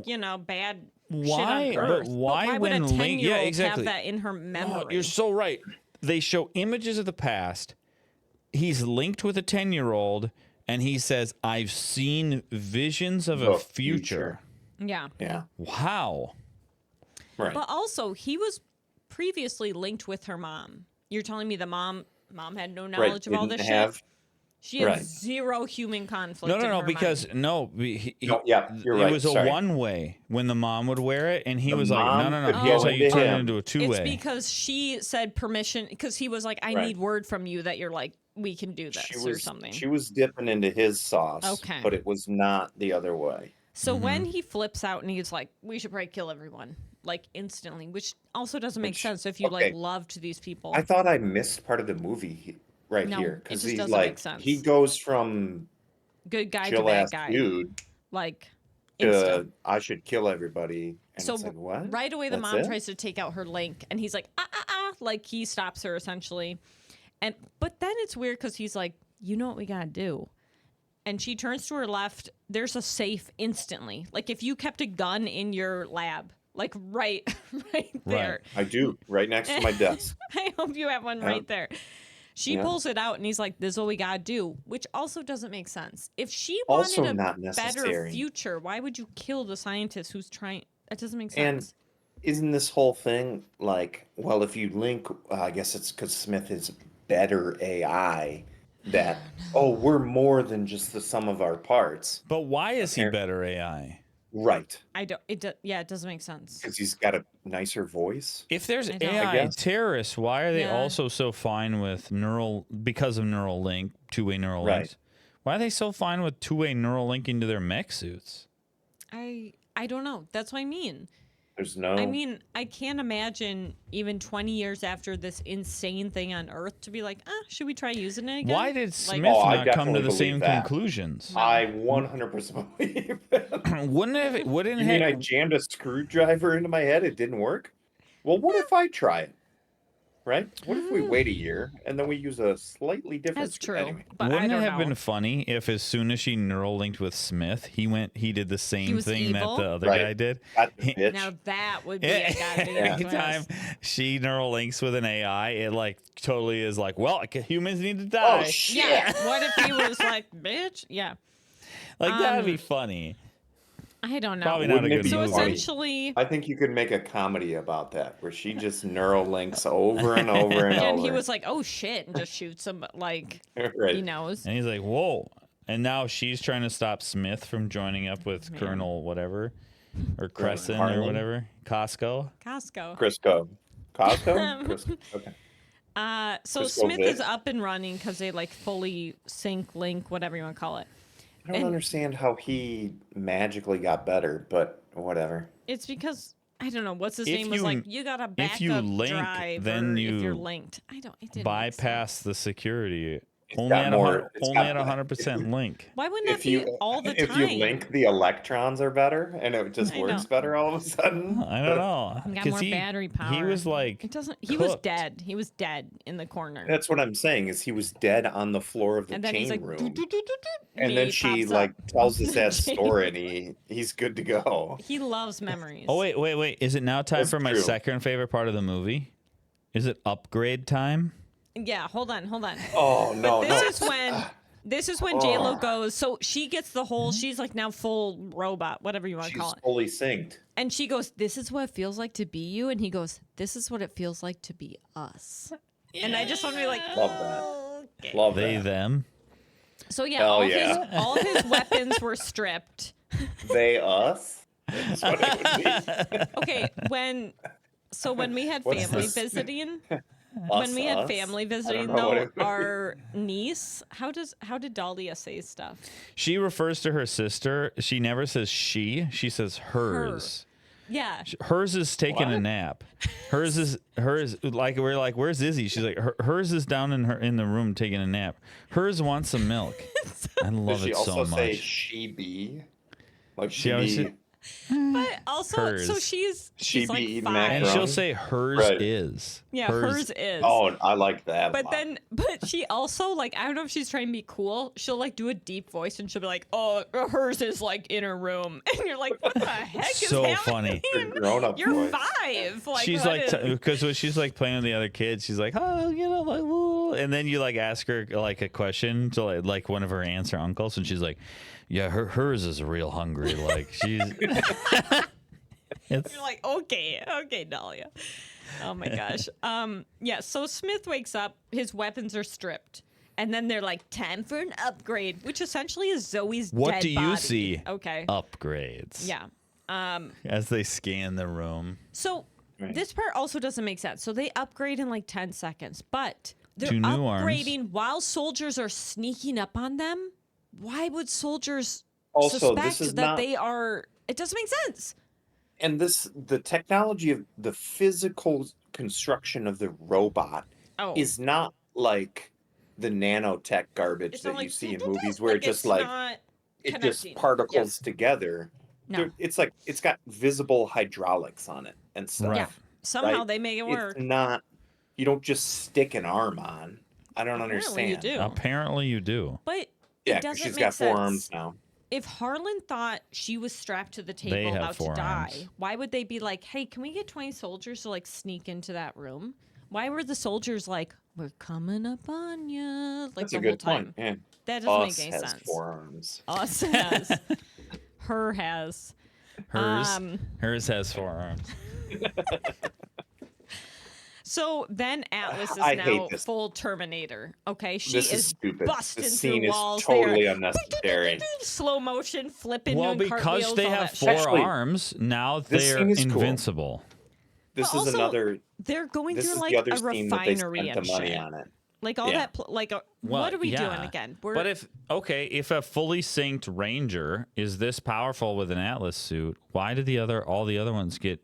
B: bad
A: Why?
B: shit on
A: But
B: Earth.
A: why
B: would a
A: when Link-
B: 10-year-old
A: yeah, exactly.
B: have that in her memory?
A: Oh, you're so right. They show images of the past. He's linked with a 10-year-old, and he says, I've seen visions of a
C: The
A: future.
B: Yeah.
C: Yeah.
A: Wow.
C: Right.
B: But also, he was previously linked with her mom. You're telling me the mom had no knowledge of all this shit? She had
C: right.
B: zero human conflict.
A: No,
B: in her
A: because
B: mind.
A: no,
C: No, yeah, you're right.
A: It was a
C: Sorry.
A: one-way when the mom would wear it, and he
C: The
A: was like,
C: mom
A: no.
C: could
A: Here's
C: go
A: how you
C: into
A: turn it
C: him.
A: into a two-way.
B: It's because she said permission, because he was like, I
C: Right.
B: need word from you that you're like, we can do this
C: She
B: or
C: was
B: something.
C: she was dipping into his sauce,
B: Okay.
C: but it was not the other way.
B: So
A: Mm-hmm.
B: when he flips out and he's like, we should probably kill everyone, like instantly, which also doesn't make
C: Which-
B: sense if you like
C: okay.
B: loved these people.
C: I thought I missed part of the movie right
B: No,
C: here
B: it
C: because
B: just
C: he
B: doesn't
C: like
B: make sense.
C: he goes from
B: Good guy to
C: chill
B: bad
C: ass
B: guy.
C: dude
B: Like,
C: to
B: instant.
C: I should kill everybody. And
B: So
C: it's like, what?
B: right away, the
C: That's
B: mom
C: it?
B: tries to take out her link, and he's like, like he stops her essentially. But then it's weird because he's like, you know what we gotta do? And she turns to her left. There's a safe instantly. Like if you kept a gun in your lab, like right there.
C: I do right next to my desk.
B: I hope you have one
C: Yeah.
B: right there. She
C: Yeah.
B: pulls it out and he's like, this is what we gotta do, which also doesn't make sense. If she
C: Also
B: wanted a
C: not
B: better
C: necessary.
B: future, why would you kill the scientist who's trying? That doesn't make
C: And
B: sense.
C: isn't this whole thing like, well, if you link, I guess it's because Smith is better AI, that, oh, we're more than just the sum of our parts.
A: But why is he
C: Appar-
A: better AI?
C: Right.
B: I don't. It doesn't make sense.
C: Because he's got a nicer voice.
A: If there's
B: I don't.
A: AI
C: I guess.
A: terrorists, why are they
B: Yeah.
A: also so fine with because of neural link, two-way neural
C: Right.
A: links? Why are they so fine with two-way neural linking to their mech suits?
B: I don't know. That's what I mean.
C: There's no.
B: I mean, I can't imagine even 20 years after this insane thing on Earth to be like, should we try using it again?
A: Why did
B: Like-
A: Smith
C: Oh, I
A: not come to
C: definitely
A: the same
C: believe that.
A: conclusions?
C: I 100% believe that.
A: Wouldn't
C: You mean I
A: it?
C: jammed a screwdriver into my head? It didn't work? Well, what if I try it? Right? What if we wait a year and then we use a slightly different
B: That's true.
C: Anyway,
B: But I
A: Wouldn't
B: don't
A: it have
B: know.
A: been funny if, as soon as she neural linked with Smith, he did the same
B: was
A: thing
B: evil?
A: that the other
C: Right.
A: guy did?
C: got the
A: He-
C: bitch.
B: Now that would be a goddamn
A: Every
B: twist.
A: time she neural links with an AI, it like totally is like, well, humans need to
C: Oh,
A: die.
C: shit.
B: Yeah. What if he was like, bitch? Yeah.
A: Like that'd be funny.
B: I don't know.
A: Probably not a
C: Wouldn't it
A: good
C: be
B: So
A: movie.
C: funny?
B: essentially,
C: I think you could make a comedy about that where she just neural links over and over and
B: and
C: over.
B: he was like, oh shit, and just shoots him, like,
C: right.
B: he knows.
A: And he's like, whoa. And now she's trying to stop Smith from joining up with Colonel whatever, or Crescent or
C: Harlan?
A: whatever, Costco.
B: Costco.
C: Crisco. Costco? Crisco. Okay.
B: So
C: Crisco
B: Smith
C: Vic.
B: is up and running because they like fully sync, link, whatever you want to call it.
C: I don't
B: And-
C: understand how he magically got better, but whatever.
B: It's because I don't know what's his
A: If
B: name was
A: you-
B: like. You got a backup
A: if you link,
B: drive,
A: then
B: or if you're
A: you
B: linked. I don't. It didn't make
A: Bypass the security. Only
C: got
A: at
C: more. It's
A: only
C: got
A: at 100% link.
B: Why wouldn't that
C: if
B: be
C: you
B: all the
C: if
B: time?
C: you link, the electrons are better, and it just
B: I
C: works
B: know.
C: better all of a sudden.
A: I don't know.
B: Got
A: 'Cause
B: more battery power.
A: He was like,
B: It doesn't. He was
A: cooked.
B: dead. He was dead in the corner.
C: That's what I'm saying. Is he was dead on the floor of the
B: And then he's
C: chain
B: like,
C: room,
B: "Doo, doo, doo, doo, doo,"
C: and then
B: he
C: she
B: pops
C: like
B: up
C: tells
B: on
C: us
B: the
C: that
B: chain
C: story,
B: room.
C: and he's good to go.
B: He loves memories.
A: Oh wait! Is it now time
C: That's
A: for my
C: true.
A: second favorite part of the movie? Is it upgrade time?
B: Yeah, hold on.
C: Oh no,
B: But
C: no.
B: this is when J Lo
C: Oh.
B: goes. So she gets the whole. She's like now full robot, whatever you want to
C: She's
B: call it.
C: fully synced.
B: And she goes, "This is what it feels like to be you." And he goes, "This is what it feels like to be us." And I just want to be like,
C: Love that.
B: okay.
C: Love
A: They
C: that.
A: them.
B: So yeah,
C: Hell
B: all
C: yeah.
B: all his weapons were stripped.
C: They us. That's what it would be.
B: Okay, when we had
C: What's
B: family
C: this?
B: visiting,
C: Us,
B: when we had
C: us?
B: family
C: I don't
B: visiting
C: know what
B: though,
C: it would be.
B: our niece, how did Dahlia say stuff?
A: She refers to her sister. She never says she. She says hers.
B: Yeah.
A: Hers is taking a
C: What?
A: nap. Hers like we're like, where's Izzy? She's like, hers is down in the room taking a nap. Hers wants some milk. I
C: Does
A: love
C: she
A: it
C: also
A: so
C: say
A: much.
C: she be? Like
A: She
C: she
A: always
C: be?
A: say-
B: But also, so
A: Hers.
B: she's
C: She
B: like
C: be eating
B: 5.
A: and
C: macaroni.
A: she'll say hers
C: Right.
A: is.
B: Yeah, hers is.
C: Oh, I like that. a
B: But
C: lot.
B: then, but she also like, I don't know if she's trying to be cool. She'll like do a deep voice and she'll be like, "Oh, hers is like in her room," and you're like, "What the heck is
A: So
B: happening?
A: funny.
C: Her grown-up
B: You're
C: voice.
B: 5." Like,
A: She's
B: what
A: like,
B: is-
A: because when she's like playing with the other kids, she's like, oh, you know, like, woo. And then you like ask her like a question to like one of her aunts or uncles, and she's like, yeah, hers is real hungry. Like she's. It's
B: You're like, okay, Dahlia. Oh my gosh. Yeah. So Smith wakes up. His weapons are stripped, and then they're like, "Time for an upgrade," which essentially is Zoe's
A: what
B: dead
A: do you
B: body.
A: see?
B: Okay.
A: Upgrades.
B: Yeah.
A: As they scan the room.
B: So
C: Right.
B: this part also doesn't make sense. So they upgrade in like 10 seconds, but they're
A: Two new
B: upgrading
A: arms.
B: while soldiers are sneaking up on them. Why would soldiers
C: Also,
B: suspect
C: this is
B: that
C: not-
B: they are? It doesn't make sense.
C: And the technology of the physical construction of the robot
B: Oh,
C: is not like the nanotech garbage
B: it's
C: that
B: not
C: you
B: like,
C: see in movies where it
B: it's
C: just like
B: not
C: it just
B: connecting.
C: particles together.
B: No.
C: It's like it's got visible hydraulics on it and stuff.
A: Right.
B: Yeah. Somehow
C: right?
B: they make it work.
C: It's not. You don't just stick an arm on. I don't
B: Apparently you
C: understand.
B: do.
A: Apparently you do.
B: But
C: Yeah,
B: it
C: 'cause
B: doesn't
C: she's
B: make
C: got
B: sense.
C: 4 arms now.
B: If Harlan thought she was strapped to the table
A: They have
B: about to
A: 4
B: die,
A: arms.
B: why would they be like, "Hey, can we get 20 soldiers to like sneak into that room?" Why were the soldiers like, "We're coming up on you," like
C: That's
B: the
C: a
B: whole
C: good
B: time?
C: point. Yeah.
B: That doesn't
C: Us
B: make any
C: has
B: sense.
C: 4 arms.
B: Us has, her has.
A: Hers has 4 arms.
B: So then Atlas is
C: I hate
B: now
C: this.
B: full Terminator. Okay, she
C: This is
B: is
C: stupid.
B: busting
C: This scene
B: through
C: is
B: walls.
C: totally
B: They're
C: unnecessary.
B: slow motion, flipping.
A: Well,
B: doing
A: because
B: cartwheels,
A: they
B: all
A: have
B: that
A: 4
B: shit.
C: Actually,
A: arms, now
C: this
A: they're
C: scene is cool.
A: invincible.
C: This
B: But
C: is
B: also,
C: another.
B: They're going
C: This
B: through
C: is
B: like
C: the other
B: a
C: scene that they
B: refinery
C: spent the
B: and
C: money
B: shit.
C: on it.
B: Like all
C: Yeah.
B: that, what are we doing
A: yeah.
B: again?
A: But if a fully synced Ranger is this powerful with an Atlas suit, why did all the other ones get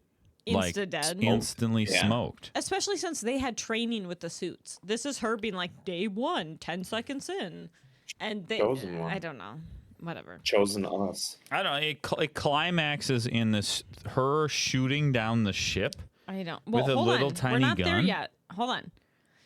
A: like
B: Insta-dead.
A: instantly
C: Yeah.
A: smoked?
B: especially since they had training with the suits. This is her being like day 1, 10 seconds in, and they.
C: Chosen one.
B: I don't know. Whatever.
C: Chosen us.
A: I don't know. It climaxes in this her shooting down the ship.
B: I don't.
A: With
B: Well,
A: a
B: hold
A: little
B: on.
A: tiny
B: We're not there
A: gun?
B: yet. Hold on.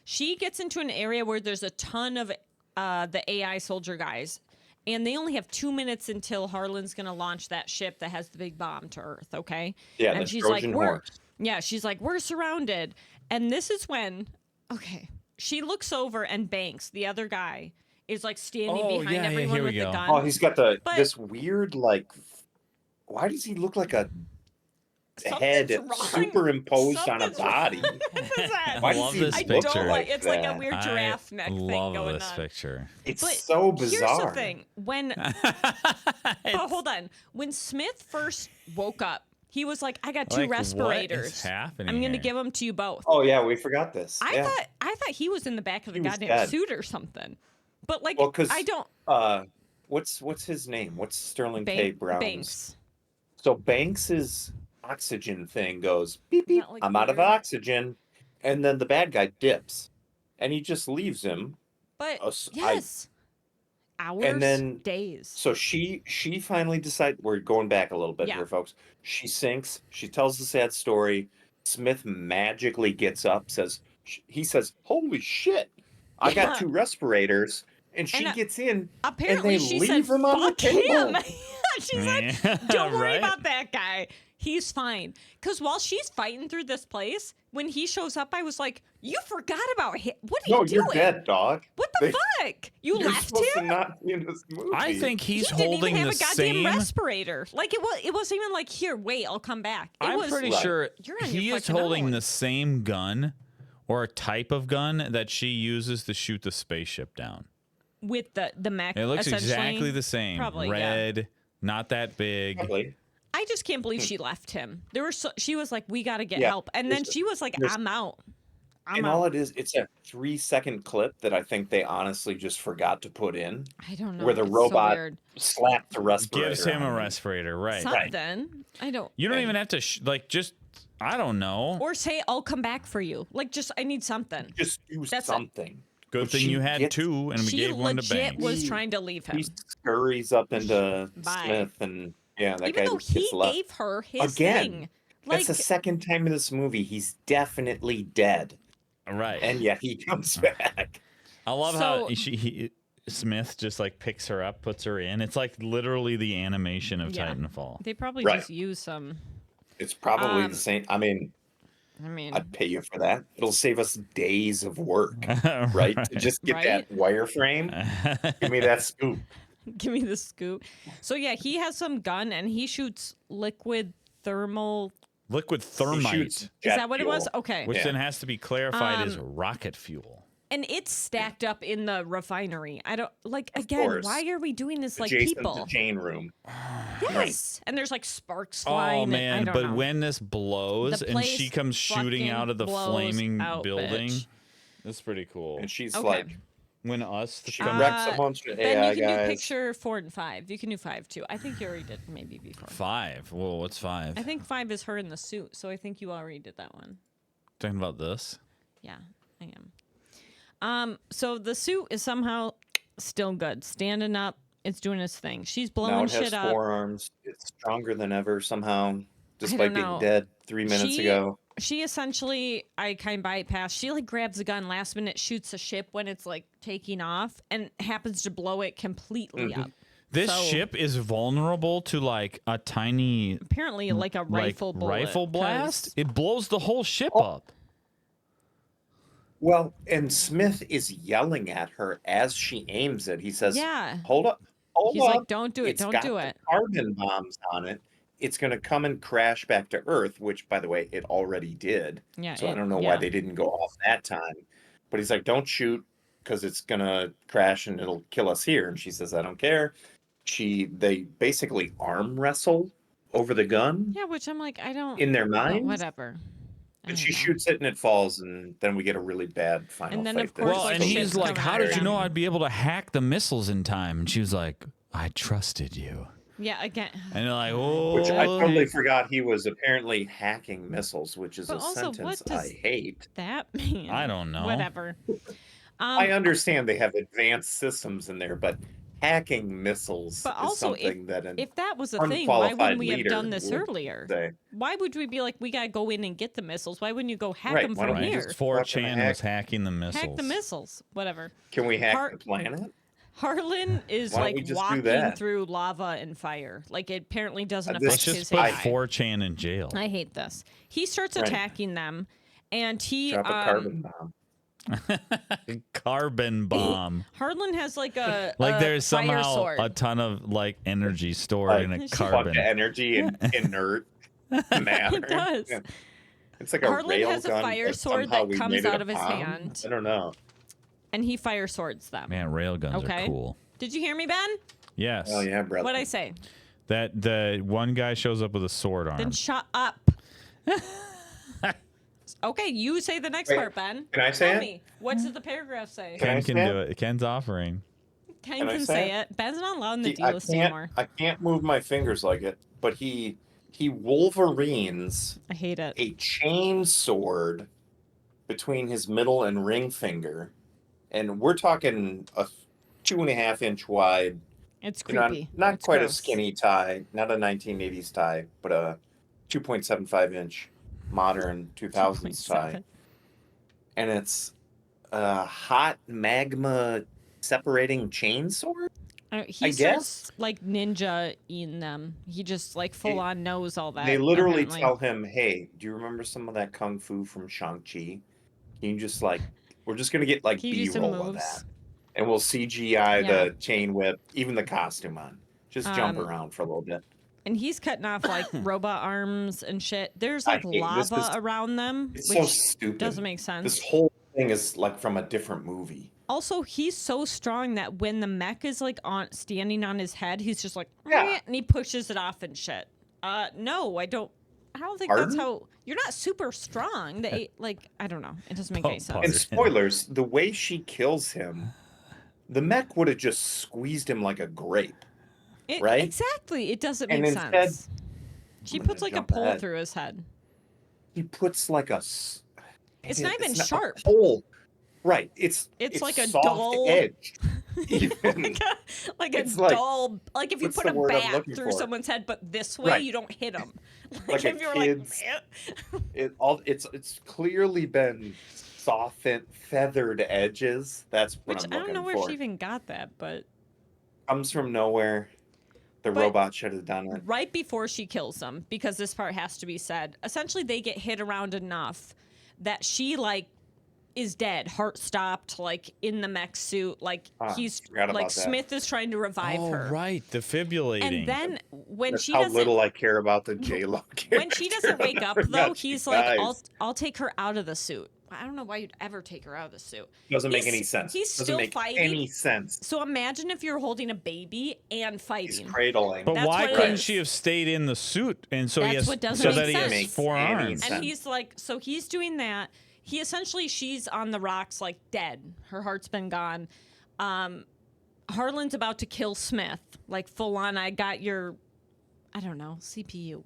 B: She gets into an area where there's a ton of the AI soldier guys, and they only have 2 minutes until Harlan's gonna launch that ship that has the big bomb to Earth. Okay.
C: Yeah,
B: and
C: the
B: she's
C: Trojan
B: like, "We're."
C: horse.
B: Yeah, she's like, "We're surrounded," and this is when, okay, she looks over and Banks, the other guy, is like standing
A: Oh,
B: behind
A: yeah, yeah,
B: everyone
A: here we
B: with the
A: go.
B: gun.
C: Oh, he's got the
B: But-
C: this weird like. Why does he look like a head
B: Something's wrong.
C: superimposed on a
B: Something's wrong.
C: body?
B: What is that?
C: Why
A: I
C: does
A: love
C: he
A: this
B: I
C: look
A: picture.
B: don't like. It's like a
C: that?
B: weird giraffe neck thing
A: love
B: going
A: this
B: on.
A: picture.
C: It's
B: But
C: so bizarre.
B: Here's the thing: when but hold on, when Smith first woke up, he was like, "I got 2
A: Like, what
B: respirators.
A: is happening
B: I'm gonna
A: here?
B: give them to you both."
C: Oh yeah, we forgot this.
B: I
C: yeah.
B: thought he was in the back of the
C: He was
B: goddamn
C: dead.
B: suit or something. But like,
C: Well, 'cause-
B: I don't.
C: What's his name? What's Sterling K. Brown's?
B: Banks.
C: So Banks's oxygen thing goes beep beep.
B: Not like
C: I'm out of
B: weird.
C: oxygen, and then the bad guy dips, and he just leaves him.
B: But
C: Us- I-
B: yes, hours,
C: And then-
B: days.
C: So she finally decided. We're going back a little bit
B: Yeah.
C: here, folks. She sinks. She tells the sad story. Smith magically gets up. He says, "Holy shit! I
B: Yeah.
C: got 2 respirators." And she
B: And,
C: gets in.
B: Apparently,
C: and they
B: she
C: leave
B: said,
C: him on the
B: "Fuck him."
C: table.
B: She's like, "Don't worry
A: Right?
B: about that guy. He's fine." Because while she's fighting through this place, when he shows up, I was like, "You forgot about him. What are
C: No,
B: you doing?
C: you're dead, dog.
B: What the
C: They-
B: fuck? You
C: You're
B: left
C: supposed to
B: him?"
C: not be in this movie.
A: I think he's
B: he didn't
A: holding
B: even have
A: the
B: a goddamn
A: same.
B: respirator. Like it wasn't even like, "Here, wait, I'll come back." It
A: I'm
B: was,
A: pretty
C: Right.
A: sure
B: You're on
A: he
B: your
A: is
B: fucking
A: holding
B: own.
A: the same gun or a type of gun that she uses to shoot the spaceship down.
B: with the mech.
A: It looks
B: essentially.
A: exactly the same.
B: Probably, yeah.
A: Red, not that big.
C: Probably.
B: I just can't believe she left him. She was like, "We got to get
C: Yeah,
B: help," and then
C: there's-
B: she was like,
C: there's-
B: "I'm out. I'm
C: And
B: out."
C: all it is, it's a 3-second clip that I think they honestly just forgot to put in,
B: I don't know.
C: where the
B: it's so
C: robot
B: weird.
C: slapped the respirator.
A: Gives him
C: on
A: a respirator, right?
B: Something. I don't.
A: You don't
C: And-
A: even have to just I don't know.
B: Or say, "I'll come back for you." Like, just I need something.
C: Just do
B: That's it.
C: something.
A: Good
C: But
A: thing
C: she
A: you had
C: gets-
A: 2 and we
B: She
A: gave one to
B: legit
A: Banks.
B: was trying to leave him,
C: He scurries up into
B: Bye.
C: Smith, and that
B: even
C: guy
B: though he
C: gets left.
B: gave her his
C: Again,
B: thing. Like,
C: That's the second time in this movie he's definitely dead,
A: Right.
C: and yet he comes back.
A: I love how
B: So-
A: Smith just like picks her up, puts her in. It's like literally the animation of
B: Yeah.
A: Titanfall.
B: they probably
C: Right.
B: just use some.
C: It's probably
B: Um,
C: the same. I mean,
B: I mean,
C: I'd pay you for that. It'll save us days of work, right? To just get
B: Right?
C: that wireframe. Give me that scoop.
B: give me the scoop. So yeah, he has some gun and he shoots liquid thermal.
A: Liquid
C: He
A: thermite,
C: shoots
B: Is
C: jet
B: that what it was?
C: fuel.
B: Okay.
A: which
C: Yeah.
A: then has to be clarified as rocket fuel.
B: And it's stacked up in the refinery. I don't like again.
C: course.
B: Why are we doing this like
C: Adjacent
B: people?
C: to chain room.
B: Yes, and there's like sparks
A: Oh
B: flying. and I
A: man,
B: don't
A: but
B: know.
A: when this blows
B: The
A: and she
B: place
A: comes shooting out of the
B: fucking blows
A: flaming
B: out,
A: building,
B: bitch.
A: that's pretty cool.
C: And she's
B: Okay.
C: like,
A: When us
C: she
A: come
C: wrecks a
B: Uh,
C: bunch of
B: Ben,
C: AI
B: you can do
C: guys.
B: picture 4 and 5. You can do 5 too. I think you already did maybe before.
A: 5. Whoa, what's 5?
B: I think 5 is her in the suit, so I think you already did that one.
A: Talking about this.
B: Yeah, I am. So the suit is somehow still good, standing up. It's doing its thing. She's
C: Now
B: blowing
C: it has
B: shit up.
C: forearms. It's stronger than ever somehow, despite being
B: know.
C: dead 3 minutes
B: She-
C: ago.
B: She essentially, I kind of bypassed. She like grabs a gun last minute, shoots a ship when it's like taking off, and happens to blow it completely
C: Mm-hmm.
B: up.
A: This
B: So-
A: ship is vulnerable to like a tiny
B: Apparently, like a rifle bullet.
A: rifle
B: 'cause-
A: blast. It blows the whole ship
C: Oh.
A: up.
C: Well, and Smith is yelling at her as she aims it. He says,
B: Yeah.
C: hold up. Hold
B: He's
C: up.
B: like, "Don't do it.
C: It's
B: Don't
C: got
B: do
C: the
B: it."
C: Carbon bombs on it. It's going to come and crash back to Earth, which, by the way, it already did.
B: Yeah.
C: So I
B: it-
C: don't know
B: yeah.
C: why they didn't go off that time. But he's like, don't shoot because it's going to crash and it'll kill us here. And she says, I don't care. They basically arm wrestle over the gun
B: Yeah, which I'm like, I don't.
C: in their
B: but
C: minds.
B: whatever. I
C: And
B: don't
C: she
B: know.
C: shoots it and it falls, and then we get a really bad final
B: And then,
C: fight.
B: of
C: that
B: course,
A: Well,
C: is
B: like,
A: and
C: so
A: he's
B: shit's
A: like,
B: coming
A: "How
B: at
A: did you
B: them.
A: know I'd be able to hack the missiles in time?" And she was like, "I trusted you."
B: Yeah, again.
A: And they're like, "Oh."
C: Which I totally forgot he was apparently hacking missiles, which is
B: But
C: a
B: also, what
C: sentence
B: does-
C: I hate.
B: That man.
A: I don't know.
B: Whatever.
C: I understand they have advanced systems in there, but hacking missiles
B: But
C: is
B: also,
C: something that an
B: If that was a thing, why
C: unqualified
B: wouldn't we have
C: leader
B: done this
C: would
B: earlier?
C: say.
B: Why would we be like, we gotta go in and get the missiles? Why wouldn't you go hack
C: Right,
B: them
C: why
B: from
C: don't we
B: here?
C: just
A: 4chan
C: hack-
A: was hacking the missiles.
B: Hack the missiles. Whatever.
C: Can we hack
B: Har-
C: the planet?
B: Harlan is
C: Why don't we
B: like
C: just do
B: walking
C: that?
B: through lava and fire. Like it apparently doesn't
C: This-
B: affect
A: Let's
B: his
A: just put
B: AI.
A: 4chan in jail.
B: I hate this. He starts
C: Right.
B: attacking them, and he
C: Drop a carbon bomb.
A: Carbon bomb.
B: Harlan has like a
A: Like
B: a
A: there's
B: fire
A: somehow
B: sword.
A: a ton of like energy stored in a
C: Bunch
A: carbon.
C: of energy and inert matter.
B: It does.
C: Yeah. It's like a
B: Harlan
C: rail
B: has a
C: gun,
B: fire
C: but
B: sword
C: somehow
B: that
C: we
B: comes
C: made it
B: out
C: a
B: of his
C: bomb?
B: hand.
C: I don't know.
B: And he fire swords them.
A: Man, railguns
B: Okay.
A: are cool.
B: Did you hear me, Ben?
A: Yes.
C: Oh yeah, brother.
B: What'd I say?
A: That the one guy shows up with a sword arm.
B: Then shut up. Okay, you say the next
C: Wait,
B: part, Ben.
C: can I say
B: Tell
C: it?
B: me. What does the paragraph say?
C: Can I
A: Ken can
C: say
A: do it. Ken's offering.
B: Ken
C: can I
B: can
C: say
B: say it. Ben's not allowed in the
C: See, I
B: D-list anymore.
C: can't move my fingers like it, but he Wolverines
B: I hate it.
C: a chain sword between his middle and ring finger, and we're talking a 2.5-inch wide.
B: It's
C: You know,
B: creepy.
C: not
B: It's
C: quite a
B: gross.
C: skinny tie, not a 1980s tie, but a 2.75-inch modern 2000s tie.
B: 2.7.
C: And it's a hot magma separating chainsaw.
B: He
C: I
B: starts like ninja eating them. He just like full on knows all that.
C: They literally
B: apparently.
C: tell him, "Hey, do you remember some of that kung fu from Shang-Chi? Can you just like, we're just gonna get like
B: Can you do some
C: B-roll of
B: moves?"
C: that, and we'll CGI
B: Yeah.
C: the chain whip, even the costume on. Just jump
B: Um,
C: around for a little bit."
B: And he's cutting off like robot arms and shit. There's
C: I
B: like
C: hate- this
B: lava
C: is-
B: around them,
C: It's
B: which
C: so stupid.
B: doesn't make sense.
C: This whole thing is like from a different movie.
B: Also, he's so strong that when the mech is like on standing on his head, he's just like,
C: Yeah.
B: "Meh," and he pushes it off and shit. No, I don't think that's
C: Pardon?
B: how you're not super strong. They like I don't know. It doesn't make any
A: Pardon.
C: And
B: sense.
C: spoilers, the way she kills him, the mech would have just squeezed him like a grape. right?
B: Exactly. It doesn't
C: And
B: make
C: instead-
B: sense. She
C: I'm gonna
B: puts like a
C: jump
B: pole
C: ahead.
B: through his head.
C: He puts like a.
B: It's not even
C: a
B: sharp.
C: pole. Right. It's
B: like a
C: soft
B: dull-
C: edge. Even.
B: like
C: It's
B: a
C: like-
B: dull, like if you
C: what's
B: put
C: the
B: a
C: word I'm
B: bat
C: looking
B: through
C: for?
B: someone's head, but this way
C: Right.
B: you don't hit them.
C: Like a
B: if you're
C: kid's-
B: like,
C: It's clearly been softened, feathered edges. That's what
B: which
C: I'm
B: I
C: looking
B: don't know where
C: for.
B: she even got that, but
C: Comes from nowhere. The
B: But-
C: robot should have done it.
B: right before she kills them, because this part has to be said. Essentially, they get hit around enough that she like is dead, heart stopped, like in the mech suit, like he's
C: forgot about
B: like
C: that.
B: Smith is trying to revive
A: Oh,
B: her.
A: right, defibrillating.
B: And then when
C: That's
B: she
C: how
B: doesn't
C: little I care about the J-Lo character.
B: when she doesn't wake up
C: I
B: though,
C: forgot she
B: he's like,
C: dies.
B: I'll take her out of the suit. I don't know why you'd ever take her out of the suit.
C: Doesn't make
B: he's-
C: any sense.
B: he's
C: Doesn't
B: still
C: make
B: fighting.
C: any sense.
B: So imagine if you're holding a baby and
C: He's
B: fighting.
C: cradling.
A: But
B: That's
A: why
B: what it
A: couldn't
B: is.
A: she have stayed in the suit? And so he
B: That's
A: has,
B: what doesn't
A: so
B: make
A: that he
B: sense.
A: has
C: Makes
A: four
C: any
A: arms.
C: sense.
B: And he's like, so he's doing that. He essentially, she's on the rocks, like dead. Her heart's been gone. Harlan's about to kill Smith, like full on. I got your, I don't know, CPU.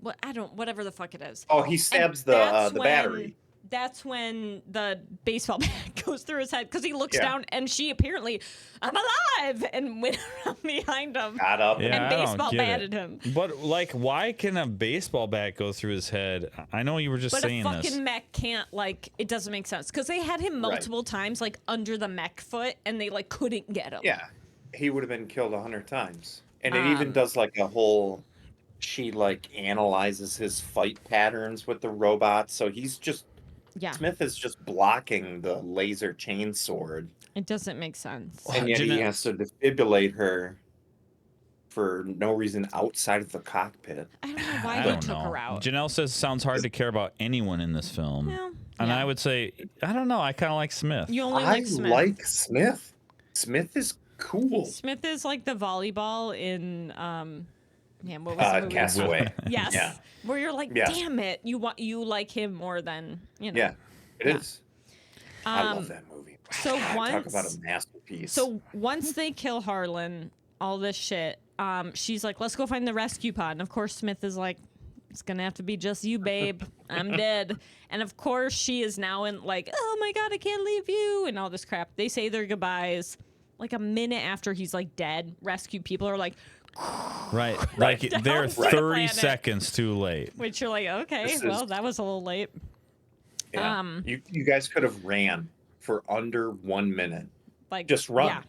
B: Whatever the fuck it is.
C: Oh, he
B: And
C: stabs
B: that's
C: the
B: when-
C: battery.
B: That's when the baseball bat goes through his head because he looks
C: Yeah.
B: down and she apparently, I'm alive, and went around behind him
C: Got up.
A: Yeah,
B: and
A: I don't
B: baseball
A: get it.
B: batted him.
A: But like, why can a baseball bat go through his head? I know you were just
B: But
A: saying
B: a fucking
A: this.
B: mech can't, like, it doesn't make sense because they had him
C: Right.
B: multiple times, like under the mech foot, and they like couldn't get him.
C: Yeah, he would have been killed 100 times. And it even
B: Um,
C: does like a whole. She like analyzes his fight patterns with the robot, so he's just
B: Yeah,
C: Smith is just blocking the laser chain sword,
B: it doesn't make sense.
A: Oh,
C: and yet he
A: Jeanette-
C: has to defibrillate her for no reason outside of the cockpit.
B: I don't know why
A: I
B: they
A: don't
B: took
A: know.
B: her out.
A: Janelle says sounds hard to care about anyone in this film.
B: Well,
A: And
B: yeah.
A: I would say, I don't know. I kind of like Smith.
B: You only
C: I
B: like Smith.
C: like Smith. Smith is cool.
B: Smith is like the volleyball in man, what was the movie?
C: Castaway.
B: Yes.
C: Yeah.
B: Where you're like,
C: Yeah.
B: damn it, you like him more than you know.
C: Yeah, it is. I
B: Um,
C: love that movie.
B: so
C: God, talk about
B: once-
C: a masterpiece.
B: So once they kill Harlan, all this shit, she's like, let's go find the rescue pod. And of course, Smith is like, it's gonna have to be just you, babe. I'm dead. And of course, she is now in like, oh my god, I can't leave you, and all this crap. They say their goodbyes. Like a minute after he's like dead, rescue people are like,
A: Right. Like
B: Down
A: they're
B: to the
A: 30
B: planet.
A: seconds too late.
B: which you're like, okay,
C: This
B: well,
C: is-
B: that was a little late.
C: yeah. You guys could have ran for under 1 minute.
B: Like,
C: Just run.
B: Yeah.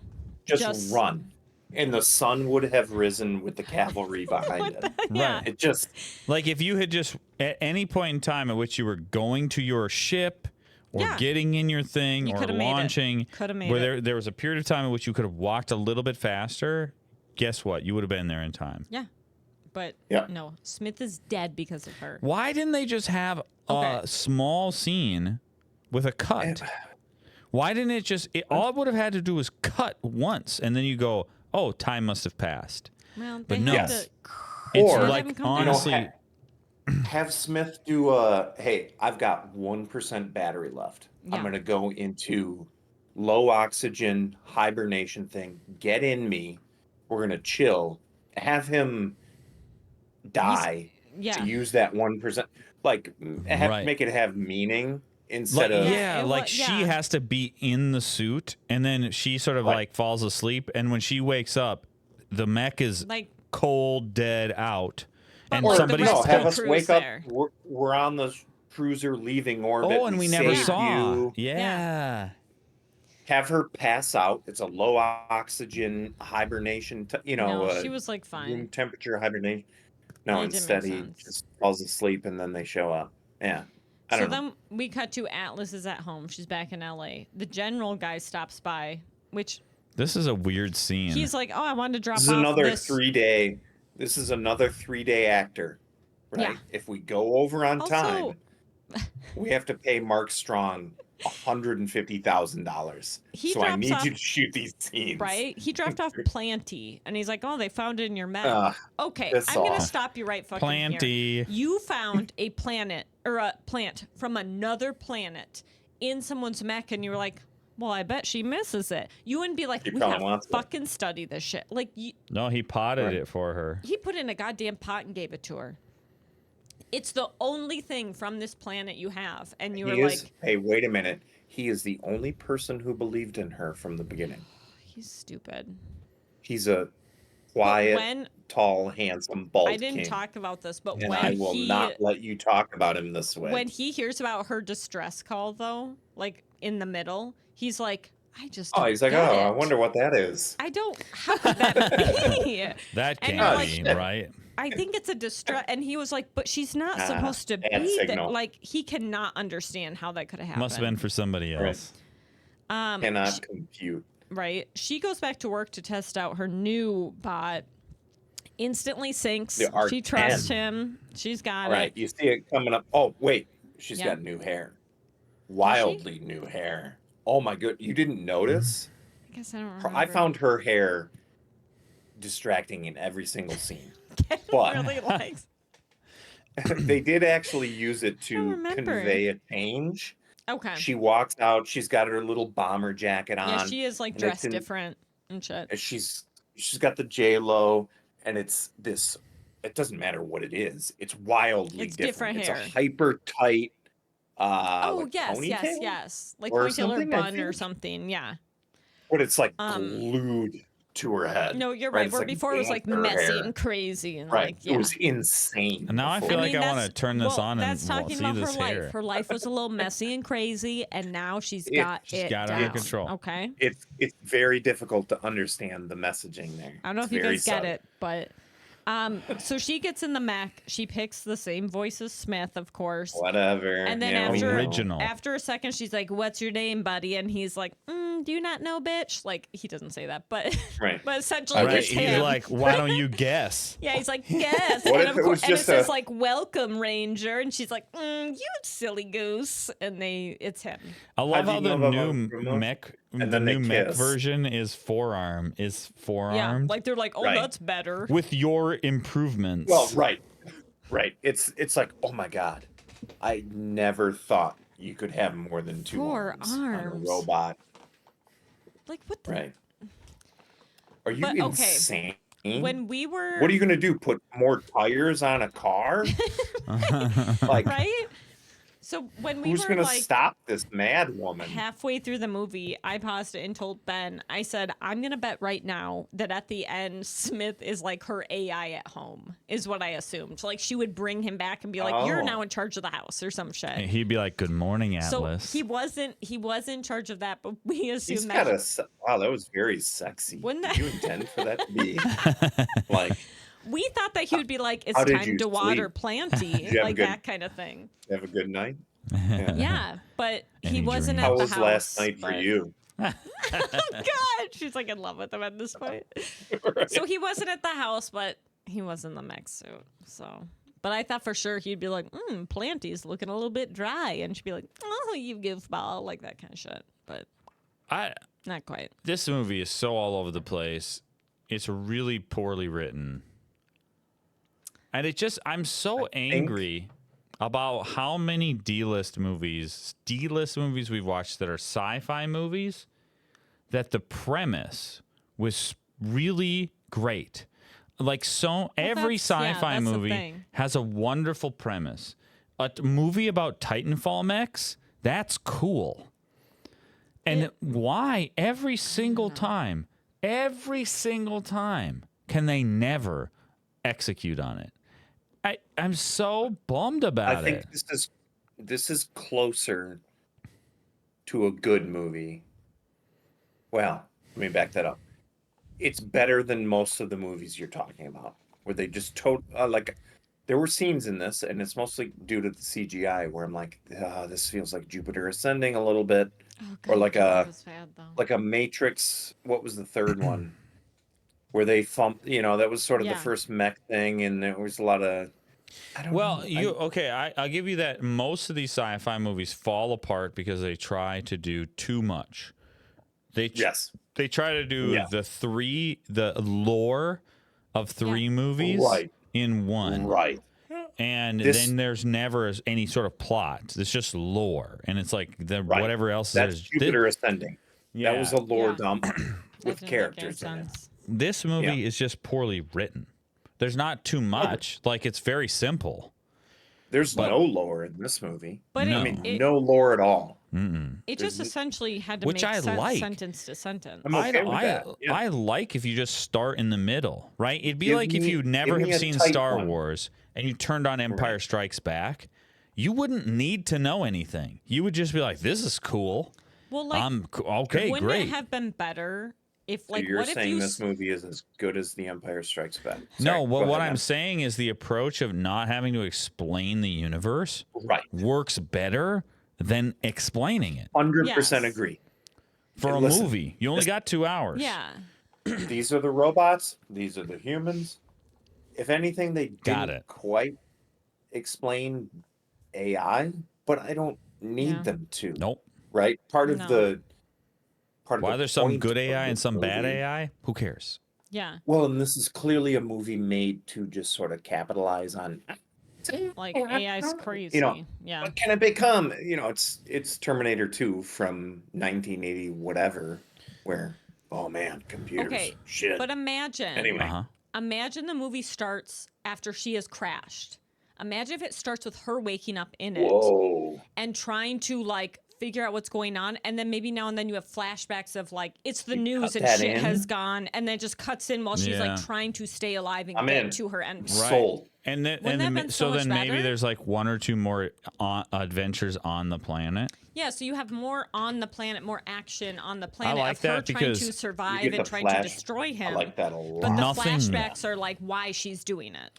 C: Just
B: Just-
C: run. And the sun would have risen with the cavalry behind it.
B: Yeah.
A: Right.
C: It just
A: Like if you had just at any point in time at which you were going to your ship or
B: Yeah.
A: getting in your thing
B: You
A: or
B: coulda made it.
A: launching,
B: Coulda made
A: where
B: it.
A: there was a period of time in which you could have walked a little bit faster, guess what? You would have been there in time.
B: Yeah. But
C: Yeah.
B: no, Smith is dead because of her.
A: Why didn't they just have
B: Okay.
A: a small scene with a cut? Why didn't it just all it would have had to do was cut once and then you go, "Oh, time must have passed."
B: Well,
A: But
B: they
A: no.
B: had
C: Yes.
B: to-
A: It's
C: Or-
A: like
B: Have him come down.
A: honestly
C: have Smith do a hey, I've got 1% battery left.
B: Yeah.
C: I'm gonna go into low oxygen hibernation thing. Get in me. We're gonna chill. Have him die
B: yeah.
C: to use that 1%. Like
A: Right.
C: make it have meaning instead
A: like,
C: of
A: yeah,
B: It
A: like
B: wa-
A: she
B: yeah.
A: has to be in the suit, and then she sort of
C: Right.
A: like falls asleep, and when she wakes up, the mech is
B: Like,
A: cold dead out,
B: But,
A: and
B: like, the
A: somebody's
B: rest
C: no,
B: of
C: have
B: the
C: us
B: crew's
C: wake
B: there.
C: up. We're on the cruiser leaving orbit.
A: oh, and we never
C: saved
A: saw.
C: you.
A: Yeah.
C: Have her pass out. It's a low oxygen hibernation.
B: no, she was like
C: room
B: fine.
C: temperature hibernation. No,
B: It didn't
C: instead
B: make
C: he
B: sense.
C: just falls asleep and then they show up. Yeah, I
B: So
C: don't know.
B: then we cut to Atlas is at home. She's back in LA. The general guy stops by, which
A: This is a weird scene.
B: he's like, "Oh, I wanted to drop
C: This is
B: off
C: another
B: this."
C: 3-day. This is another 3-day actor, right?
B: Yeah.
C: If we go over on
B: Also-
C: time, we have to pay Mark Strong $150,000.
B: He
C: So I
B: drops
C: need
B: off-
C: you to shoot these scenes.
B: Right? He dropped off Planty, and he's like, "Oh, they found it in your map."
C: Ugh,
B: Okay,
C: that's
B: I'm gonna
C: all.
B: stop you right fucking here.
A: Planty.
B: You found a planet or a plant from another planet in someone's mech, and you were like, "Well, I bet she misses it." You wouldn't be like,
C: He
B: "We
C: probably
B: gotta
C: wants it."
B: fucking study this shit." Like,
A: No, he potted
C: Right.
A: it for her.
B: he put in a goddamn pot and gave it to her. It's the only thing from this planet you have, and you were
C: He
B: like,
C: is. Hey, wait a minute. He is the only person who believed in her from the beginning.
B: "He's stupid."
C: He's a
B: But
C: quiet,
B: when
C: tall, handsome, bald
B: I didn't
C: king.
B: talk about this, but
C: And
B: when
C: I will
B: he
C: not let you talk about him this way.
B: when he hears about her distress call, though, like in the middle, he's like, "I just
C: oh,
B: don't
C: he's like,
B: get
C: oh, I
B: it.
C: wonder what that is.
B: I don't. How could that be?"
A: That
B: And
A: can't
B: you're
A: be,
C: like-
A: right?
B: I think it's a distress. And he was like, "But she's not
C: Ah,
B: supposed to
C: bad
B: be that."
C: signal.
B: Like, he cannot understand how that could have happened.
A: Must have been for somebody
C: Right.
A: else.
C: Cannot compute.
B: Right. She goes back to work to test out her new bot. Instantly sinks.
C: The Art
B: She trusts
C: 10.
B: him. She's got
C: All right,
B: it.
C: you see it coming up. Oh, wait. She's
B: Yeah.
C: got new hair. Wildly new hair. Oh, my good. You didn't notice?
B: I guess I don't remember.
C: I found her hair distracting in every single scene.
B: Ken
C: but-
B: really likes.
C: They did actually use it to
B: remember.
C: convey a change.
B: Okay.
C: She walks out. She's got her little bomber jacket on.
B: Yeah, she is like
C: and it's
B: dressed
C: in-
B: different and shit.
C: and she's got the J-Lo, and it's this. It doesn't matter what it is. It's wildly
B: It's
C: different.
B: different
C: It's
B: hair.
C: a hyper tight.
B: Oh
C: Like
B: yes, yes,
C: ponytail?
B: yes. Like
C: Or
B: ponytail or
C: something, I
B: bun or
C: think.
B: something. Yeah.
C: But it's like
B: Um,
C: glued to her head.
B: No, you're right.
C: It's
B: Where
C: like
B: before it was like
C: damp her
B: messy
C: hair.
B: and crazy and
C: Right.
B: like yeah.
C: It was insane.
A: And now I
C: before.
A: feel like I wanna
B: that's-
A: turn this
B: well,
A: on and
B: that's talking
A: see
B: about
A: this
B: her
A: hair.
B: life. Her life was a little messy and crazy, and now she's got
A: She's
B: it
A: got it
B: down.
A: under control.
B: Okay.
C: It's very difficult to understand the messaging there.
B: I don't know
C: It's
B: if you
C: very
B: guys get
C: subtle.
B: it, but so she gets in the mech. She picks the same voice as Smith, of course.
C: Whatever.
B: And then
C: yeah, we
B: after
C: know.
A: Original.
B: after a second, she's like, "What's your name, buddy?" And he's like, "Do you not know, bitch?" Like he doesn't say that, but
C: Right.
B: but essentially,
A: All right,
B: it's
A: he's
B: him.
A: like, why don't you guess?
B: Yeah, he's like, yes.
C: What
B: and
C: if
B: of
C: it
B: course,
C: was
B: and it
C: just
B: says
C: a-
B: like, welcome, Ranger. And she's like, you silly goose. And it's him.
A: I love
C: do
A: how
C: you
A: the
C: know about
A: new
C: remote?
A: mech,
C: And
A: the
C: then they
A: new mech
C: kiss.
A: version is forearmed.
B: Yeah. Like they're like, oh,
C: Right.
B: that's better.
A: with your improvements.
C: Well, right. It's like, oh my god, I never thought you could have more than two
B: 4
C: arms on a
B: arms.
C: robot.
B: Like, what the?
C: Right. Are you
B: But, okay,
C: insane?
B: When we were.
C: What are you gonna do? Put more tires on a car? Like,
B: Right? So when we
C: who's
B: were
C: gonna
B: like
C: stop this mad woman?
B: halfway through the movie, I paused it and told Ben, I said, I'm going to bet right now that at the end, Smith is like her AI at home, is what I assumed. Like she would bring him back and be like, you're
C: Oh.
B: now in charge of the house or some shit.
A: And he'd be like, "Good morning,
B: So
A: Atlas."
B: he was in charge of that, but we
C: He's
B: assumed
C: got
B: that.
C: wow, that was very sexy.
B: Wouldn't
C: Did
B: that-
C: you intend for that to be like,
B: We thought that he would be like, it's
C: How did
B: time
C: you
B: to water
C: sleep?
B: Planty,
C: you have a
B: like
C: good-
B: that kind of thing.
C: have a good night?
B: Yeah, but he
A: Any
B: wasn't
A: dreams?
B: at
C: How
B: the
C: was
B: house.
C: last night for
B: but-
C: you?
B: God, she's like in love with him at this point.
C: Right.
B: So he wasn't at the house, but he was in the mech suit. So, but I thought for sure he'd be like, Planty's looking a little bit dry, and she'd be like, oh, you goofball, like that kind of shit. But
A: I
B: not quite.
A: this movie is so all over the place. It's really poorly written. And I'm so angry about how many D-list movies we've watched that are sci-fi movies, that the premise was really great. Like every sci-fi
B: that's the
A: movie
B: thing.
A: has a wonderful premise. A movie about Titanfall mechs, That's cool. And why every single time can they never execute on it? I'm so bummed about
C: I think
A: it.
C: this is closer to a good movie. Well, let me back that up. It's better than most of the movies you're talking about, where they just like. There were scenes in this, and it's mostly due to the CGI, where I'm like, this feels like Jupiter Ascending a little bit,
B: Oh,
C: or
B: God,
C: like
B: that
C: a
B: was bad, though.
C: like a Matrix. What was the third one? Where they that was sort of the
B: Yeah.
C: first mech thing, and there was a lot of. I don't
A: Well,
C: know.
A: I'll give you that. Most of these sci-fi movies fall apart because they try to do too much.
C: Yes.
A: They try to do
C: Yeah.
A: the lore of three movies
C: Right.
A: in one.
C: Right.
A: And
C: This-
A: then there's never any sort of plot. It's just lore, and it's like
C: Right.
A: whatever else
C: That's
A: is.
C: Jupiter Ascending.
A: Yeah.
C: That was a lore
B: Yeah.
C: dump
B: That
C: with
B: didn't make any
C: characters in it.
B: sense.
A: This movie is just poorly written. There's not too much. Like, it's very simple.
C: There's no lore in this movie.
B: But
A: No.
C: I mean, no lore at all.
B: it just essentially had to
A: Which
B: make
A: I
B: sense
A: like.
B: sentence to sentence.
C: I'm okay with that. Yeah.
A: I like if you just start in the middle, right? It'd be
C: Give
A: like if
C: me-
A: you never
C: give me
A: have
C: a
A: seen
C: tight
A: Star
C: one.
A: Wars and you turned on Empire
C: Right.
A: Strikes Back. You wouldn't need to know anything. You would just be like, "This is cool.
B: Well, like,
A: Okay,
B: wouldn't
A: great."
B: it have been better if,
C: So
B: like,
C: you're
B: what if
C: saying
B: you
C: this movie is as good as The Empire Strikes Back?
A: No,
C: Sorry,
A: what
C: go ahead,
A: I'm
C: man.
A: saying is the approach of not having to explain the universe
C: Right.
A: works better than explaining it.
C: 100%
B: Yes.
C: agree.
A: For a
C: Listen,
A: movie, you only got 2 hours.
B: Yeah.
C: These are the robots. These are the humans. If anything, they
A: Got
C: didn't
A: it.
C: quite explain AI, but I don't need
B: Yeah.
C: them to.
A: Nope.
C: Right? Part of
B: No.
C: the
A: Why there's some
C: point
A: good
C: of
A: AI and
C: this
A: some bad
C: movie-
A: AI? Who cares?
B: Yeah.
C: Well, and this is clearly a movie made to just sort of capitalize on
B: Like, AI's crazy.
C: You know,
B: Yeah.
C: what can it become? It's Terminator 2 from 1980 whatever, where man, computers.
B: Okay,
C: Shit.
B: But imagine.
C: Anyway.
A: Uh-huh.
B: Imagine the movie starts after she has crashed. Imagine if it starts with her waking up in it
C: Whoa.
B: and trying to, like, figure out what's going on, and then maybe now and then you have flashbacks of, like, it's the news and
C: that
B: shit
C: in?
B: has gone, and then it just cuts in while she's
A: Yeah.
B: like trying to stay alive and
C: I'm
B: get
C: in.
B: to her end.
C: Sold.
A: And then,
B: Wouldn't that have been so much
A: maybe
B: better?
A: there's like 1 or 2 more adventures on the planet.
B: Yeah, so you have more on the planet, more action on the planet
A: like
B: of her
A: that
B: trying
A: because
B: to
C: You
B: survive
C: get
B: and
C: the
B: trying
C: flash-
B: to destroy him.
C: I like that a lot.
B: But the
A: Nothing-
B: flashbacks are like why she's doing it.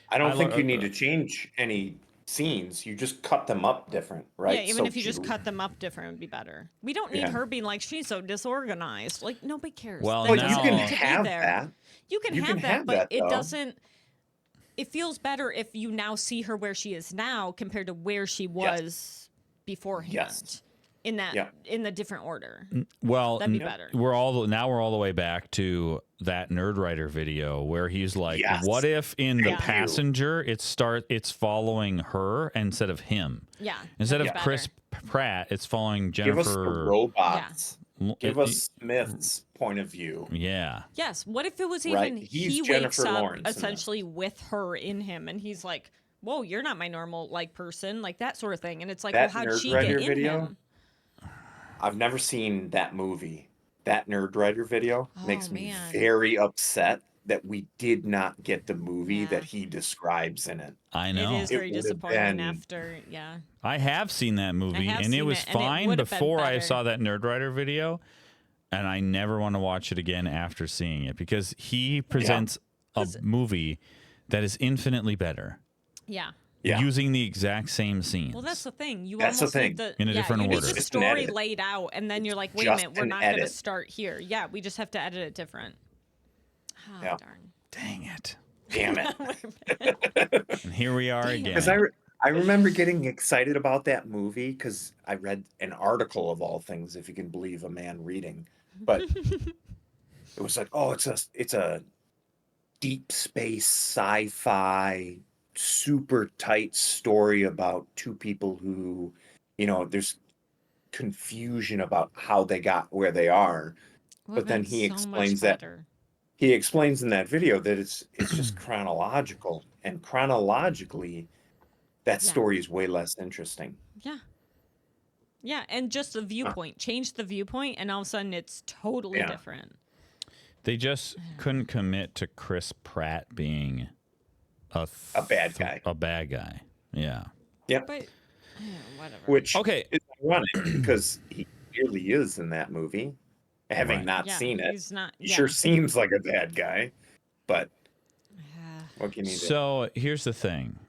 C: I don't
A: I
C: think
A: lo-
C: you need to change any scenes. You just cut them up different, right?
B: Yeah, even
C: So
B: if you just
C: she-
B: cut them up different, it would be better. We don't need
C: Yeah.
B: her being like, she's so disorganized. Like, nobody cares.
A: Well,
B: That
C: But
A: now-
C: you
B: doesn't
C: can
B: need to be
C: have
B: there.
C: that.
B: You can
C: You
B: have
C: can
B: that,
C: have
B: but
C: that,
B: it
C: though.
B: doesn't. It feels better if you now see her where she is now compared to where she was beforehand.
C: Yes.
B: In that,
C: Yeah.
B: in the different order.
A: Well,
B: That'd be better.
A: we're all the way back to that Nerdwriter video where he's like,
C: Yes.
A: "What if in the
B: Thank you.
A: passenger it's following her instead of him?
B: Yeah.
A: Instead of
B: that'd be
A: Chris Pratt, it's following
C: Give us the
A: Jennifer."
C: robots. Give
A: it-
C: us Smith's point of view.
A: Yeah.
B: Yes. What if it was
C: Right,
B: even
C: he's
B: he wakes
C: Jennifer
B: up
C: Lawrence in that.
B: essentially with her in him, and he's like, "Whoa, you're not my normal like person," like that sort of thing. And it's like,
C: That
B: well, how'd she
C: Nerdwriter
B: get in
C: video?
B: him?
C: I've never seen that movie. That Nerdwriter video makes
B: Oh,
C: me
B: man.
C: very upset that we did not get the movie
B: Yeah.
C: that he describes in it.
A: I
B: It
A: know.
B: is
C: It
B: very
C: would've
B: disappointing
C: been-
B: after, yeah.
A: I have seen that movie,
B: have
A: and it
B: seen
A: was
B: it, and it
A: fine
B: would've been
A: before I
B: better.
A: saw that Nerdwriter video, and I never want to watch it again after seeing it because he presents a movie that is infinitely better
B: Yeah.
C: Yeah.
A: using the exact same scenes.
B: Well, that's the thing. You
C: That's the
B: almost need
C: thing.
B: the
A: In a different
B: you need
A: order.
B: the
C: Just an
B: story
C: edit.
B: laid out, and then you're like, wait a
C: Just
B: minute, we're
C: an
B: not going to
C: edit.
B: start here. Yeah, we just have to edit it different. Oh,
C: Yeah.
B: darn.
A: Dang it!
C: Damn it.
A: And here we are again.
C: Because I remember getting excited about that movie because I read an article of all things, if you can believe a man reading. But it was like, oh, it's a deep space sci-fi, super tight story about two people who, there's confusion about how they got where they are.
B: Would've
C: But then
B: been
C: he
B: so much
C: explains that-
B: better.
C: He explains in that video that it's just chronological, and chronologically, that
B: Yeah.
C: story is way less interesting.
B: Yeah. Yeah, and just the viewpoint. Change the viewpoint, and all of a sudden it's totally
C: Yeah.
B: different.
A: They just couldn't commit to Chris Pratt being a
C: bad guy.
A: A bad guy. Yeah.
C: Yep.
B: But whatever.
C: Which
A: Okay.
C: is ironic because he really is in that movie. Having
A: Right.
C: not
B: yeah,
C: seen it,
B: he's not.
C: he
B: Yeah.
C: sure seems like a bad guy. But what can you do?
A: So here's the thing.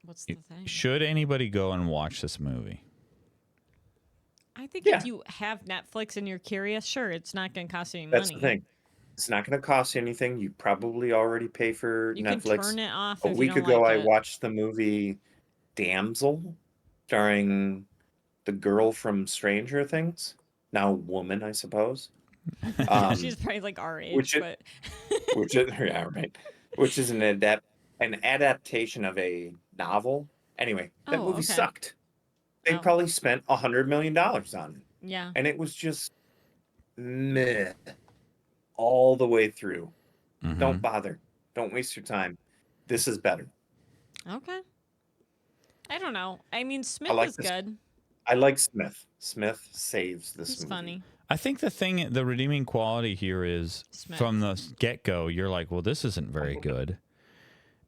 B: What's the thing?
A: Should anybody go and watch this movie?
B: I think
C: Yeah.
B: if you have Netflix and you're curious, sure, it's not going to cost you any
C: That's
B: money.
C: the thing. It's not going to cost you anything. You probably already pay for
B: You
C: Netflix.
B: can turn it off
C: A
B: if you
C: week
B: don't
C: ago,
B: like
C: I
B: it.
C: watched the movie Damsel, starring the girl from Stranger Things. Now woman, I suppose.
B: She's probably like our age,
C: which it-
B: but
C: which is yeah, right. Which is an adaptation of a novel. Anyway, that
B: Oh,
C: movie
B: okay.
C: sucked. They
B: Oh.
C: probably spent $100 million on it,
B: yeah.
C: and it was just meh all the way through.
A: Mhm.
C: Don't bother. Don't waste your time. This is better.
B: Okay. I don't know. I mean, Smith
C: like
B: is
C: this-
B: good.
C: I like Smith. Smith saves this
B: He's
C: movie.
B: funny.
A: I think the redeeming quality here is
B: Smith.
A: from the get-go, you're like, well, this isn't very good.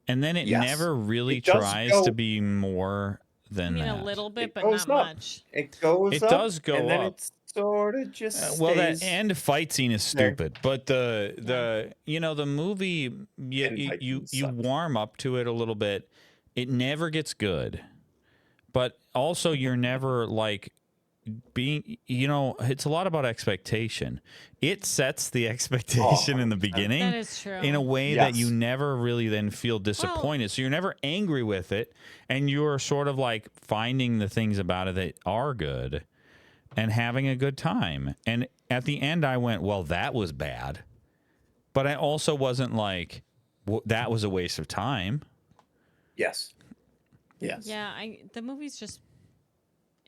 A: And then it
C: Yes.
A: never really
C: It does
A: tries
C: go-
A: to be more
B: I
A: than
B: mean,
A: that.
B: a little bit,
C: It
B: but
C: goes
B: not
C: up.
B: much.
C: It goes
A: It
C: up.
A: does go
C: and then
A: up.
C: it sort of just stays.
A: Well, that end fight scene is
C: there.
A: stupid, but the the movie
C: End fight
A: you
C: scene sucks.
A: warm up to it a little bit. It never gets good, but also you're never like being. It's a lot about expectation. It sets the expectation in the
C: 100%.
A: beginning.
B: That is true.
A: In a way that
C: Yes.
A: you never really then feel disappointed. So you're never angry with it. And you're sort of like finding the things about it that are good and having a good time. And at the end, I went, well, that was bad. But I also wasn't like, well, that was a waste of time.
C: Yes. Yes.
B: Yeah, the movie's just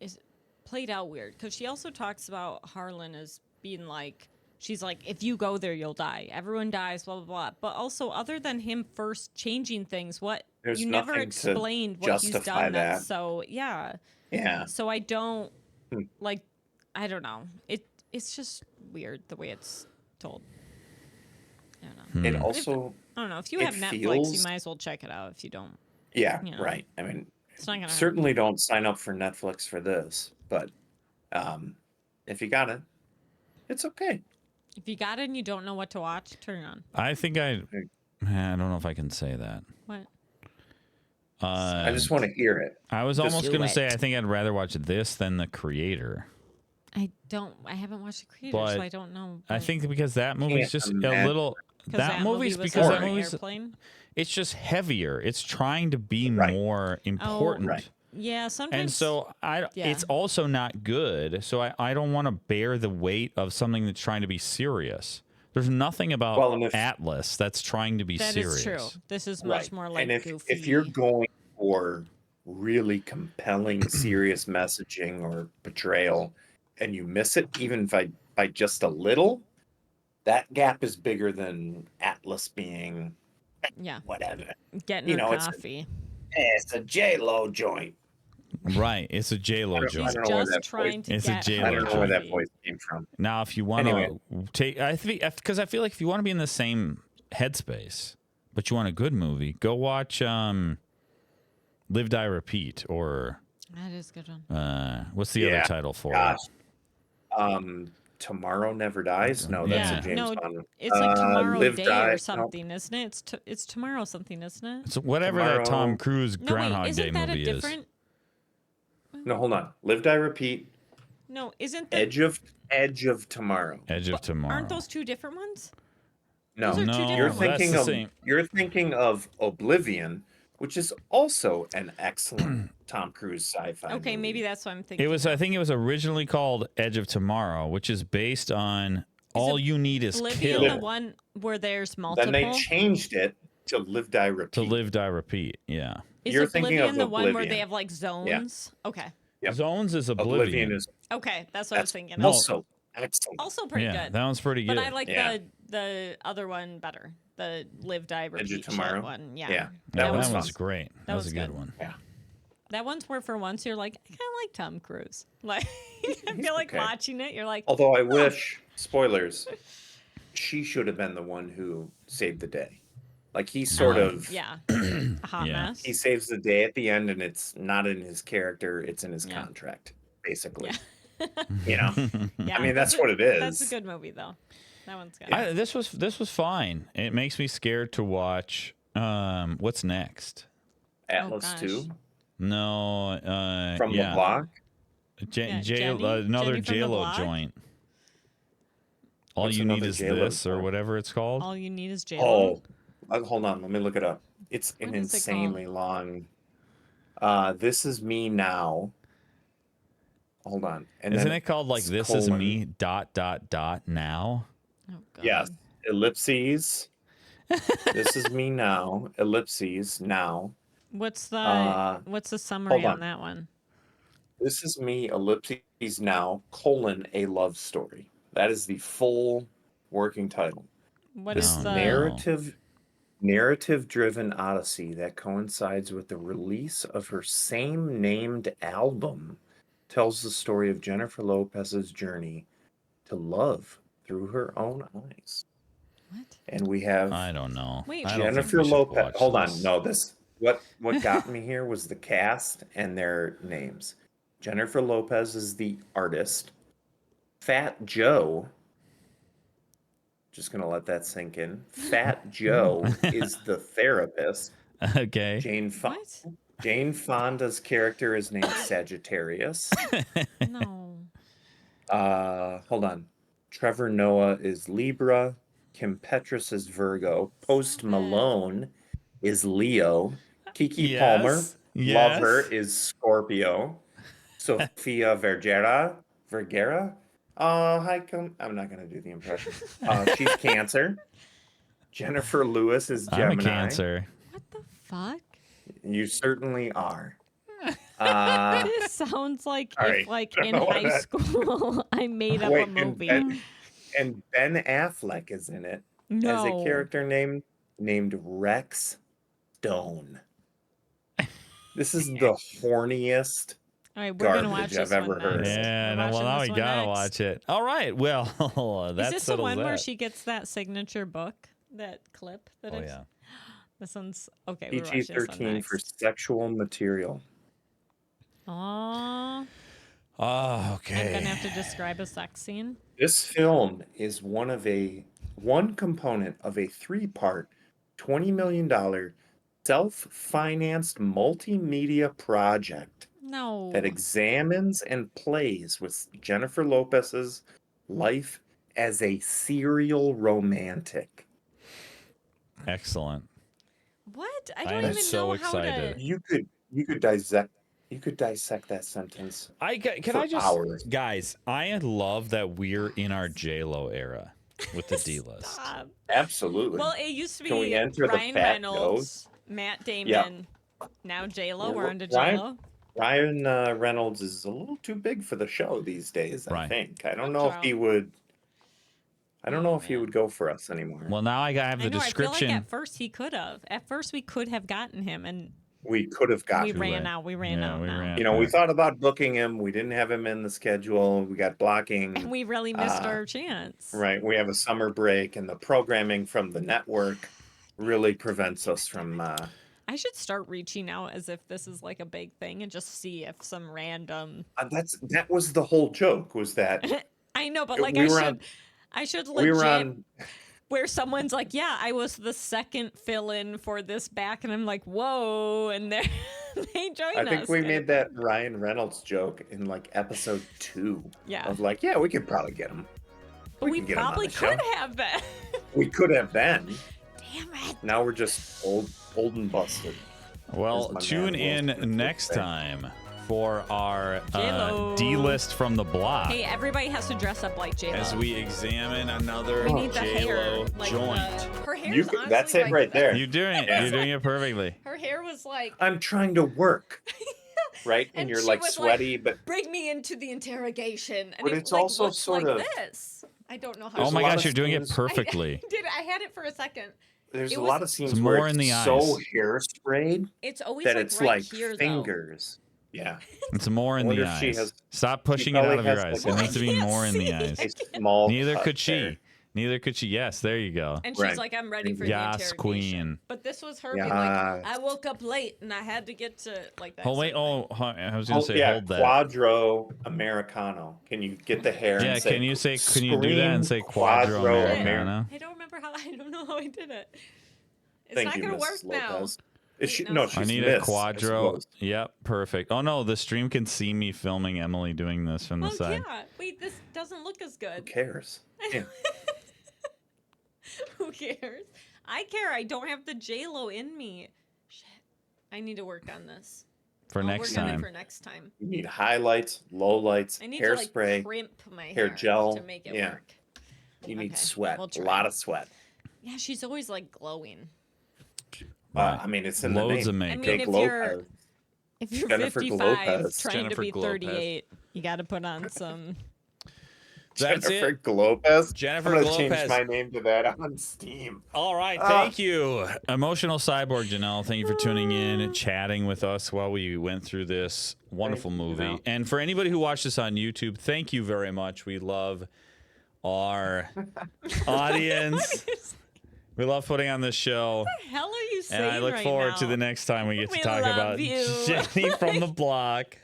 B: is played out weird because she also talks about Harlan as being like, she's like, if you go there, you'll die. Everyone dies, blah blah blah. But also, other than him first changing things,
C: There's
B: you never
C: nothing to
B: explained what he's
C: justify
B: done.
C: that.
B: So yeah,
C: Yeah.
B: so I don't
C: Hmm.
B: like. I don't know. It's just weird the way it's told. I don't know.
C: It also,
B: I don't know. If you
C: it
B: have Netflix, you
C: feels-
B: might as well check it out. If you don't,
C: yeah,
B: you know.
C: right. I mean,
B: it's not gonna hurt.
C: certainly don't sign up for Netflix for this, but if you got it, it's okay.
B: If you got it and you don't know what to watch, turn it on.
A: I think I don't know if I can say that.
B: What?
C: I just want to hear it.
A: I was
C: Just
A: almost
B: do
A: going to
B: it.
A: say I think I'd rather watch this than The Creator.
B: I haven't watched The Creator, so
A: But
B: I don't know.
A: I think because that movie's
C: Can't
A: just a
C: imagine.
A: little. That movie's
B: was
A: because
B: on
A: that
B: an
A: movie's
B: airplane.
A: it's just heavier. It's trying to be
C: Right.
A: more important.
C: Right.
B: Yeah, sometimes.
A: And so it's also not good. So I don't want to bear the weight of something that's trying to be serious. There's nothing about
C: Well, and if-
A: Atlas that's trying to be
B: that
A: serious.
B: is true. This is much
C: Right.
B: more like
C: and if,
B: goofy.
C: if you're going for really compelling, serious messaging or betrayal, and you miss it even by just a little, that gap is bigger than Atlas being
B: yeah,
C: whatever.
B: getting
C: you
B: her
C: know, it's-
B: coffee.
C: It's a J-Lo joint.
A: Right. It's a J-Lo
C: I
A: joint.
C: don't know where
B: Just
C: that
B: trying to
A: It's a
B: get
A: J-Lo
B: her
C: I don't know where that
B: coffee.
C: voice came from.
A: Now, if you want to
C: Anyway.
A: take, I think because I feel like if you want to be in the same headspace, but you want a good movie, go watch Live, Die, Repeat, or
B: That is a good one.
A: what's the other
C: Yeah,
A: title for
C: Gosh.
A: it?
C: Tomorrow Never Dies? No, that's
A: Yeah.
C: a James
B: No,
C: Bond.
B: It's like Tomorrow
C: Live,
B: Day
C: Die-
B: or
C: no.
B: something, isn't it? It's Tomorrow something, isn't it?
A: It's whatever that Tom
C: Tomorrow-
A: Cruise
B: No,
A: Groundhog
B: wait,
A: Day
B: isn't that a
A: movie is.
B: different?
C: No, hold on. Live, Die, Repeat.
B: No, isn't that?
C: Edge of Tomorrow.
A: Edge of Tomorrow.
B: Aren't those two different ones?
C: No,
B: Those are two
A: No,
C: you're
B: different ones.
C: thinking
A: that's
C: of
A: the same.
C: you're thinking of Oblivion, which is also an excellent Tom Cruise sci-fi.
B: Okay,
C: movie.
B: maybe that's what I'm thinking.
A: It was. I think it was originally called Edge of Tomorrow, which is based on All You Need Is
B: Oblivion,
A: Kill
B: the one where there's multiple.
C: Then they changed it to Live, Die, Repeat.
A: to Live, Die, Repeat. Yeah.
B: Is
C: You're thinking
B: Oblivion
C: of
B: the one where
C: Oblivion.
B: they have like zones? Okay,
C: Yep.
A: Zones is
C: Oblivion
A: Oblivion.
C: is
B: okay, that's what I was
C: that's
B: thinking.
C: also excellent.
B: Also pretty
A: yeah,
B: good.
A: that one's pretty good.
B: But I like
C: Yeah.
B: the other one better. The Live Die
C: Edge of
B: Repeat shit
C: Tomorrow?
B: one. Yeah.
C: Yeah,
A: that
C: was
A: one's
C: fun.
A: great. That was a good one.
C: Yeah.
B: That one's where for once you're like, I kind of like Tom Cruise. Like, I
C: He's
B: feel like
C: okay.
B: watching it, you're like,
C: Although I wish, spoilers, she should have been the one who saved the day. Like he sort of,
B: yeah, a hot
A: Yeah.
B: mess.
C: he saves the day at the end, and it's not in his character; it's in his
B: Yeah.
C: contract, basically.
B: Yeah.
C: You know,
B: Yeah,
C: I mean, that's what it is.
B: That's a good movie, though. That one's good.
A: This was fine. It makes me scared to watch. What's next?
C: Atlas
B: gosh.
C: 2
A: No.
C: from
A: yeah.
C: the block.
B: Yeah,
A: Another
B: Jenny from the
A: JLo
B: Block?
A: joint. All
C: What's
A: you need
C: another
A: is
C: JLo
A: this, or
C: song?
A: whatever it's called.
B: All you need is J
C: Oh, hold on. Let me look it up. It's an
B: What is it
C: insanely long. This is me now. Hold on. And
A: Isn't
C: then
A: it called like
C: it's
A: "This Is
C: colon.
A: Me" ... now?
B: Oh, God.
C: Yes. Ellipses. This is me now. Ellipses now.
B: What's
C: Uh,
B: the summary
C: hold
B: on
C: on.
B: that one?
C: This is me. Ellipses now. : A love story. That is the full working title.
B: What
C: This
B: is
A: Oh,
B: the
C: narrative-driven odyssey that coincides with the release of her same-named album tells the story of Jennifer Lopez's journey to love through her own eyes.
B: what?
C: And we have
A: I don't know.
B: Wait,
A: I don't think
C: Jennifer
A: we should
C: Lopez.
A: watch
C: Hold on,
A: this.
C: no, what got me here was the cast and their names. Jennifer Lopez is the artist. Fat Joe. Just gonna let that sink in. Fat Joe is the therapist.
A: Okay.
B: What?
C: Jane Fonda's character is named Sagittarius.
B: No.
C: Hold on. Trevor Noah is Libra. Kim Petras is Virgo. Post Malone is Leo. Kiki Palmer,
A: Yes,
C: love her,
A: yes.
C: is Scorpio. Sofia Vergara. I'm not gonna do the impression. She's Cancer. Jennifer Lewis is Gemini.
A: I'm a Cancer.
B: What the fuck?
C: You certainly are. Uh,
B: This sounds like
C: all
B: if,
C: right.
B: like,
C: I don't
B: in
C: know what
B: high
C: that-
B: school, I made up
C: Wait,
B: a movie.
C: and Ben Affleck is in it
B: No.
C: as a character named Rex Stone. This is the horniest.
B: All right, we're gonna watch
C: garbage I've
B: this
C: ever
B: one
C: heard.
B: next.
A: Yeah,
B: We're
A: no, well,
B: watching
A: now
B: this
A: we
B: one
A: gotta
B: next.
A: watch it. All right, well, that
B: Is this the
A: settles
B: one where
A: that.
B: she gets that signature book, that clip that
A: Oh
B: I've
A: yeah.
B: This one's okay. We're watching this one
C: PG-13 for
B: next.
C: sexual material.
B: Aw,
A: Oh,
B: I'm
A: okay.
B: gonna have to describe a sex scene.
C: This film is one component of a 3-part, $20 million self-financed multimedia project
B: No.
C: that examines and plays with Jennifer Lopez's life as a serial romantic.
A: Excellent.
B: What? I
A: I
B: don't
A: am
B: even
A: so
B: know
A: excited.
B: how
C: You could dissect that sentence.
A: Can
C: For
A: I just
C: hours.
A: guys? I love that we're in our JLo era with the D
B: to.
A: list.
B: Stop.
C: Absolutely.
B: Well, it used to
C: Can we
B: be
C: enter the
B: Ryan
C: fat
B: Reynolds, Matt Damon. Now J-Lo. We're on to J-Lo.
C: Ryan Reynolds is a little too big for the show these days, I
A: Right.
C: think. I don't
B: That's
C: know if
B: true.
C: he would. I don't
B: Oh,
C: know if he
B: man.
C: would go for us anymore.
A: Well, now I have the
B: I know. I
A: description.
B: feel like at first he could have. At first we could have gotten him, and
C: we could have
B: we
C: gotten him.
B: ran out. We ran
A: Yeah,
B: out
A: we
B: now.
A: ran.
C: You know, we
A: Yeah.
C: thought about booking him. We didn't have him in the schedule. We got blocking.
B: And we really missed
C: Uh,
B: our chance.
C: Right. We have a summer break, and the programming from the network really prevents us from.
B: I should start reaching out as if this is like a big thing and just see if some random.
C: That was the whole joke. Was that
B: I know, but
C: We
B: like
C: were
B: I should
C: we
B: legit
C: were on.
B: where someone's like, yeah, I was the second fill-in for this back, and I'm like, whoa, and they join us.
C: I think we
B: kind
C: made
B: of
C: that
B: thing.
C: Ryan Reynolds joke in like episode 2
B: Yeah.
C: of like, yeah, we could probably get him.
B: But we
C: can get him on
B: probably
C: the show.
B: could have been.
C: We could have been.
B: Damn it.
C: Now we're just old and busted.
A: Well,
C: As my
A: tune
C: man Will
A: in
C: Smith would
A: next
C: say.
A: time for our
B: J-Lo.
A: D list from the block
B: Hey, everybody has to dress up like J-Lo.
A: as we examine another
B: We need the
A: JLo
B: hair. Like
A: joint.
B: her hair's
C: You
B: honestly
C: that's it
B: like
C: right there.
A: You're doing it.
C: Yeah.
A: You're doing it perfectly.
B: Her hair was like,
C: I'm trying to work. Right? And
B: And
C: you're
B: she
C: like
B: was
C: sweaty, but
B: bring me into the interrogation. And
C: But
B: it
C: it's
B: like,
C: also
B: looks
C: sort
B: like
C: of-
B: this. I don't know how.
A: Oh
C: There's
A: my
C: a lot
A: gosh,
C: of
A: you're doing it
C: scenes-
A: perfectly.
B: I did. I had it for a second,
C: There's
B: It
C: a
B: was-
C: lot of scenes
A: It's
C: where
A: more in
C: it's
A: the
C: so
A: eyes.
C: hairsprayed
B: It's always
C: that
B: like
C: it's
B: right
C: like
B: here,
C: fingers. Yeah.
A: It's more in
C: wonder
A: the
C: if she
A: eyes.
C: has-
A: Stop
C: she
A: pushing it out
C: probably
A: of your
C: has,
A: eyes.
C: like,
A: It
B: a-
A: needs to be
B: I can't
A: more in the
B: see.
A: eyes.
C: A small
A: Neither
C: cut
A: could she.
C: there.
A: Neither could she. Yes, there you go.
B: though. And she's
C: Right.
B: like, I'm ready for
A: Yes,
B: the interrogation.
A: queen.
B: But this was her being like, I
C: Yes.
B: woke up late and I had to get to like that.
A: Oh wait.
B: sort of
A: Oh, I was gonna say
C: yeah,
A: hold that.
C: Quadro Americano. Can you get the hair?
A: Yeah.
C: And say,
A: Can you say? Can you do that and say
C: Scream
A: Quadro
C: Quadro
A: Americano?
B: thing. I don't remember how. I don't know how I did it. It's
C: Thank
B: not
C: you,
B: gonna
C: Mrs.
B: work now.
C: Lopez.
B: Wait,
C: Is she,
B: no.
C: no,
B: I
C: she's
A: I need
C: Miss,
A: a Quadro.
C: suppose.
A: Yep, perfect. Oh no, the stream can see me filming Emily doing this from the
B: Oh
A: side.
B: yeah. Wait, this doesn't look as
C: Who
B: good.
C: cares? Yeah.
B: Who cares? I care. I don't have the J-Lo in me. Shit. I need to work on this.
A: For
B: I'll
A: next
B: work on it
A: time.
B: for next time.
C: You need highlights, lowlights,
B: I need to like
C: hairspray.
B: crimp my
C: hair
B: hair
C: gel,
B: to make it
C: yeah.
B: work.
C: You need
B: Okay,
C: sweat.
B: we'll
C: A
B: try.
C: lot of sweat.
B: Yeah, she's always like glowing.
A: Right.
C: I mean, it's in the
A: Loads
C: name.
A: of
B: I
A: makeup.
B: mean,
C: Jake
B: if you're
C: Lopez.
B: if you're
C: Jennifer
B: 55
C: Lopez.
B: trying
A: Jennifer
B: to be
A: Lopez.
B: 38, you got to put on some.
A: That's
C: Jennifer
A: it.
C: Lopez.
A: Jennifer
C: I'm gonna change
A: Lopez.
C: my name to that on Steam.
A: All right,
C: Ah.
A: thank you. Emotional Cyborg Janelle, thank you for tuning in, chatting with us while we went through this wonderful
C: Thank you,
A: movie.
C: Janelle.
A: And for anybody who watched this on YouTube, thank you very much. We love our audience. We love putting on this show.
B: What the hell are you saying
A: And I look
B: right
A: forward to
B: now?
A: the next time we get to
B: We
A: talk
B: love
A: about
B: you.
A: Jenny from the block.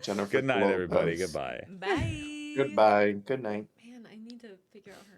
C: Jennifer
A: Good night,
C: Lopez.
A: everybody. Goodbye.
B: Bye.
C: Goodbye. Good night.
B: Man, I need to figure out her